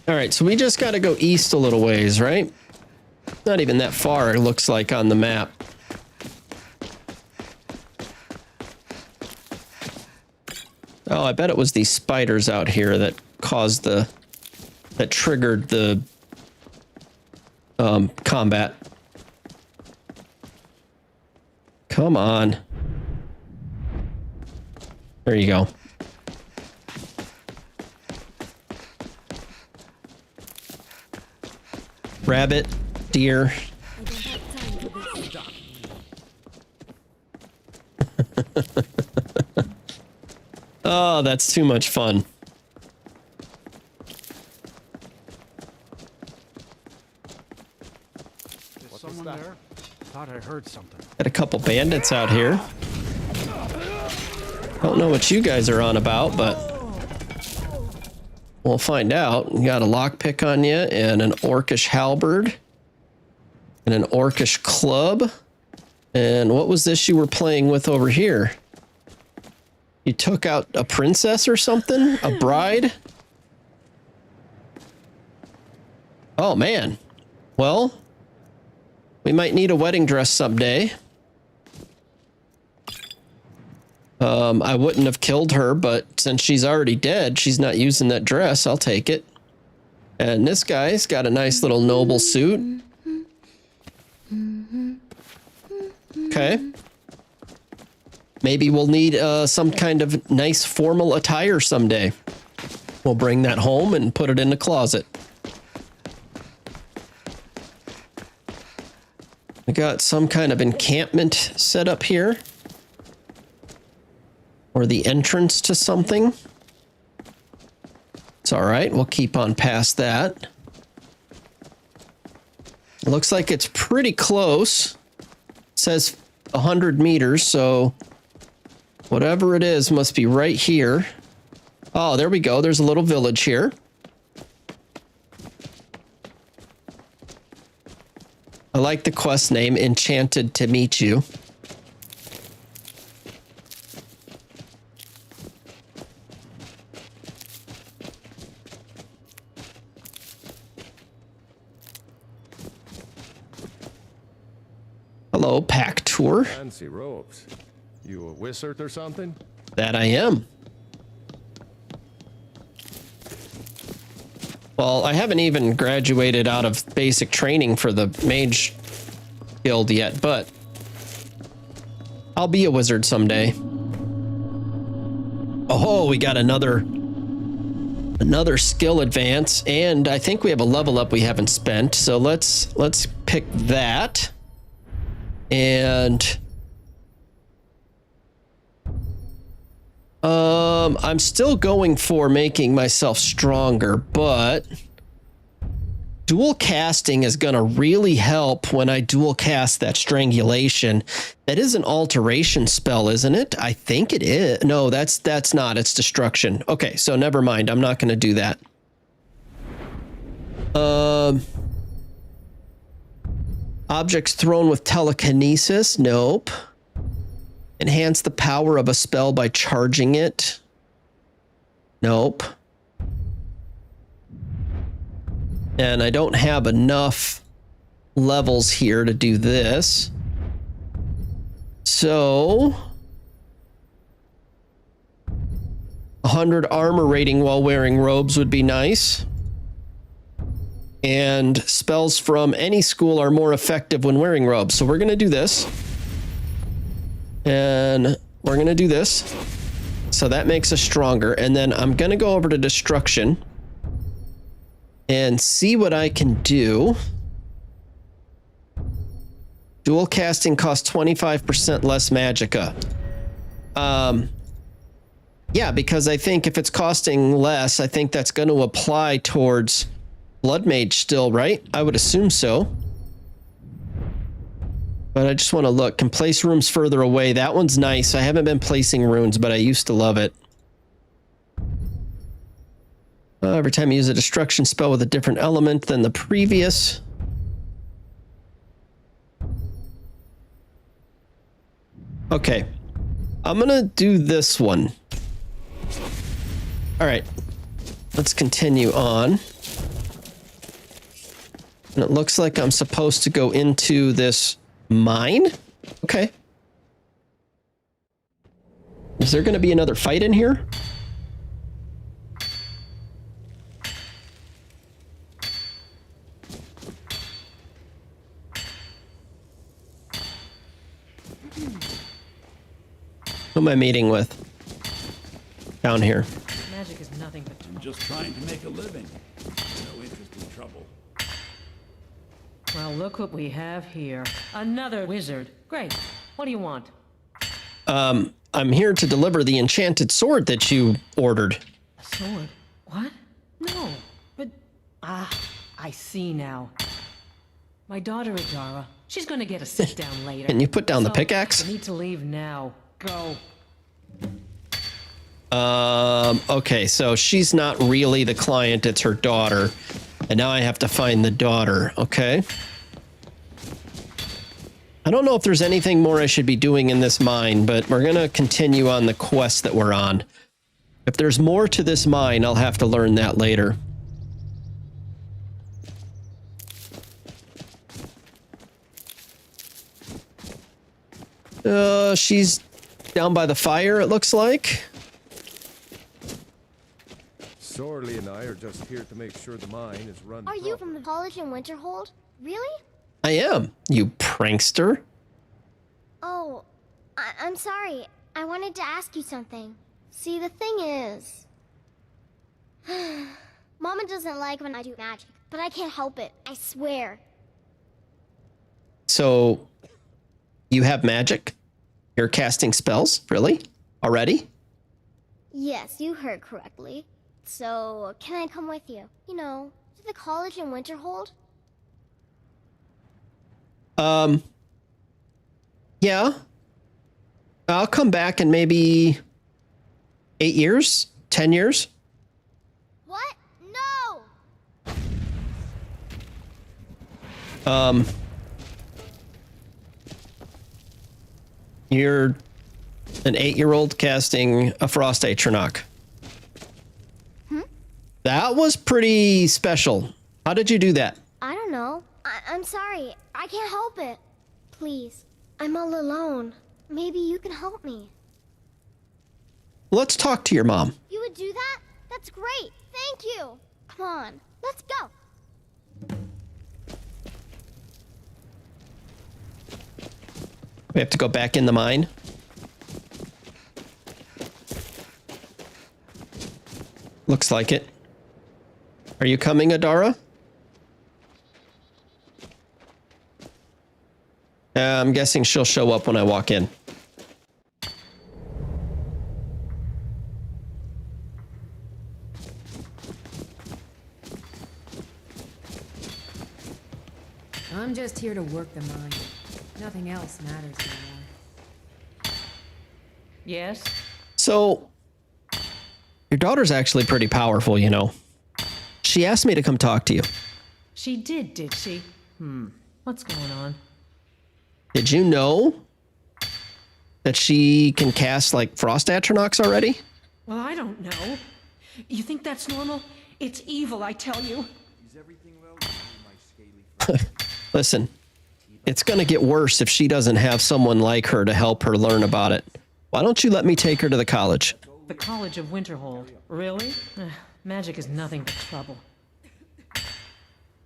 All right, so we just got to go east a little ways, right? Not even that far, it looks like on the map. Oh, I bet it was these spiders out here that caused the... that triggered the... combat. Come on. There you go. Rabbit, deer. Oh, that's too much fun. Is someone there? Thought I heard something. Got a couple bandits out here. Don't know what you guys are on about, but we'll find out. You got a lockpick on you and an orcish halberd and an orcish club. And what was this you were playing with over here? You took out a princess or something? A bride? Oh, man. Well, we might need a wedding dress someday. I wouldn't have killed her, but since she's already dead, she's not using that dress. I'll take it. And this guy's got a nice little noble suit. Okay. Maybe we'll need some kind of nice formal attire someday. We'll bring that home and put it in the closet. We got some kind of encampment set up here. Or the entrance to something. It's all right. We'll keep on past that. It looks like it's pretty close. It says 100 meters, so whatever it is must be right here. Oh, there we go. There's a little village here. I like the quest name, Enchanted to Meet You. Hello, pack tour. Fancy robes. You a wizard or something? That I am. Well, I haven't even graduated out of basic training for the mage guild yet, but I'll be a wizard someday. Oh, we got another skill advance, and I think we have a level up we haven't spent. So let's pick that. And I'm still going for making myself stronger, but dual casting is going to really help when I dual cast that strangulation. That is an alteration spell, isn't it? I think it is. No, that's not. It's destruction. Okay, so never mind. I'm not going to do that. Objects thrown with telekinesis. Nope. Enhance the power of a spell by charging it. Nope. And I don't have enough levels here to do this. So 100 armor rating while wearing robes would be nice. And spells from any school are more effective when wearing robes. So we're going to do this. And we're going to do this. So that makes us stronger. And then I'm going to go over to destruction and see what I can do. Dual casting costs 25% less magicka. Yeah, because I think if it's costing less, I think that's going to apply towards blood mage still, right? I would assume so. But I just want to look. Can place rooms further away. That one's nice. I haven't been placing runes, but I used to love it. Every time you use a destruction spell with a different element than the previous. Okay. I'm going to do this one. All right. Let's continue on. And it looks like I'm supposed to go into this mine? Okay. Is there going to be another fight in here? Who am I meeting with? Down here. Magic is nothing but... I'm just trying to make a living. No interest in trouble. Well, look what we have here. Another wizard. Great. What do you want? I'm here to deliver the enchanted sword that you ordered. A sword? What? No. But... I see now. My daughter Adara. She's gonna get a sit down later. Can you put down the pickaxe? I need to leave now. Go. Okay, so she's not really the client, it's her daughter. And now I have to find the daughter, okay? I don't know if there's anything more I should be doing in this mine, but we're gonna continue on the quest that we're on. If there's more to this mine, I'll have to learn that later. She's down by the fire, it looks like. Sorley and I are just here to make sure the mine is run Are you from the college in Winterhold? Really? I am, you prankster. Oh, I'm sorry. I wanted to ask you something. See, the thing is... Mama doesn't like when I do magic, but I can't help it, I swear. So you have magic? You're casting spells? Really? Already? Yes, you heard correctly. So, can I come with you? You know, to the college in Winterhold? Yeah. I'll come back in maybe 8 years, 10 years. What? No! You're an 8-year-old casting a Frost Atronach. That was pretty special. How did you do that? I don't know. I'm sorry. I can't help it. Please. I'm all alone. Maybe you can help me. Let's talk to your mom. You would do that? That's great. Thank you. Come on. Let's go. We have to go back in the mine. Looks like it. Are you coming, Adara? I'm guessing she'll show up when I walk in. I'm just here to work the mine. Nothing else matters anymore. Yes? So, your daughter's actually pretty powerful, you know. She asked me to come talk to you. She did she? What's going on? Did you know that she can cast, like, Frost Atronachs already? Well, I don't know. You think that's normal? It's evil, I tell you. Is everything well with you, my scaly? Listen, it's gonna get worse if she doesn't have someone like her to help her learn about it. Why don't you let me take her to the college? The College of Winterhold. Really? Magic is nothing but trouble.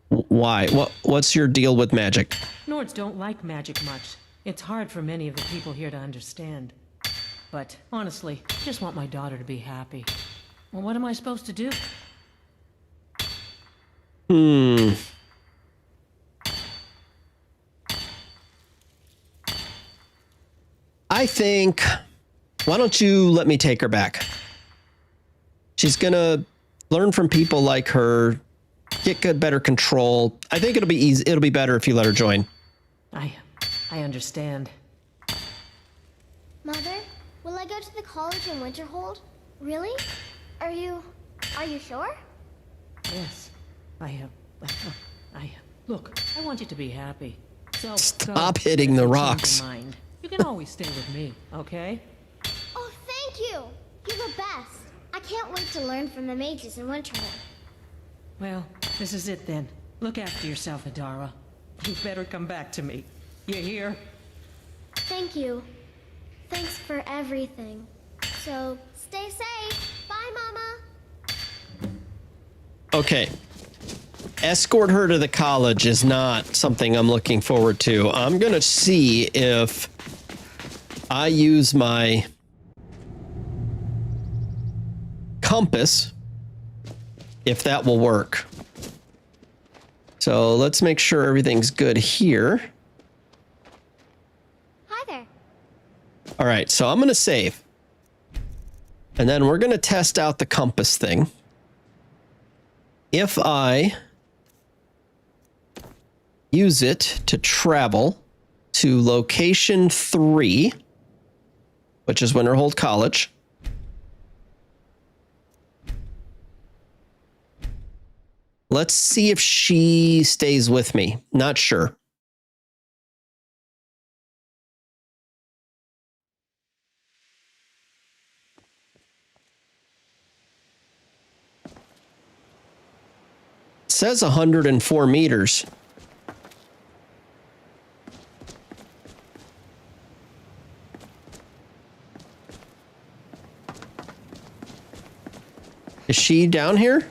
Why? What's your deal with magic? Nords don't like magic much. It's hard for many of the people here to understand. But honestly, I just want my daughter to be happy. Well, what am I supposed to do? I think, why don't you let me take her back? She's gonna learn from people like her, get good, better control. I think it'll be easy. It'll be better if you let her join. I understand. Mother, will I go to the college in Winterhold? Really? Are you sure? Yes. Look, I want you to be happy. So Stop hitting the rocks. You can always stay with me, okay? Oh, thank you! You're the best. I can't wait to learn from the mages in Winterhold. Well, this is it then. Look after yourself, Adara. You better come back to me. You hear? Thank you. Thanks for everything. So, stay safe. Bye, Mama. Okay. Escort her to the college is not something I'm looking forward to. I'm gonna see if I use my compass, if that will work. So let's make sure everything's good here. Hi there. All right, so I'm gonna save. And then we're gonna test out the compass thing. If I use it to travel to location 3, which is Winterhold College. Let's see if she stays with me. Not sure. It says 104 meters. Is she down here?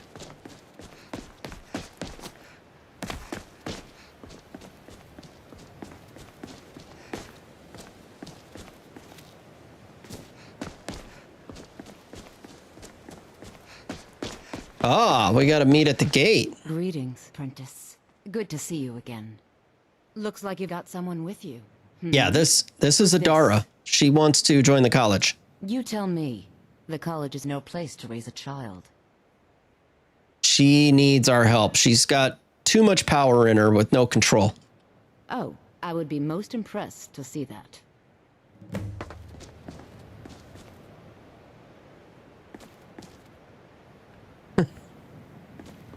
Ah, we gotta meet at the gate. Greetings, apprentice. Good to see you again. Looks like you got someone with you. Yeah, this is Adara. She wants to join the college. You tell me. The college is no place to raise a child. She needs our help. She's got too much power in her with no control. Oh, I would be most impressed to see that.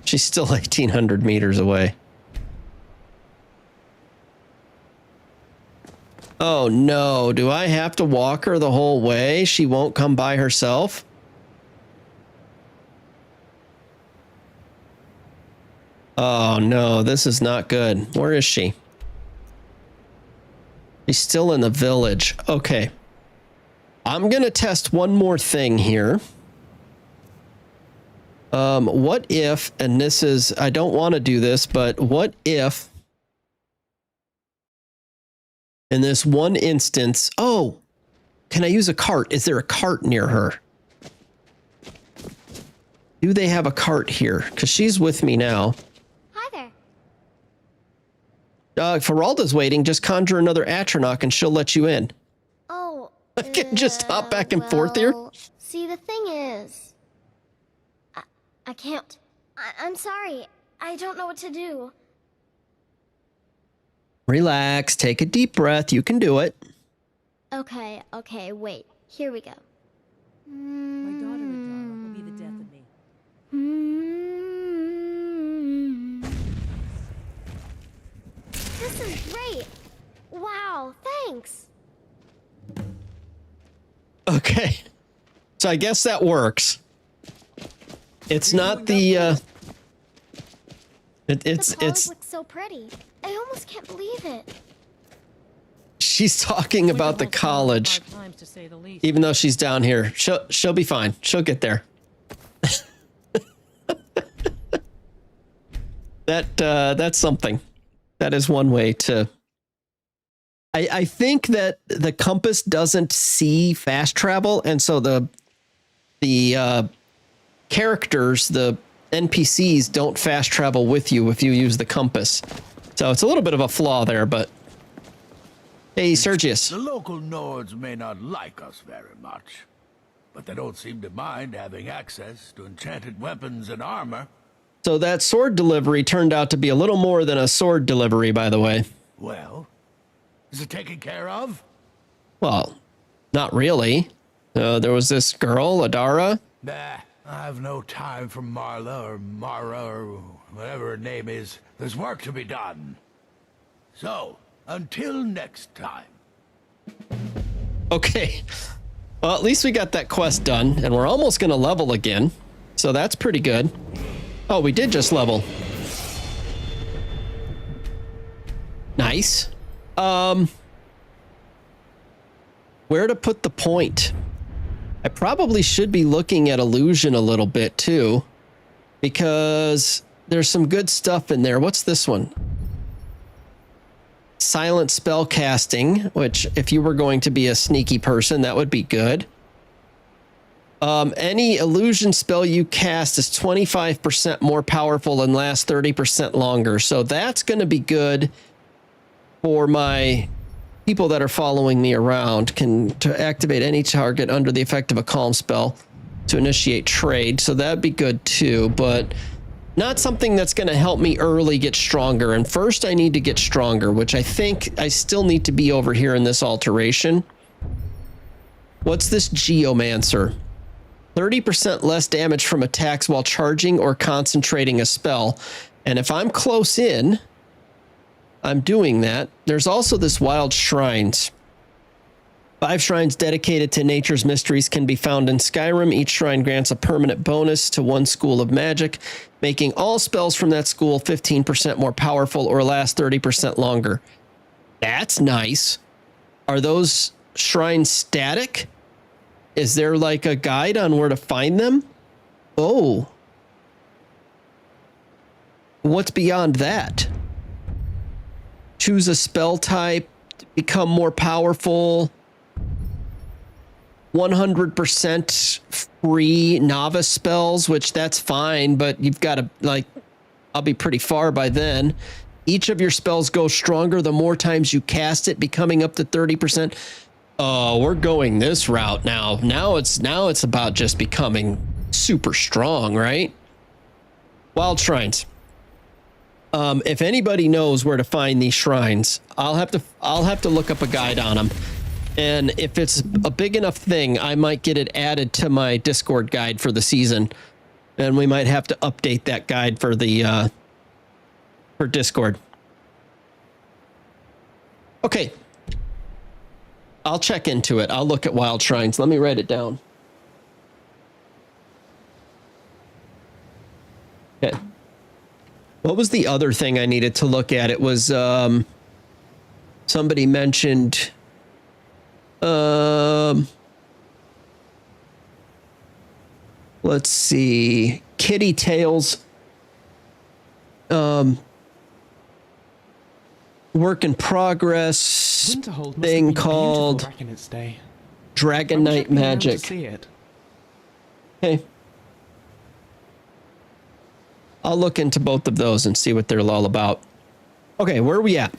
She's still 1,800 meters away. Oh no, do I have to walk her the whole way? She won't come by herself? Oh no, this is not good. Where is she? She's still in the village. Okay. I'm gonna test one more thing here. What if, and this is, I don't want to do this, but what if in this one instance, oh, can I use a cart? Is there a cart near her? Do they have a cart here? Because she's with me now. Hi there. Feralda's waiting. Just conjure another Atronach and she'll let you in. Oh. I can just hop back and forth here. See, the thing is, I can't. I'm sorry. I don't know what to do. Relax. Take a deep breath. You can do it. Okay, wait. Here we go. My daughter Adara will be the death of me. This is great. Wow, thanks. Okay. So I guess that works. It's not the It's looks so pretty. I almost can't believe it. She's talking about the college. Even though she's down here. She'll be fine. She'll get there. That's something. That is one way to I think that the compass doesn't see fast travel, and so the characters, the NPCs, don't fast travel with you if you use the compass. So it's a little bit of a flaw there, but hey, Sergius. The local Nords may not like us very much, but they don't seem to mind having access to enchanted weapons and armor. So that sword delivery turned out to be a little more than a sword delivery, by the way. Well, is it taken care of? Well, not really. There was this girl, Adara. Nah, I have no time for Marla or Mara or whatever her name is. There's work to be done. So, until next time. Okay. Well, at least we got that quest done, and we're almost going to level again. So that's pretty good. Oh, we did just level. Nice. Where to put the point? I probably should be looking at illusion a little bit too, because there's some good stuff in there. What's this one? Silent spell casting, which if you were going to be a sneaky person, that would be good. Any illusion spell you cast is 25% more powerful and lasts 30% longer. So that's going to be good for my people that are following me around. To activate any target under the effect of a calm spell to initiate trade. So that'd be good too, but not something that's going to help me early get stronger. And first I need to get stronger, which I think I still need to be over here in this alteration. What's this Geomancer? 30% less damage from attacks while charging or concentrating a spell. And if I'm close in, I'm doing that. There's also this Wild Shrines. 5 shrines dedicated to nature's mysteries can be found in Skyrim. Each shrine grants a permanent bonus to one school of magic, making all spells from that school 15% more powerful or last 30% longer. That's nice. Are those shrines static? Is there like a guide on where to find them? Oh. What's beyond that? Choose a spell type, become more powerful. 100% free novice spells, which that's fine, but you've got to, like, I'll be pretty far by then. Each of your spells goes stronger the more times you cast it, becoming up to 30%. Oh, we're going this route now. Now it's about just becoming super strong, right? Wild shrines. If anybody knows where to find these shrines, I'll have to look up a guide on them. And if it's a big enough thing, I might get it added to my Discord guide for the season. And we might have to update that guide for the for Discord. Okay. I'll check into it. I'll look at wild shrines. Let me write it down. Okay. What was the other thing I needed to look at? It was somebody mentioned let's see, Kitty Tails work in progress thing called Dragon Knight Magic. Okay. I'll look into both of those and see what they're all about. Okay, where are we at?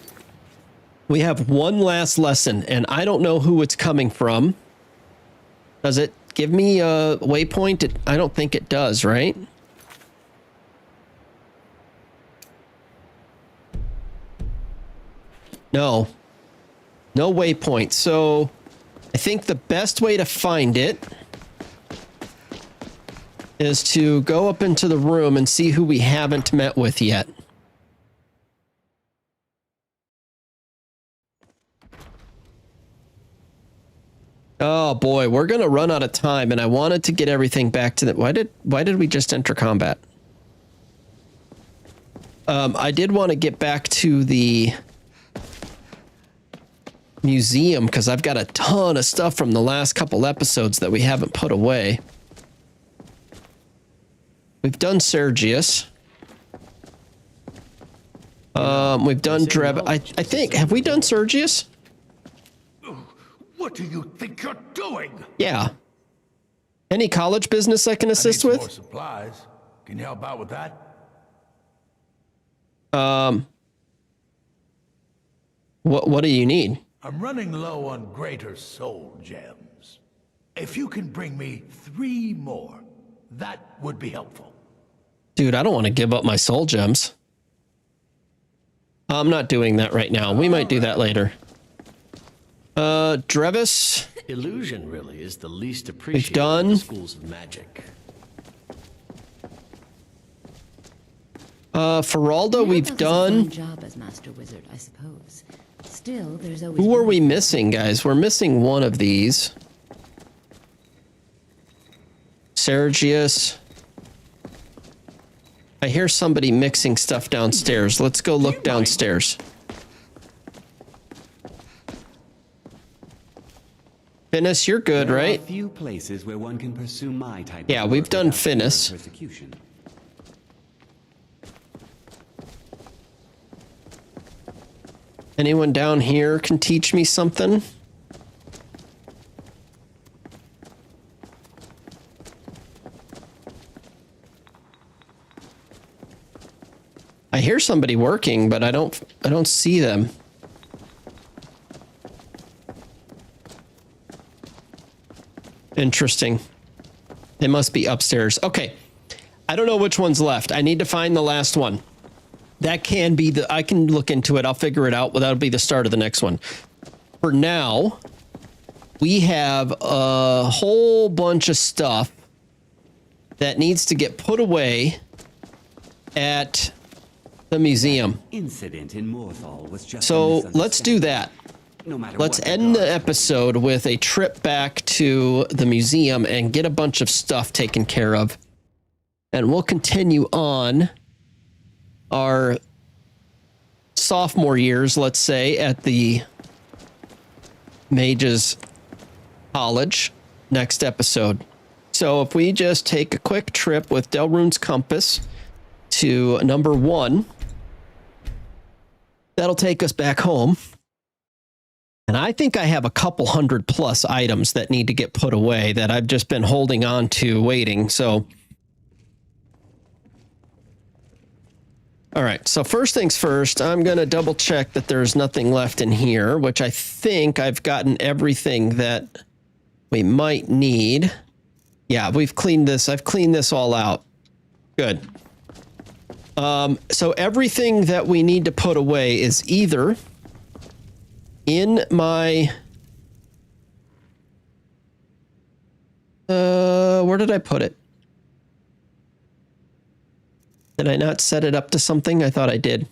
We have one last lesson, and I don't know who it's coming from. Does it give me a waypoint? I don't think it does, right? No. No waypoint. So I think the best way to find it is to go up into the room and see who we haven't met with yet. Oh boy, we're gonna run out of time, and I wanted to get everything back to the... Why did we just enter combat? I did want to get back to the museum because I've got a ton of stuff from the last couple episodes that we haven't put away. We've done Sergius. We've done Dreb. I think, have we done Sergius? What do you think you're doing? Yeah. Any college business I can assist with? More supplies. Can you help out with that? What do you need? I'm running low on greater soul gems. If you can bring me 3 more, that would be helpful. Dude, I don't want to give up my soul gems. I'm not doing that right now. We might do that later. Drevis. Illusion really is the least appreciated of the schools of magic. Feralda, we've done. Job as Master Wizard, I suppose. Still, there's always... Who are we missing, guys? We're missing one of these. Sergius. I hear somebody mixing stuff downstairs. Let's go look downstairs. Finis, you're good, right? There are few places where one can pursue my type. Yeah, we've done Finis. Anyone down here can teach me something? I hear somebody working, but I don't see them. Interesting. They must be upstairs. Okay. I don't know which one's left. I need to find the last one. That can be the... I can look into it. I'll figure it out. But that'll be the start of the next one. For now, we have a whole bunch of stuff that needs to get put away at the museum. Incident in Morthal was just so let's do that. No matter let's what end the episode with a trip back to the museum and get a bunch of stuff taken care of. And we'll continue on our sophomore years, let's say, at the Mages College next episode. So if we just take a quick trip with Delrune's Compass to number 1, that'll take us back home. And I think I have a couple 100+ items that need to get put away that I've just been holding on to, waiting. So All right, so first things first, I'm going to double check that there's nothing left in here, which I think I've gotten everything that we might need. Yeah, we've cleaned this. I've cleaned this all out. Good. So everything that we need to put away is either in my... where did I put it? Did I not set it up to something? I thought I did.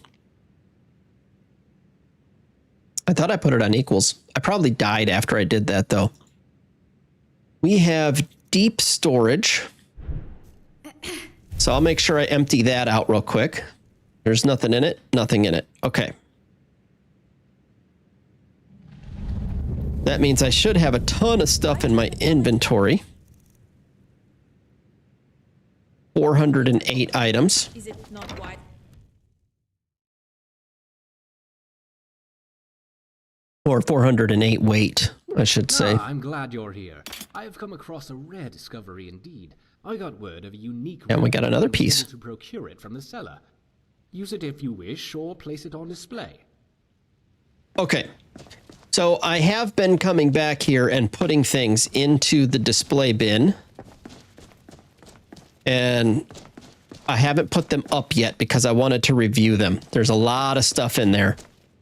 I thought I put it on equals. I probably died after I did that, though. We have deep storage. So I'll make sure I empty that out real quick. There's nothing in it. Nothing in it. Okay. That means I should have a ton of stuff in my inventory. 408 items. Is it not wide? Or 408 weight, I should say. I'm glad you're here. I have come across a rare discovery indeed. I got word of a unique... And we got another piece. ...to procure it from the cellar. Use it if you wish, or place it on display. Okay. So I have been coming back here and putting things into the display bin. And I haven't put them up yet because I wanted to review them. There's a lot of stuff in there.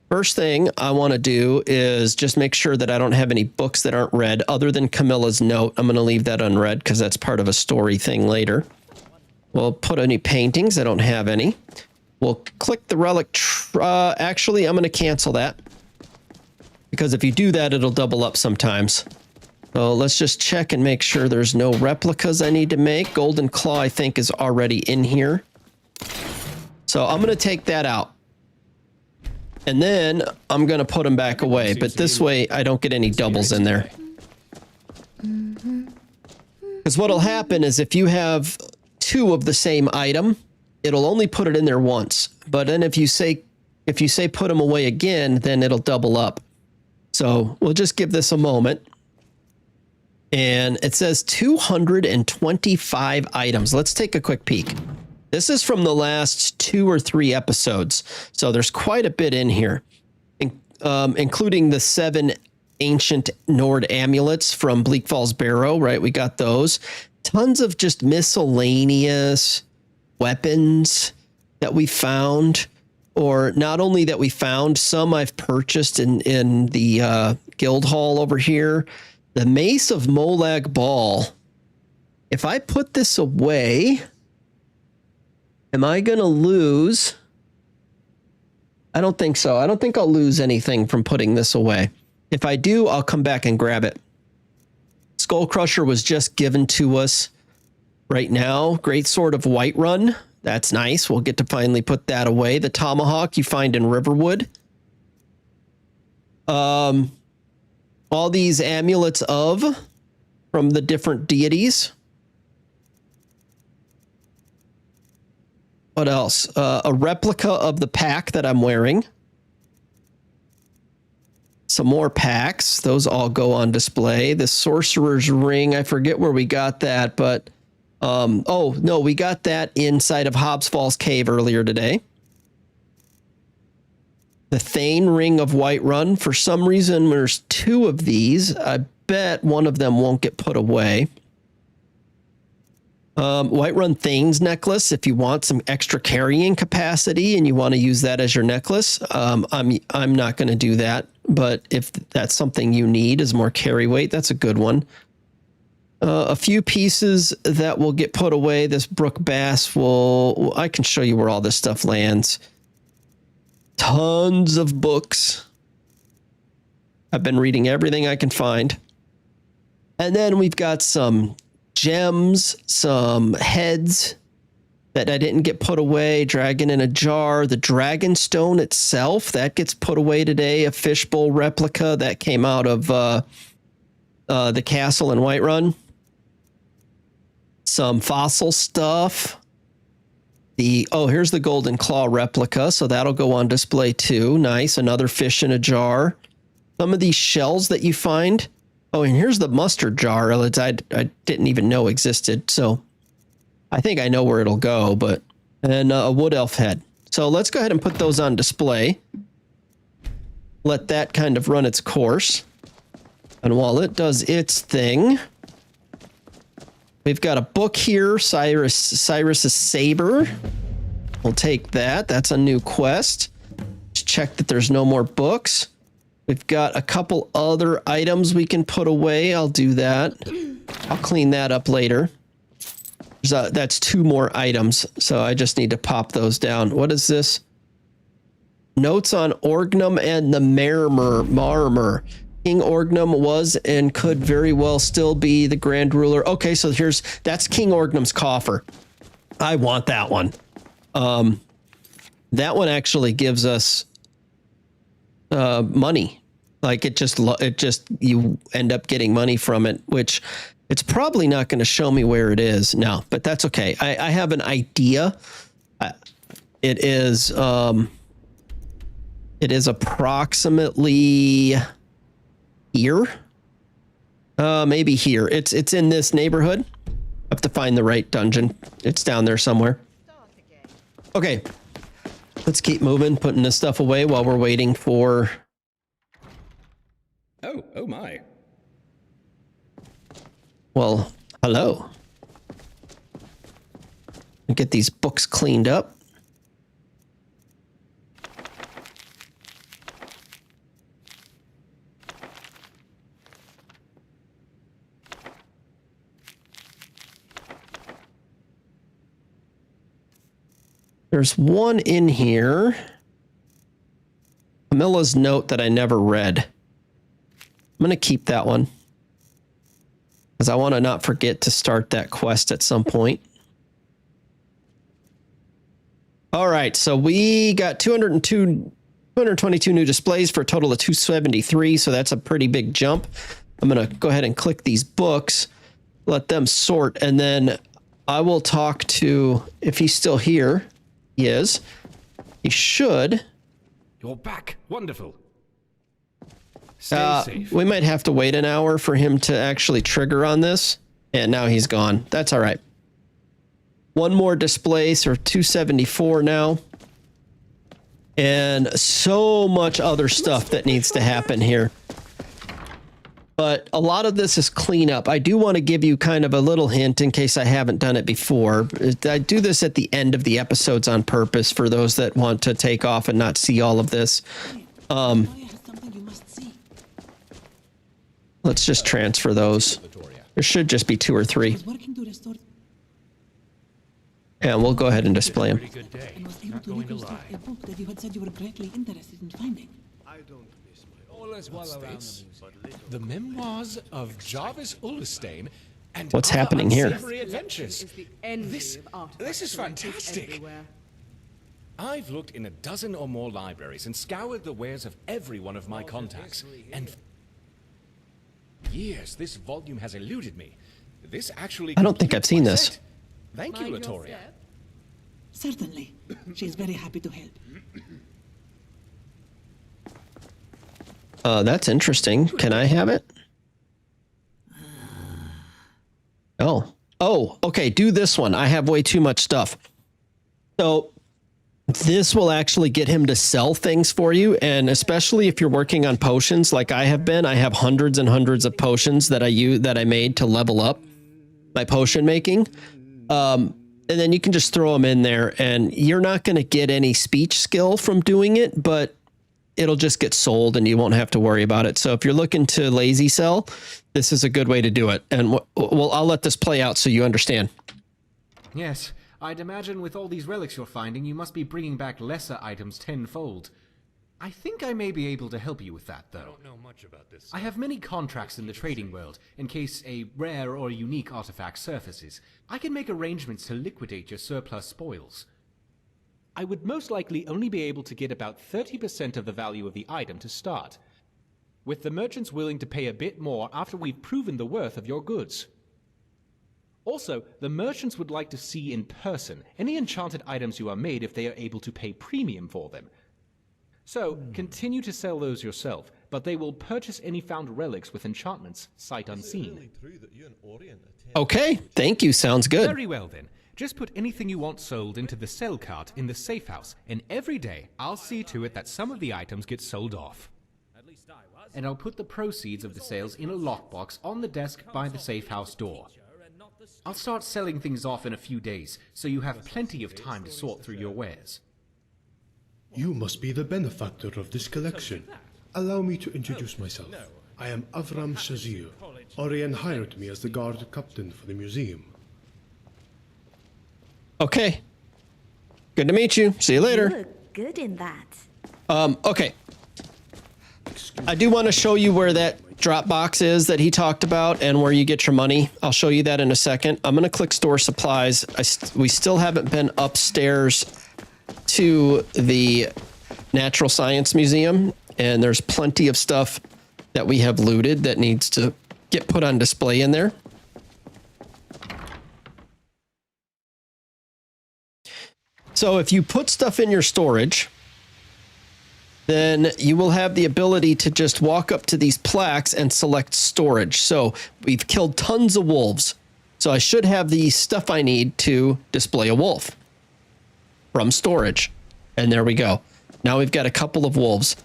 First thing I want to do is just make sure that I don't have any books that aren't read other than Camilla's note. I'm going to leave that unread because that's part of a story thing later. We'll put any paintings. I don't have any. We'll click the relic. Actually, I'm going to cancel that because if you do that, it'll double up sometimes. So let's just check and make sure there's no replicas I need to make. Golden Claw, I think, is already in here. So I'm going to take that out. And then I'm going to put them back away. But this way, I don't get any doubles in there. Because what'll happen is if you have two of the same item, it'll only put it in there once. But then if you say put them away again, then it'll double up. So we'll just give this a moment. And it says 225 items. Let's take a quick peek. This is from the last 2 or 3 episodes. So there's quite a bit in here, including the 7 ancient Nord amulets from Bleak Falls Barrow, right? We got those. Tons of just miscellaneous weapons that we found, or not only that we found, some I've purchased in the guild hall over here. The Mace of Molag Bal. If I put this away, am I going to lose? I don't think so. I don't think I'll lose anything from putting this away. If I do, I'll come back and grab it. Skull Crusher was just given to us right now. Great Sword of Whiterun. That's nice. We'll get to finally put that away. The Tomahawk you find in Riverwood. All these amulets from the different deities. What else? A replica of the pack that I'm wearing. Some more packs. Those all go on display. The Sorcerer's Ring. I forget where we got that, but... oh, no, we got that inside of Hobbs Falls Cave earlier today. The Thane Ring of Whiterun. For some reason, there's 2 of these. I bet one of them won't get put away. Whiterun Thane's necklace. If you want some extra carrying capacity and you want to use that as your necklace, I'm not going to do that. But if that's something you need is more carry weight, that's a good one. A few pieces that will get put away. This Brook Bass I can show you where all this stuff lands. Tons of books. I've been reading everything I can find. And then we've got some gems, some heads that I didn't get put away. Dragon in a jar. The dragon stone itself, that gets put away today. A fishbowl replica that came out of the castle in Whiterun. Some fossil stuff. Here's the Golden Claw replica, so that'll go on display too. Nice. Another fish in a jar. Some of these shells that you find. Oh, and here's the mustard jar. I didn't even know existed, so I think I know where it'll go, but... And a wood elf head. So let's go ahead and put those on display. Let that kind of run its course. And while it does its thing, we've got a book here, Cyrus's Saber. We'll take that. That's a new quest. Just check that there's no more books. We've got a couple other items we can put away. I'll do that. I'll clean that up later. That's 2 more items, so I just need to pop those down. What is this? Notes on Orgnum and the Marmor. King Orgnum was and could very well still be the Grand Ruler. Okay, so that's King Orgnum's coffer. I want that one. That one actually gives us money. Like it just you end up getting money from it, which it's probably not going to show me where it is now, but that's okay. I have an idea. It is approximately here. Maybe here. It's in this neighborhood. I have to find the right dungeon. It's down there somewhere. Okay. Let's keep moving, putting this stuff away while we're waiting for... Oh my. Well, hello. Get these books cleaned up. There's one in here. Camilla's note that I never read. I'm going to keep that one, because I want to not forget to start that quest at some point. All right, so we got 222 new displays for a total of 273, so that's a pretty big jump. I'm going to go ahead and click these books, let them sort, and then I will talk to, if he's still here, he is. He should. You're back. Wonderful. Stay safe. We might have to wait an hour for him to actually trigger on this. And now he's gone. That's all right. One more display, so 274 now. And so much other stuff that needs to happen here. But a lot of this is cleanup. I do want to give you kind of a little hint in case I haven't done it before. I do this at the end of the episodes on purpose for those that want to take off and not see all of this. Let's just transfer those. There should just be 2 or 3. And we'll go ahead and display them. The memoirs of Jarvis Ullerstein and what's happening here? Adventures. This is fantastic. I've looked in a dozen or more libraries and scoured the wares of every one of my contacts, and years this volume has eluded me. This actually I don't think I've seen this. Thank you, Latoria. Certainly. She's very happy to help. That's interesting. Can I have it? Oh, okay. Do this one. I have way too much stuff. So this will actually get him to sell things for you. And especially if you're working on potions like I have been, I have hundreds and hundreds of potions that I made to level up my potion making. And then you can just throw them in there and you're not going to get any speech skill from doing it, but it'll just get sold and you won't have to worry about it. So if you're looking to lazy sell, this is a good way to do it. And well, I'll let this play out so you understand. Yes, I'd imagine with all these relics you're finding, you must be bringing back lesser items tenfold. I think I may be able to help you with that, though. I don't know much about this. I have many contracts in the trading world, in case a rare or unique artifact surfaces. I can make arrangements to liquidate your surplus spoils. I would most likely only be able to get about 30% of the value of the item to start, with the merchants willing to pay a bit more after we've proven the worth of your goods. Also, the merchants would like to see in person any enchanted items you are made if they are able to pay premium for them. So, continue to sell those yourself, but they will purchase any found relics with enchantments sight unseen. Okay, thank you. Sounds good. Very well then. Just put anything you want sold into the sell cart in the safe house, and every day I'll see to it that some of the items get sold off. And I'll put the proceeds of the sales in a lockbox on the desk by the safe house door. I'll start selling things off in a few days, so you have plenty of time to sort through your wares. You must be the benefactor of this collection. Allow me to introduce myself. I am Avram Shazir. Orion hired me as the guard captain for the museum. Okay. Good to meet you. See you later. You look good in that. Okay. I do want to show you where that drop box is that he talked about and where you get your money. I'll show you that in a second. I'm going to click store supplies. We still haven't been upstairs to the Natural Science Museum, and there's plenty of stuff that we have looted that needs to get put on display in there. So if you put stuff in your storage, then you will have the ability to just walk up to these plaques and select storage. So we've killed tons of wolves. So I should have the stuff I need to display a wolf from storage. And there we go. Now we've got a couple of wolves.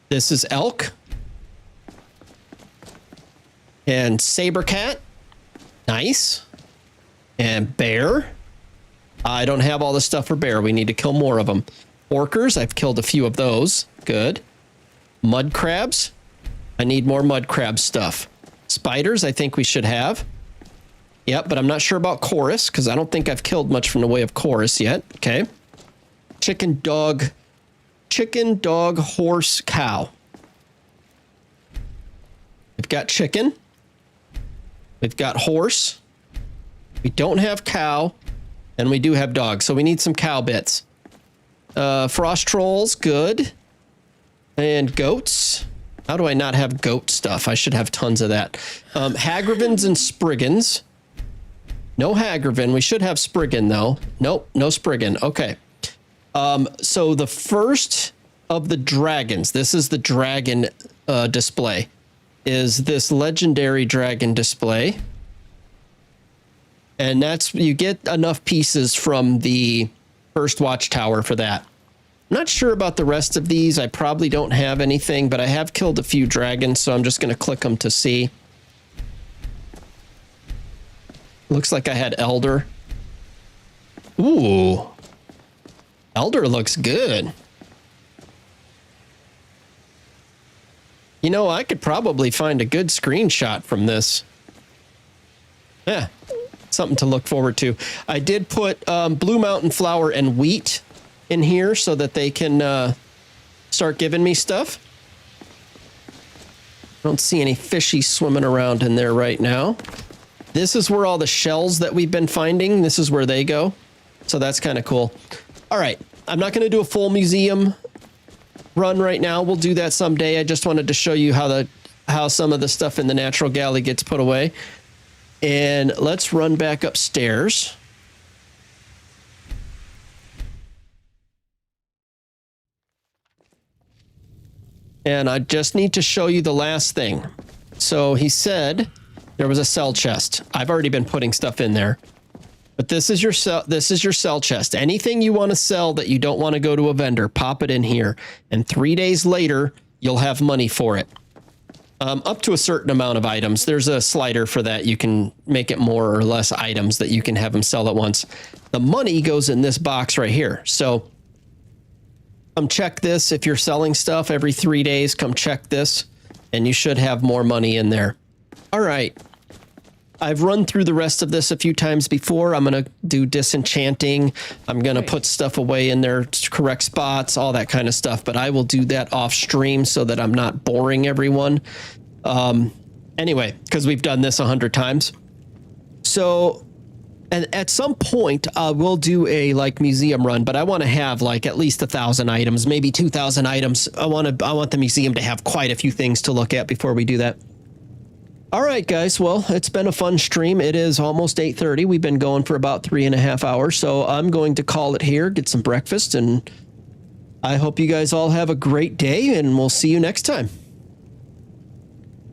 This is elk and saber cat. Nice. And bear. I don't have all the stuff for bear. We need to kill more of them. Orcers, I've killed a few of those. Good. Mud crabs. I need more mud crab stuff. Spiders, I think we should have. Yep, but I'm not sure about chorus because I don't think I've killed much from the way of chorus yet. Okay. Chicken, dog, horse, cow. We've got chicken. We've got horse. We don't have cow. And we do have dog, so we need some cow bits. Frost trolls, good. And goats. How do I not have goat stuff? I should have tons of that. Hagrivens and Spriggans. No Hagraven. We should have Spriggan, though. Nope, no Spriggan. Okay. So the first of the dragons, this is the dragon display, is this legendary dragon display. And that's, you get enough pieces from the first watchtower for that. I'm not sure about the rest of these. I probably don't have anything, but I have killed a few dragons, so I'm just going to click them to see. Looks like I had Elder. Ooh. Elder looks good. You know, I could probably find a good screenshot from this. Yeah. Something to look forward to. I did put Blue Mountain flour and wheat in here so that they can start giving me stuff. Don't see any fishies swimming around in there right now. This is where all the shells that we've been finding, this is where they go. So that's kind of cool. All right. I'm not going to do a full museum run right now. We'll do that someday. I just wanted to show you how some of the stuff in the natural galley gets put away. And let's run back upstairs. And I just need to show you the last thing. So he said there was a cell chest. I've already been putting stuff in there. But this is your cell chest. Anything you want to sell that you don't want to go to a vendor, pop it in here. And 3 days later, you'll have money for it. Up to a certain amount of items. There's a slider for that. You can make it more or less items that you can have them sell at once. The money goes in this box right here. So come check this. If you're selling stuff every 3 days, come check this and you should have more money in there. All right. I've run through the rest of this a few times before. I'm going to do disenchanting. I'm going to put stuff away in their correct spots, all that kind of stuff. But I will do that off stream so that I'm not boring everyone. Anyway, because we've done this 100 times. So, and at some point, we'll do a museum run, but I want to have at least 1,000 items, maybe 2,000 items. I want the museum to have quite a few things to look at before we do that. All right, guys. Well, it's been a fun stream. It is almost 8:30. We've been going for about 3.5 hours. So I'm going to call it here, get some breakfast, and I hope you guys all have a great day, and we'll see you next time.